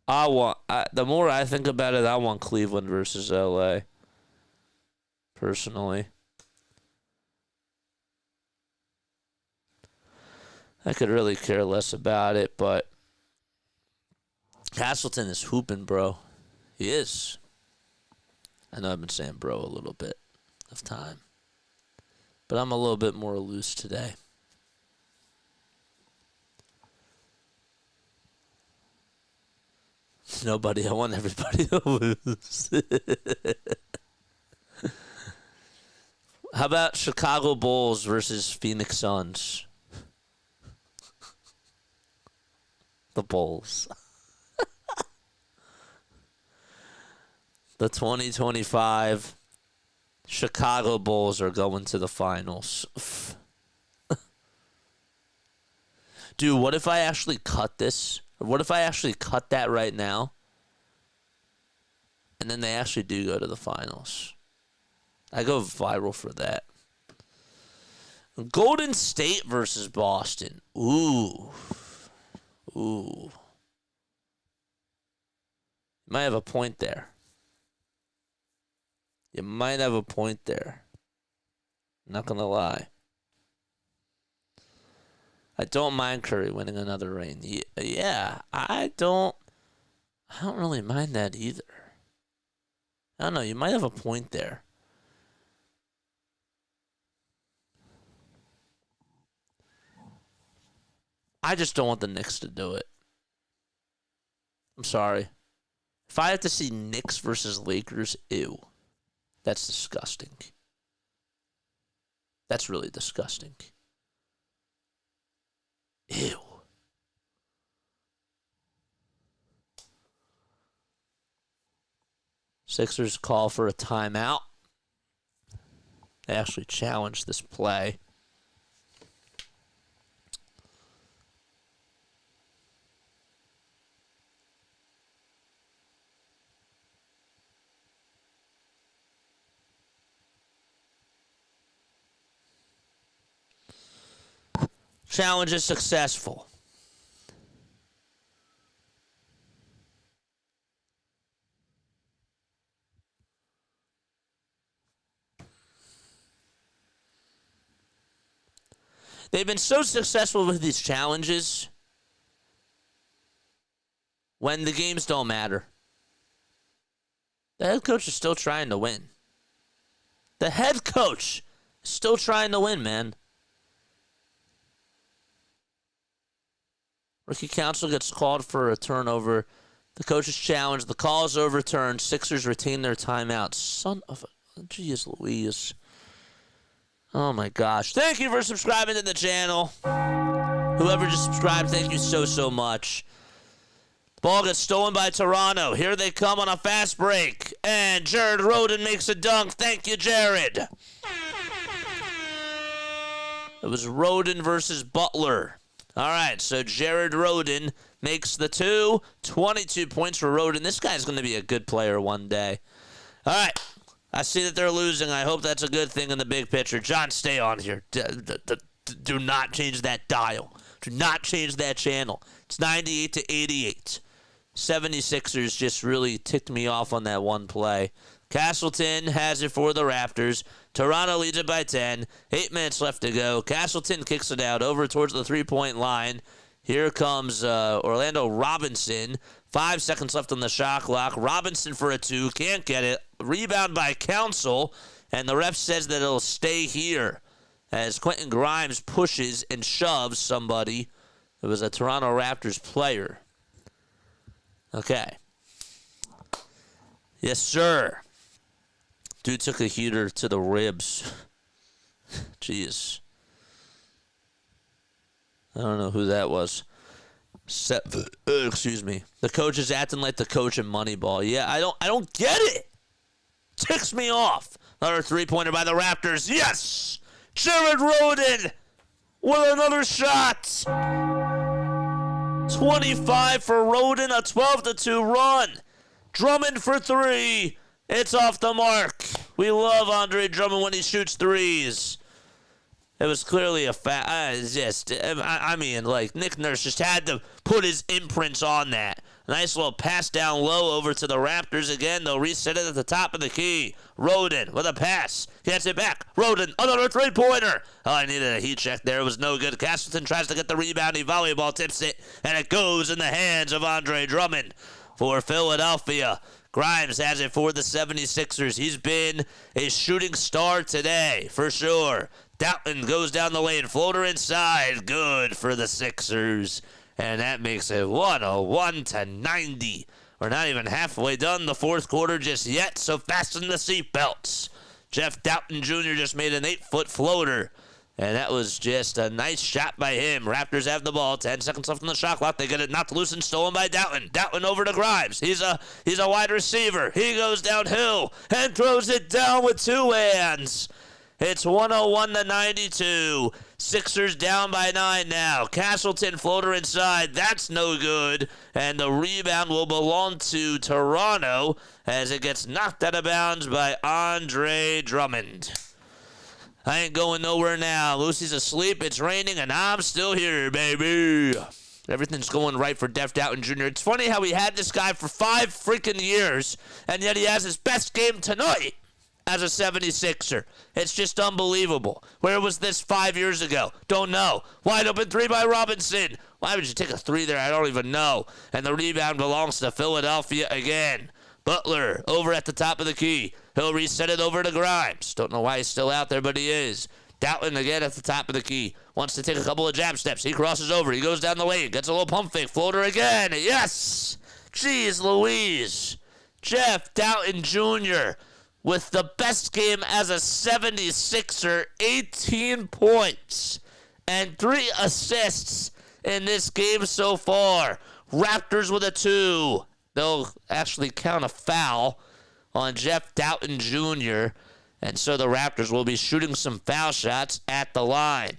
The more I think about it, I want Cleveland versus LA. Personally. I could really care less about it, but Castleton is hooping, bro. He is. I know I've been saying bro a little bit of time, but I'm a little bit more loose today. Nobody. I want everybody to lose. How about Chicago Bulls versus Phoenix Suns? The Bulls. The 2025 Chicago Bulls are going to the finals. Dude, what if I actually cut this? Or what if I actually cut that right now? And then they actually do go to the finals. I go viral for that. Golden State versus Boston. Ooh. You might have a point there. I'm not going to lie. I don't mind Curry winning another ring. Yeah, I don't really mind that either. I don't know. You might have a point there. I just don't want the Knicks to do it. I'm sorry. If I have to see Knicks versus Lakers, ew. That's disgusting. That's really disgusting. Ew. Sixers call for a timeout. They actually challenged this play. Challenge is successful. They've been so successful with these challenges when the games don't matter. The head coach is still trying to win. The head coach is still trying to win, man. Rookie counsel gets called for a turnover. The coach is challenged. The call is overturned. Sixers retain their timeout. Son of a... Jeez Louise. Oh, my gosh. Thank you for subscribing to the channel. Whoever just subscribed, thank you so, so much. The ball gets stolen by Toronto. Here they come on a fast break. And Jared Rhoden makes a dunk. Thank you, Jared. It was Rhoden versus Butler. All right, so Jared Rhoden makes the 22 points for Rhoden. This guy's going to be a good player one day. All right, I see that they're losing. I hope that's a good thing in the big picture. John, stay on here. Do not change that dial. Do not change that channel. It's 98 to 88. 76ers just really ticked me off on that one play. Castleton has it for the Raptors. Toronto leads it by 10. 8 minutes left to go. Castleton kicks it out over towards the three-point line. Here comes Orlando Robinson. 5 seconds left on the shot clock. Robinson for a 2. Can't get it. Rebound by Council. And the ref says that it'll stay here as Quentin Grimes pushes and shoves somebody. It was a Toronto Raptors player. Okay. Yes, sir. Dude took a heater to the ribs. Jeez. I don't know who that was. Excuse me. The coach is acting like the coach in Moneyball. Yeah, I don't get it. Ticks me off. Another three-pointer by the Raptors. Yes! Jared Rhoden with another shot. 25 for Rhoden, a 12-2 run. Drummond for 3. It's off the mark. We love Andre Drummond when he shoots threes. It was clearly a Nick Nurse just had to put his imprints on that. Nice little pass down low over to the Raptors again. They'll reset it at the top of the key. Rhoden with a pass. Gets it back. Rhoden, another three-pointer. Oh, I needed a heat check there. It was no good. Castleton tries to get the rebound. He volleyball tips it, and it goes in the hands of Andre Drummond for Philadelphia. Grimes has it for the 76ers. He's been a shooting star today, for sure. Doughton goes down the lane. Floater inside. Good for the Sixers. And that makes it 101-90. We're not even halfway done the fourth quarter just yet, so fasten the seatbelts. Jeff Doughton Jr. just made an 8-foot floater. And that was just a nice shot by him. Raptors have the ball. 10 seconds left on the shot clock. They get it knocked loose and stolen by Doughton. Doughton over to Grimes. He's a wide receiver. He goes downhill and throws it down with two hands. It's 101-92. Sixers down by 9 now. Castleton floater inside. That's no good. And the rebound will belong to Toronto as it gets knocked out of bounds by Andre Drummond. I ain't going nowhere now. Lucy's asleep. It's raining, and I'm still here, baby. Everything's going right for Jeff Doughton Jr. It's funny how we had this guy for 5 freaking years, and yet he has his best game tonight as a 76er. It's just unbelievable. Where was this 5 years ago? Don't know. Wide open 3 by Robinson. Why would you take a 3 there? I don't even know. And the rebound belongs to Philadelphia again. Butler over at the top of the key. He'll reset it over to Grimes. Don't know why he's still out there, but he is. Doughton again at the top of the key. Wants to take a couple of jab steps. He crosses over. He goes down the lane. Gets a little pump fake. Floater again. Yes! Jeez Louise. Jeff Doughton Jr. with the best game as a 76er. 18 points and 3 assists in this game so far. Raptors with a 2. They'll actually count a foul on Jeff Doughton Jr., and so the Raptors will be shooting some foul shots at the line.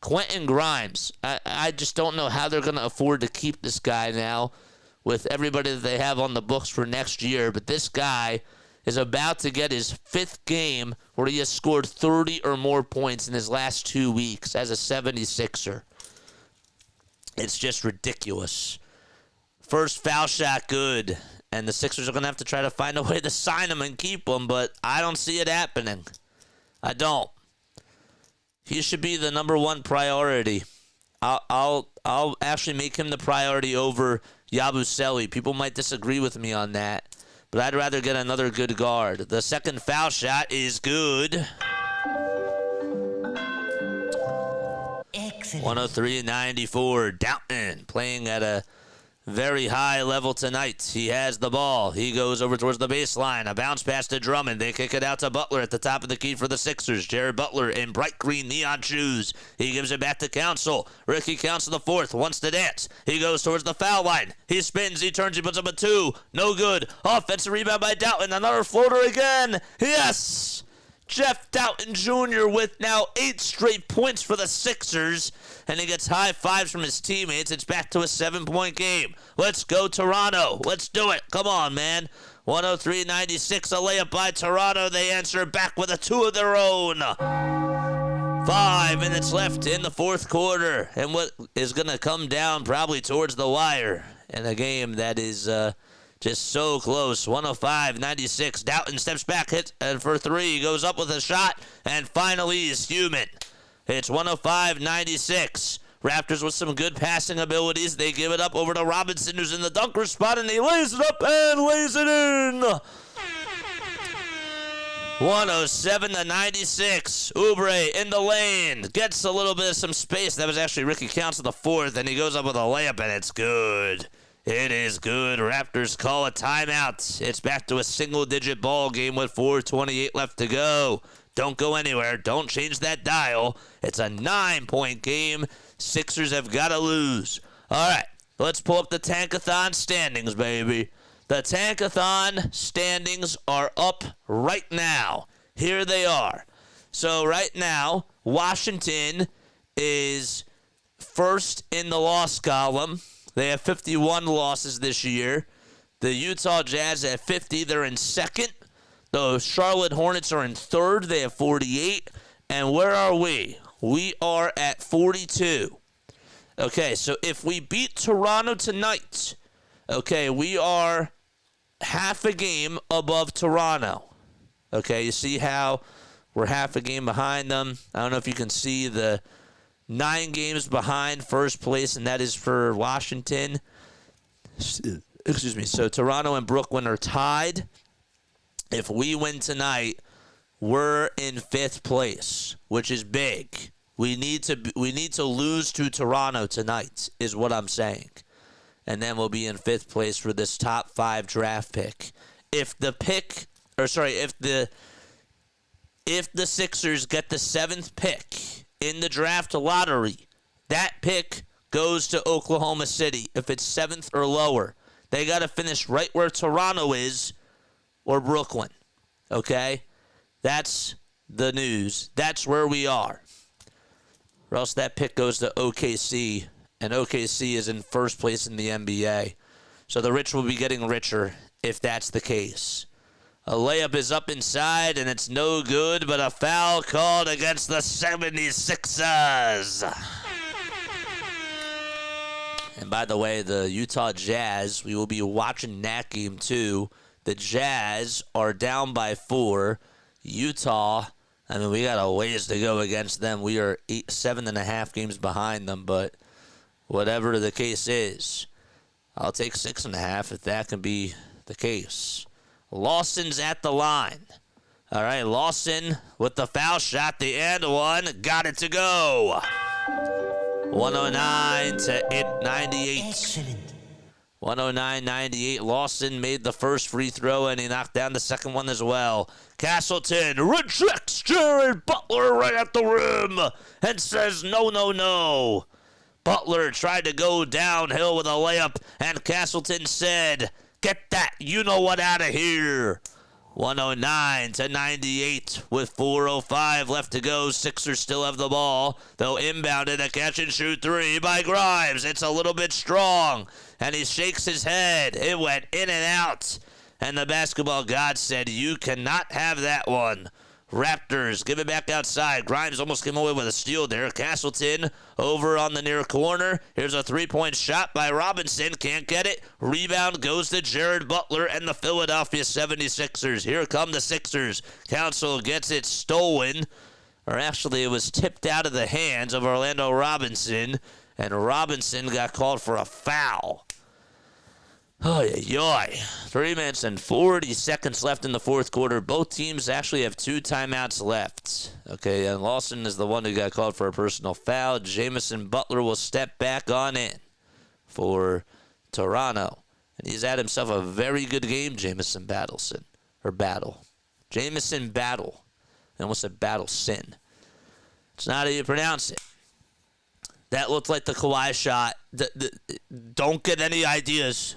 Quentin Grimes, I just don't know how they're going to afford to keep this guy now with everybody that they have on the books for next year. But this guy is about to get his 5th game where he has scored 30 or more points in his last 2 weeks as a 76er. It's just ridiculous. First foul shot good. And the Sixers are going to have to try to find a way to sign him and keep him, but I don't see it happening. I don't. He should be the number 1 priority. I'll actually make him the priority over Yabusele. People might disagree with me on that, but I'd rather get another good guard. The second foul shot is good. Excellent. 103-94. Doughton playing at a very high level tonight. He has the ball. He goes over towards the baseline. A bounce pass to Drummond. They kick it out to Butler at the top of the key for the Sixers. Jared Butler in bright green neon shoes. He gives it back to Council. Ricky Council IV wants to dance. He goes towards the foul line. He spins. He turns. He puts up a 2. No good. Offensive rebound by Doughton. Another floater again. Yes! Jeff Doughton Jr. with now 8 straight points for the Sixers, and he gets high fives from his teammates. It's back to a 7-point game. Let's go, Toronto. Let's do it. Come on, man. 103-96, a layup by Toronto. They answer back with a 2 of their own. 5 minutes left in the fourth quarter, and what is going to come down probably towards the wire in a game that is just so close. 105-96. Doughton steps back, hits, and for 3, goes up with a shot, and finally is human. It's 105-96. Raptors with some good passing abilities. They give it up over to Robinson, who's in the dunker spot, and he lays it up and lays it in. 107-96. Oubre in the lane. Gets a little bit of some space. That was actually Ricky Council IV, and he goes up with a layup, and it's good. It is good. Raptors call a timeout. It's back to a single-digit ball game with 4:28 left to go. Don't go anywhere. Don't change that dial. It's a 9-point game. Sixers have got to lose. All right, let's pull up the tank-a-thon standings, baby. The tank-a-thon standings are up right now. Here they are. So right now, Washington is first in the loss column. They have 51 losses this year. The Utah Jazz have 50. They're in second. The Charlotte Hornets are in third. They have 48. And where are we? We are at 42. Okay, so if we beat Toronto tonight, okay, we are half a game above Toronto. Okay, you see how we're half a game behind them? I don't know if you can see the 9 games behind first place, and that is for Washington. Excuse me. So Toronto and Brooklyn are tied. If we win tonight, we're in 5th place, which is big. We need to lose to Toronto tonight, is what I'm saying. And then we'll be in 5th place for this top 5 draft pick. If the Sixers get the 7th pick in the draft lottery, that pick goes to Oklahoma City. If it's 7th or lower, they got to finish right where Toronto is or Brooklyn. Okay? That's the news. That's where we are. Or else that pick goes to OKC, and OKC is in first place in the NBA. So the rich will be getting richer if that's the case. A layup is up inside, and it's no good, but a foul called against the 76ers. And by the way, the Utah Jazz, we will be watching that game too. The Jazz are down by 4. Utah, I mean, we got a ways to go against them. We are 7.5 games behind them, but whatever the case is, I'll take 6.5 if that can be the case. Lawson's at the line. All right, Lawson with the foul shot, the and one, got it to go. 109 to 98. Excellent. 109-98. Lawson made the first free throw, and he knocked down the second one as well. Castleton rejects Jared Butler right at the rim and says, no, no, no. Butler tried to go downhill with a layup, and Castleton said, get that you-know-what out of here. 109 to 98 with 4:05 left to go. Sixers still have the ball. They'll inbound it, a catch-and-shoot three by Grimes. It's a little bit strong, and he shakes his head. It went in and out, and the basketball god said, you cannot have that one. Raptors give it back outside. Grimes almost came away with a steal there. Castleton over on the near corner. Here's a three-point shot by Robinson. Can't get it. Rebound goes to Jared Butler and the Philadelphia 76ers. Here come the Sixers. Council gets it stolen. Or actually, it was tipped out of the hands of Orlando Robinson. And Robinson got called for a foul. Oh, yeah. 3 minutes and 40 seconds left in the fourth quarter. Both teams actually have 2 timeouts left. Okay, and Lawson is the one who got called for a personal foul. Jamison Butler will step back on in for Toronto. And he's had himself a very good game, Jamison Battle. Jamison Battle. I almost said Battleson. It's not how you pronounce it. That looked like the Kawhi shot. Don't get any ideas.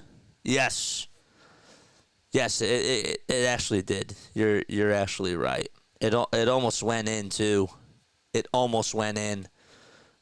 Yes, it actually did. You're actually right. It almost went in too. It almost went in.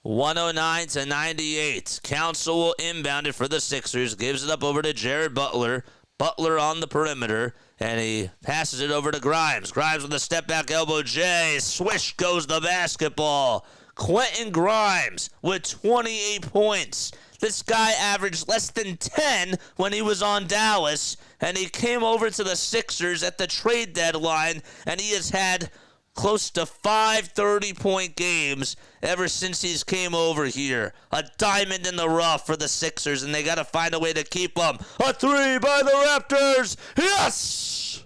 109 to 98. Council will inbound it for the Sixers. Gives it up over to Jared Butler. Butler on the perimeter, and he passes it over to Grimes. Grimes with a step back elbow J. Swish goes the basketball. Quentin Grimes with 28 points. This guy averaged less than 10 when he was on Dallas, and he came over to the Sixers at the trade deadline, and he has had close to 5 30-point games ever since he's came over here. A diamond in the rough for the Sixers, and they got to find a way to keep him. A three by the Raptors. Yes!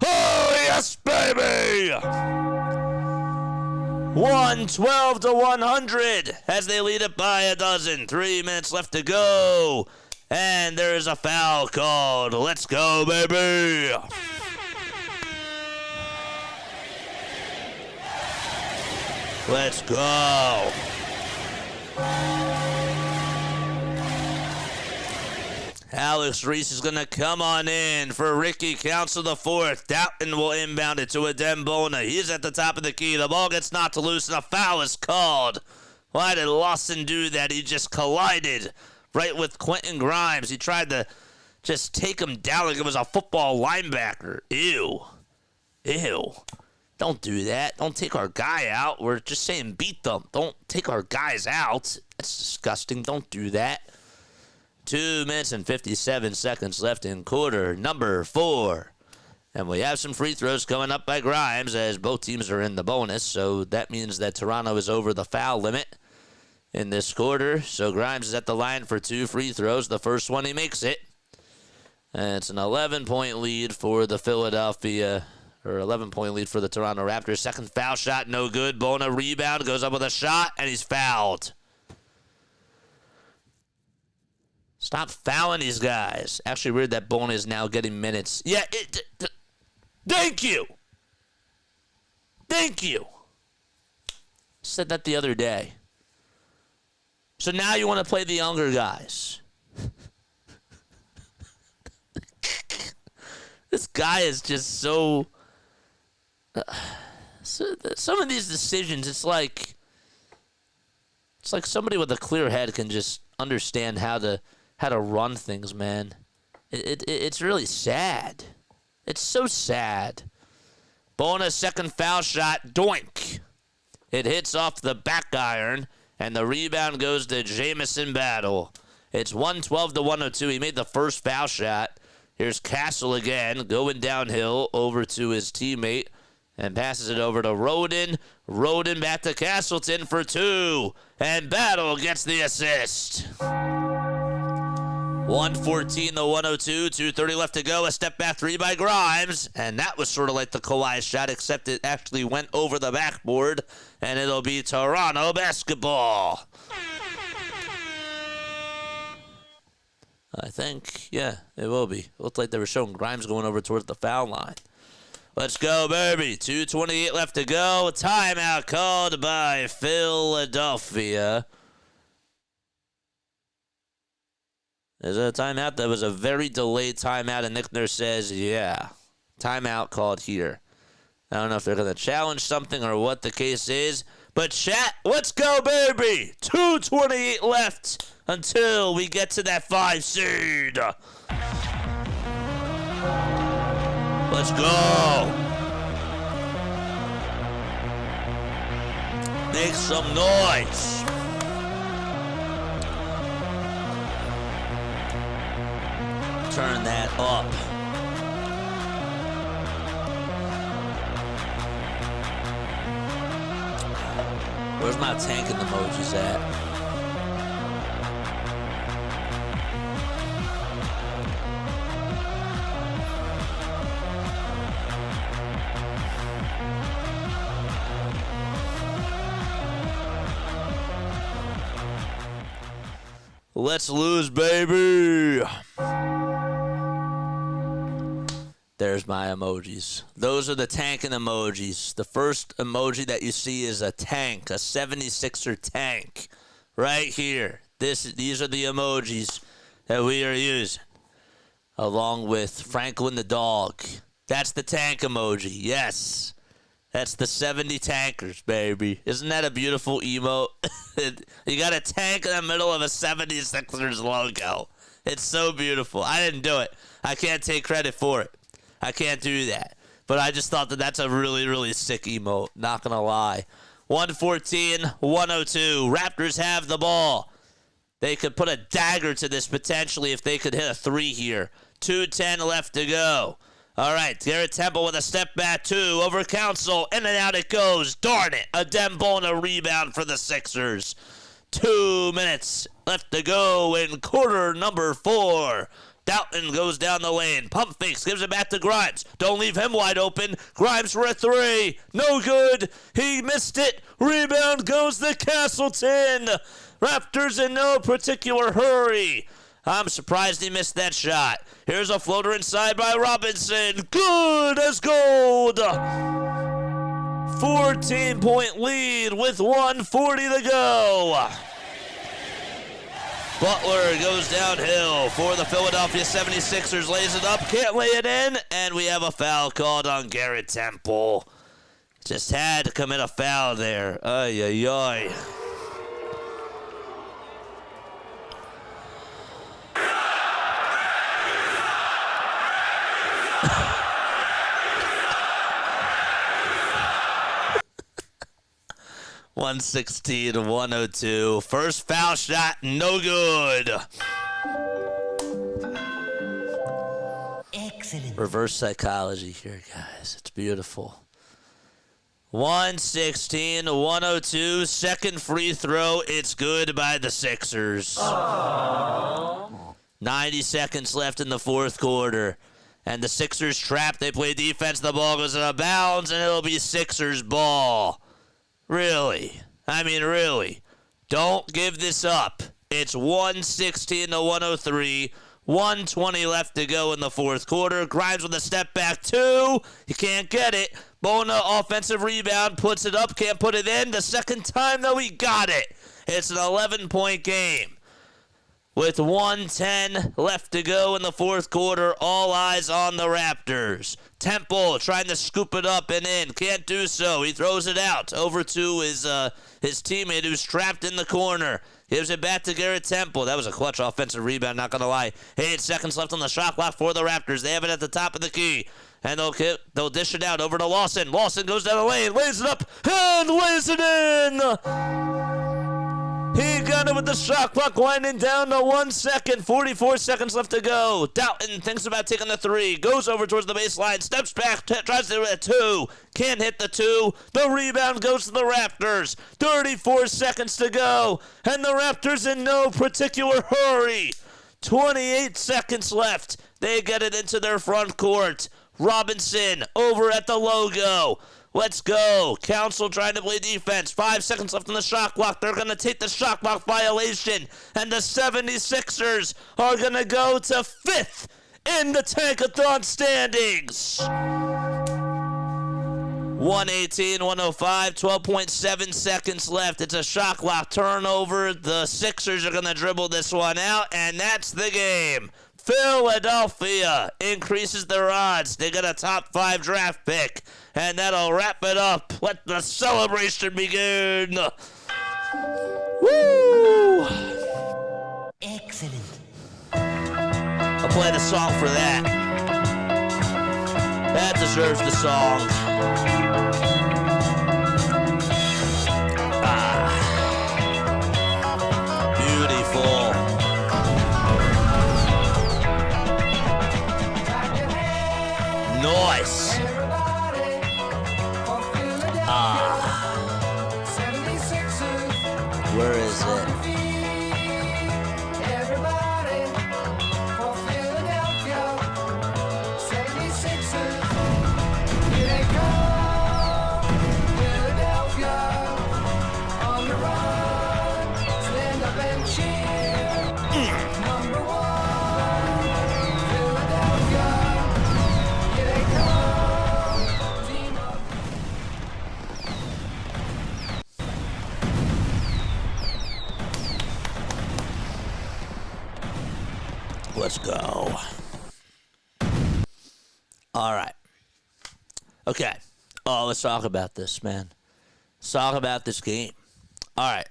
Oh, yes, baby! 112 to 100 as they lead it by a dozen. 3 minutes left to go. And there is a foul called. Let's go, baby. Let's go. Alex Reese is going to come on in for Ricky Council the fourth. Doughton will inbound it to Adembona. He's at the top of the key. The ball gets knocked loose and a foul is called. Why did Lawson do that? He just collided right with Quentin Grimes. He tried to just take him down like it was a football linebacker. Ew. Don't do that. Don't take our guy out. We're just saying beat them. Don't take our guys out. That's disgusting. Don't do that. 2 minutes and 57 seconds left in quarter number 4. And we have some free throws coming up by Grimes as both teams are in the bonus. So that means that Toronto is over the foul limit in this quarter. So Grimes is at the line for 2 free throws. The first one, he makes it. And it's an 11-point lead for the 11-point lead for the Toronto Raptors. Second foul shot, no good. Bona rebound, goes up with a shot, and he's fouled. Stop fouling these guys. Actually weird that Bona is now getting minutes. Yeah, thank you. Said that the other day. So now you want to play the younger guys. This guy is just so some of these decisions, it's like somebody with a clear head can just understand how to run things, man. It's really sad. It's so sad. Bona second foul shot, doink. It hits off the back iron, and the rebound goes to Jamison Battle. It's 112 to 102. He made the first foul shot. Here's Castle again, going downhill over to his teammate, and passes it over to Roden. Roden back to Castleton for 2, and Battle gets the assist. 114 to 102, 2:30 left to go. A step back three by Grimes, and that was sort of like the Kawhi shot, except it actually went over the backboard, and it'll be Toronto basketball. I think, yeah, it will be. It looked like they were showing Grimes going over towards the foul line. Let's go, baby. 2:28 left to go. Timeout called by Philadelphia. Is it a timeout? That was a very delayed timeout, and Nick Nurse says, yeah, timeout called here. I don't know if they're going to challenge something or what the case is, but chat, let's go, baby. 2:28 left until we get to that 5 seed. Let's go. Make some noise. Turn that up. Where's my tanking emojis at? Let's lose, baby. There's my emojis. Those are the tanking emojis. The first emoji that you see is a tank, a 76er tank. Right here. These are the emojis that we are using. Along with Franklin the dog. That's the tank emoji. Yes. That's the 70 tankers, baby. Isn't that a beautiful emote? You got a tank in the middle of a 76ers logo. It's so beautiful. I didn't do it. I can't take credit for it. I can't do that. But I just thought that that's a really, really sick emote. Not going to lie. 114, 102. Raptors have the ball. They could put a dagger to this potentially if they could hit a 3 here. 2:10 left to go. All right, Garrett Temple with a step back 2 over Council. In and out it goes. Darn it. A Dembona rebound for the Sixers. 2 minutes left to go in quarter number 4. Doughton goes down the lane. Pump fakes, gives it back to Grimes. Don't leave him wide open. Grimes for a 3. No good. He missed it. Rebound goes to Castleton. Raptors in no particular hurry. I'm surprised he missed that shot. Here's a floater inside by Robinson. Good as gold. 14-point lead with 1:40 to go. Butler goes downhill for the Philadelphia 76ers. Lays it up, can't lay it in, and we have a foul called on Garrett Temple. Just had to commit a foul there. Ay, ay, ay. (116-102). First foul shot, no good. Excellent. Reverse psychology here, guys. It's beautiful. 116-102. Second free throw. It's good by the Sixers. Aww. 90 seconds left in the fourth quarter. And the Sixers trapped. They play defense. The ball goes out of bounds, and it'll be Sixers ball. Really? I mean, really. Don't give this up. It's 116-103. 1:20 left to go in the fourth quarter. Grimes with a step back 2. He can't get it. Bona offensive rebound. Puts it up. Can't put it in. The second time, though, he got it. It's an 11-point game. With 1:10 left to go in the fourth quarter, all eyes on the Raptors. Temple trying to scoop it up and in. Can't do so. He throws it out over to his teammate who's trapped in the corner. Gives it back to Garrett Temple. That was a clutch offensive rebound, not going to lie. 8 seconds left on the shot clock for the Raptors. They have it at the top of the key. And they'll dish it out over to Lawson. Lawson goes down the lane, lays it up, and lays it in! He got it with the shot clock winding down to 1 second. 44 seconds left to go. Doughton thinks about taking the 3. Goes over towards the baseline. Steps back. Tries to do a 2. Can't hit the 2. The rebound goes to the Raptors. 34 seconds to go. And the Raptors in no particular hurry. 28 seconds left. They get it into their front court. Robinson over at the logo. Let's go. Council trying to play defense. 5 seconds left on the shot clock. They're going to take the shot clock violation. And the 76ers are going to go to 5th in the tank-a-thon standings. 118-105, 12.7 seconds left. It's a shot clock turnover. The Sixers are going to dribble this one out, and that's the game. Philadelphia increases their odds. They get a top 5 draft pick, and that'll wrap it up. Let the celebration begin. Woo! Excellent. I'll play the song for that. That deserves the song. Beautiful. Nice. Where is it? Let's go. All right. Okay. Oh, let's talk about this, man. Let's talk about this game. All right.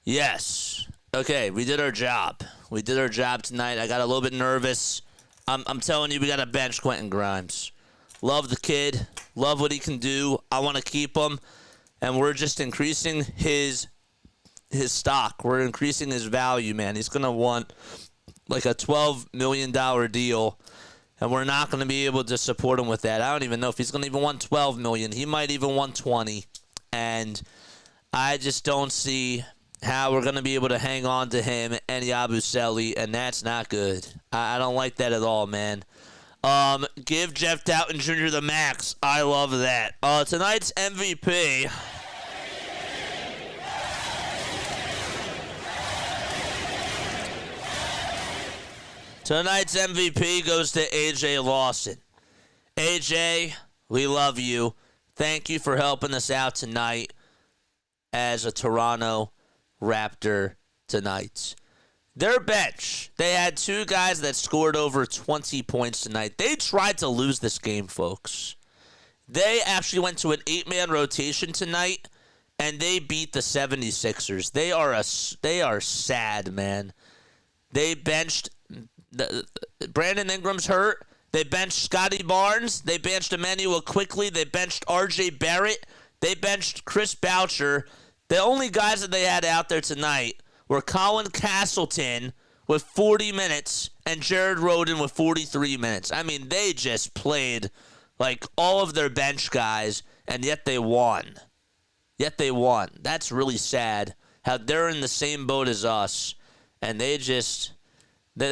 Yes. Okay, we did our job. We did our job tonight. I got a little bit nervous. I'm telling you, we got to bench Quentin Grimes. Love the kid. Love what he can do. I want to keep him. And we're just increasing his stock. We're increasing his value, man. He's going to want like a $12 million deal, and we're not going to be able to support him with that. I don't even know if he's going to even want $12 million. He might even want $20, and I just don't see how we're going to be able to hang on to him and Yabusele, and that's not good. I don't like that at all, man. Give Jeff Doughton Jr. the max. I love that. Tonight's MVP. Tonight's MVP goes to A.J. Lawson. A.J., we love you. Thank you for helping us out tonight as a Toronto Raptor tonight. Their bench, they had 2 guys that scored over 20 points tonight. They tried to lose this game, folks. They actually went to an 8-man rotation tonight, and they beat the 76ers. They are sad, man. They benched Brandon Ingram's hurt. They benched Scotty Barnes. They benched Emmanuel Quickly. They benched R.J. Barrett. They benched Chris Boucher. The only guys that they had out there tonight were Colin Castleton with 40 minutes and Jared Rhoden with 43 minutes. I mean, they just played like all of their bench guys, and yet they won. That's really sad how they're in the same boat as us, and they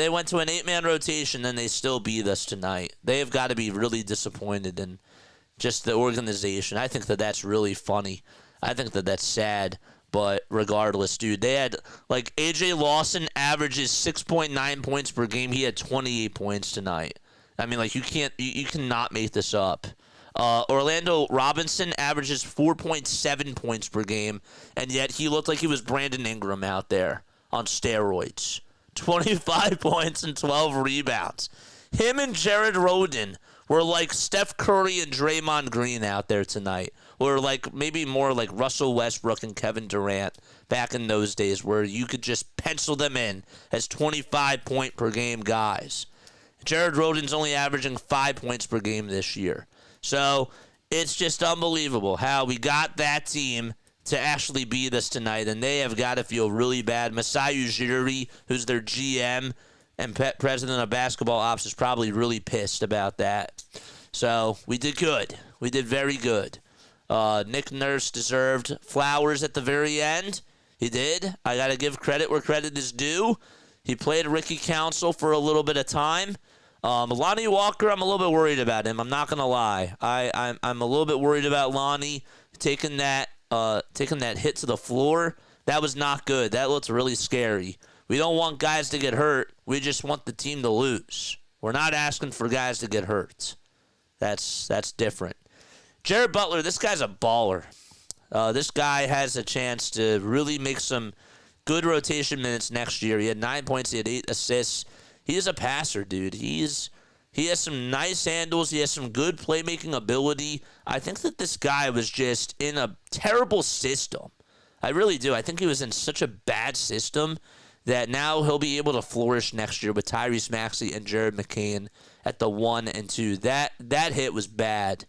went to an 8-man rotation, and they still beat us tonight. They have got to be really disappointed in just the organization. I think that that's really funny. I think that that's sad. But regardless, dude, they had, like, A.J. Lawson averages 6.9 points per game. He had 28 points tonight. I mean, like, you cannot make this up. Orlando Robinson averages 4.7 points per game, and yet he looked like he was Brandon Ingram out there on steroids. 25 points and 12 rebounds. Him and Jared Rhoden were like Steph Curry and Draymond Green out there tonight. Or like maybe more like Russell Westbrook and Kevin Durant back in those days where you could just pencil them in as 25-point per game guys. Jared Rhoden's only averaging 5 points per game this year. So it's just unbelievable how we got that team to actually beat us tonight, and they have got to feel really bad. Masai Ujiri, who's their GM and president of basketball ops, is probably really pissed about that. So we did good. We did very good. Nick Nurse deserved flowers at the very end. He did. I got to give credit where credit is due. He played Ricky Council for a little bit of time. Lonnie Walker, I'm a little bit worried about him. I'm not gonna lie. I'm a little bit worried about Lonnie taking that hit to the floor. That was not good. That looked really scary. We don't want guys to get hurt. We just want the team to lose. We're not asking for guys to get hurt. That's different. Jared Butler, this guy's a baller. This guy has a chance to really make some good rotation minutes next year. He had 9 points. He had 8 assists. He is a passer, dude. He has some nice handles. He has some good playmaking ability. I think that this guy was just in a terrible system. I really do. I think he was in such a bad system that now he'll be able to flourish next year with Tyrese Maxey and Jared McCain at the 1 and 2. That hit was bad.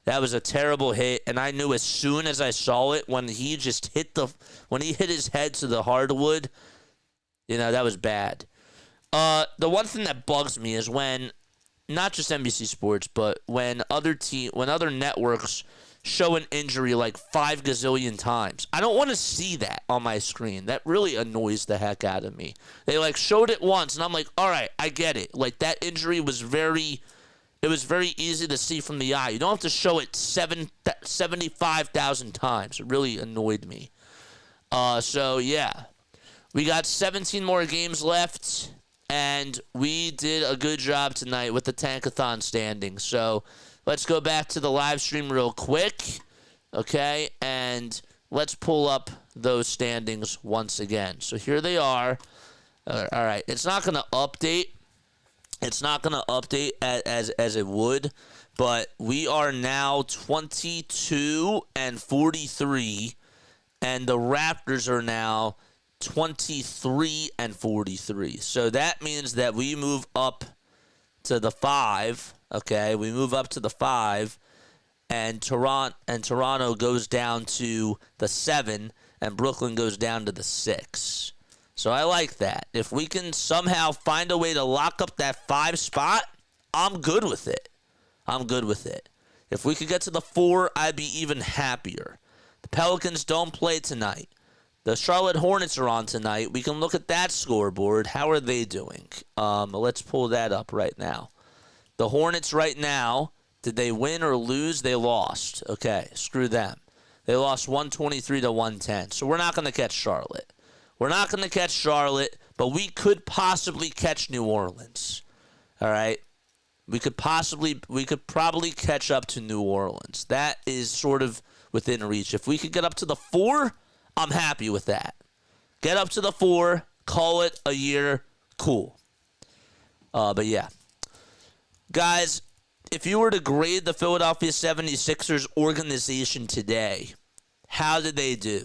That was a terrible hit, and I knew as soon as I saw it when he just hit his head to the hardwood, that was bad. The one thing that bugs me is when not just NBC Sports, but when other networks show an injury like 5 gazillion times. I don't want to see that on my screen. That really annoys the heck out of me. They showed it once, and I'm like, all right, I get it. That injury was very easy to see from the eye. You don't have to show it 75,000 times. It really annoyed me. So, yeah. We got 17 more games left, and we did a good job tonight with the tank-a-thon standings. So, let's go back to the live stream real quick, okay? And let's pull up those standings once again. So, here they are. All right. It's not going to update. It's not going to update as it would, but we are now 22 and 43, and the Raptors are now 23 and 43. So that means that we move up to the 5. Okay, we move up to the 5, and Toronto goes down to the 7, and Brooklyn goes down to the 6. So I like that. If we can somehow find a way to lock up that 5 spot, I'm good with it. If we could get to the 4, I'd be even happier. The Pelicans don't play tonight. The Charlotte Hornets are on tonight. We can look at that scoreboard. How are they doing? Let's pull that up right now. The Hornets right now, did they win or lose? They lost. Okay, screw them. They lost 123 to 110. So we're not going to catch Charlotte. But we could possibly catch New Orleans. All right? We could probably catch up to New Orleans. That is sort of within reach. If we could get up to the 4, I'm happy with that. Get up to the 4, call it a year, cool. But yeah. Guys, if you were to grade the Philadelphia 76ers organization today, how did they do?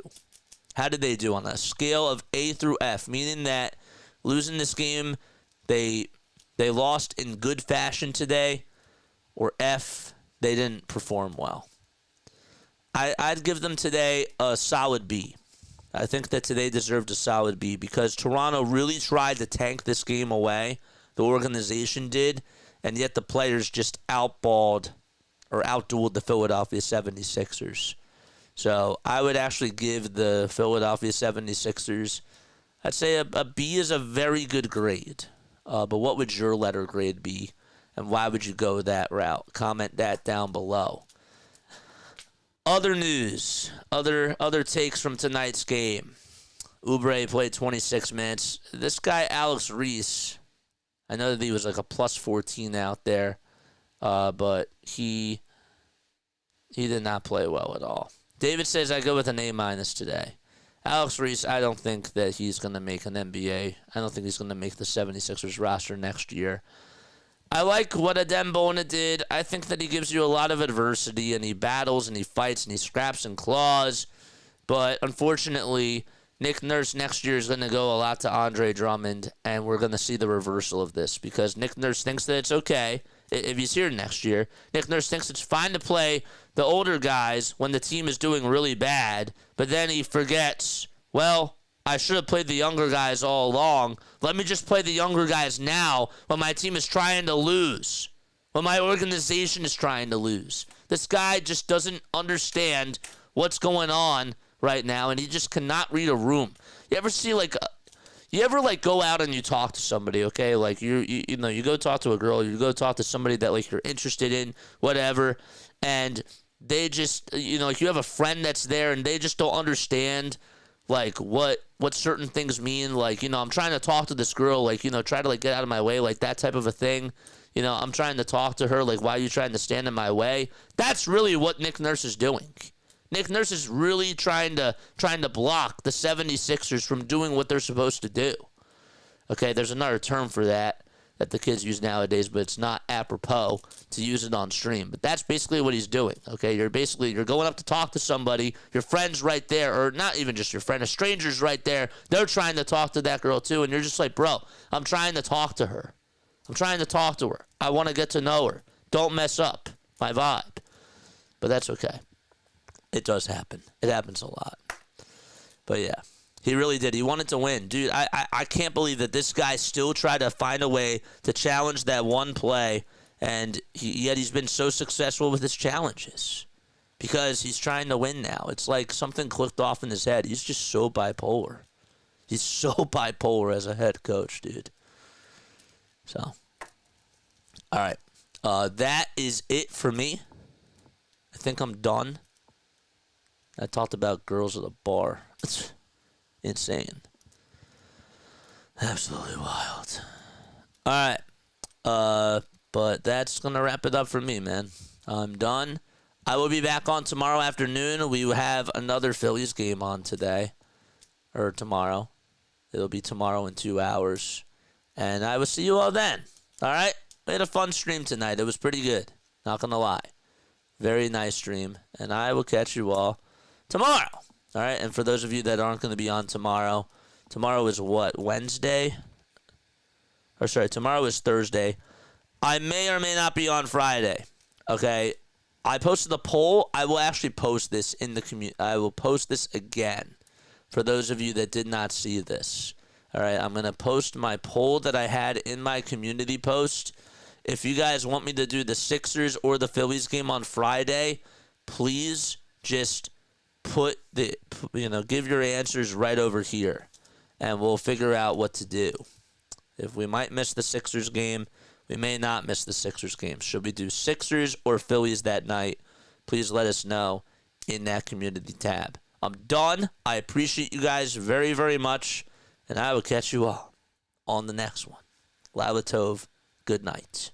How did they do on a scale of A through F? Meaning that losing this game, they lost in good fashion today, or F, they didn't perform well. I'd give them today a solid B. I think that today deserved a solid B because Toronto really tried to tank this game away. The organization did, and yet the players just outdueled the Philadelphia 76ers. So I would actually give the Philadelphia 76ers, I'd say a B is a very good grade. But what would your letter grade be, and why would you go that route? Comment that down below. Other news, other takes from tonight's game. Oubre played 26 minutes. This guy, Alex Reese, I know that he was like a plus 14 out there, but he did not play well at all. David says I go with an A- today. Alex Reese, I don't think that he's going to make an NBA. I don't think he's going to make the 76ers roster next year. I like what Adem Bona did. I think that he gives you a lot of adversity, and he battles, and he fights, and he scraps and claws. But unfortunately, Nick Nurse next year is going to go a lot to Andre Drummond, and we're going to see the reversal of this because Nick Nurse thinks that it's okay. If he's here next year, Nick Nurse thinks it's fine to play the older guys when the team is doing really bad, but then he forgets, well, I should have played the younger guys all along. Let me just play the younger guys now when my team is trying to lose, when my organization is trying to lose. This guy just doesn't understand what's going on right now, and he just cannot read a room. You ever see you ever like go out and you talk to somebody, okay? Like you go talk to a girl, you go talk to somebody that like you're interested in, whatever, and they just like you have a friend that's there and they just don't understand like what certain things mean. Like, I'm trying to talk to this girl, like, try to like get out of my way, like that type of a thing. I'm trying to talk to her, like, why are you trying to stand in my way? That's really what Nick Nurse is doing. Nick Nurse is really trying to block the 76ers from doing what they're supposed to do. Okay, there's another term for that the kids use nowadays, but it's not apropos to use it on stream. But that's basically what he's doing. Okay, you're going up to talk to somebody, your friend's right there, or not even just your friend, a stranger's right there. They're trying to talk to that girl too, and you're just like, bro, I'm trying to talk to her. I want to get to know her. Don't mess up my vibe. But that's okay. It does happen. It happens a lot. But yeah, he really did. He wanted to win. Dude, I can't believe that this guy still tried to find a way to challenge that one play, and yet he's been so successful with his challenges because he's trying to win now. It's like something clicked off in his head. He's just so bipolar. He's so bipolar as a head coach, dude. So, all right. That is it for me. I think I'm done. I talked about girls at the bar. It's insane. Absolutely wild. All right. But that's going to wrap it up for me, man. I'm done. I will be back on tomorrow afternoon. We have another Phillies game on today. Or tomorrow. It'll be tomorrow in 2 hours. And I will see you all then. All right? We had a fun stream tonight. It was pretty good. Not going to lie. Very nice stream. And I will catch you all tomorrow. All right? And for those of you that aren't going to be on tomorrow is what? Wednesday? Or sorry, tomorrow is Thursday. I may or may not be on Friday. Okay? I posted a poll. I will actually post this in the community. I will post this again for those of you that did not see this. All right? I'm going to post my poll that I had in my community post. If you guys want me to do the Sixers or the Phillies game on Friday, please just give your answers right over here, and we'll figure out what to do. If we might miss the Sixers game, we may not miss the Sixers game. Should we do Sixers or Phillies that night? Please let us know in that community tab. I'm done. I appreciate you guys very, very much, and I will catch you all on the next one. Lalatov, good night.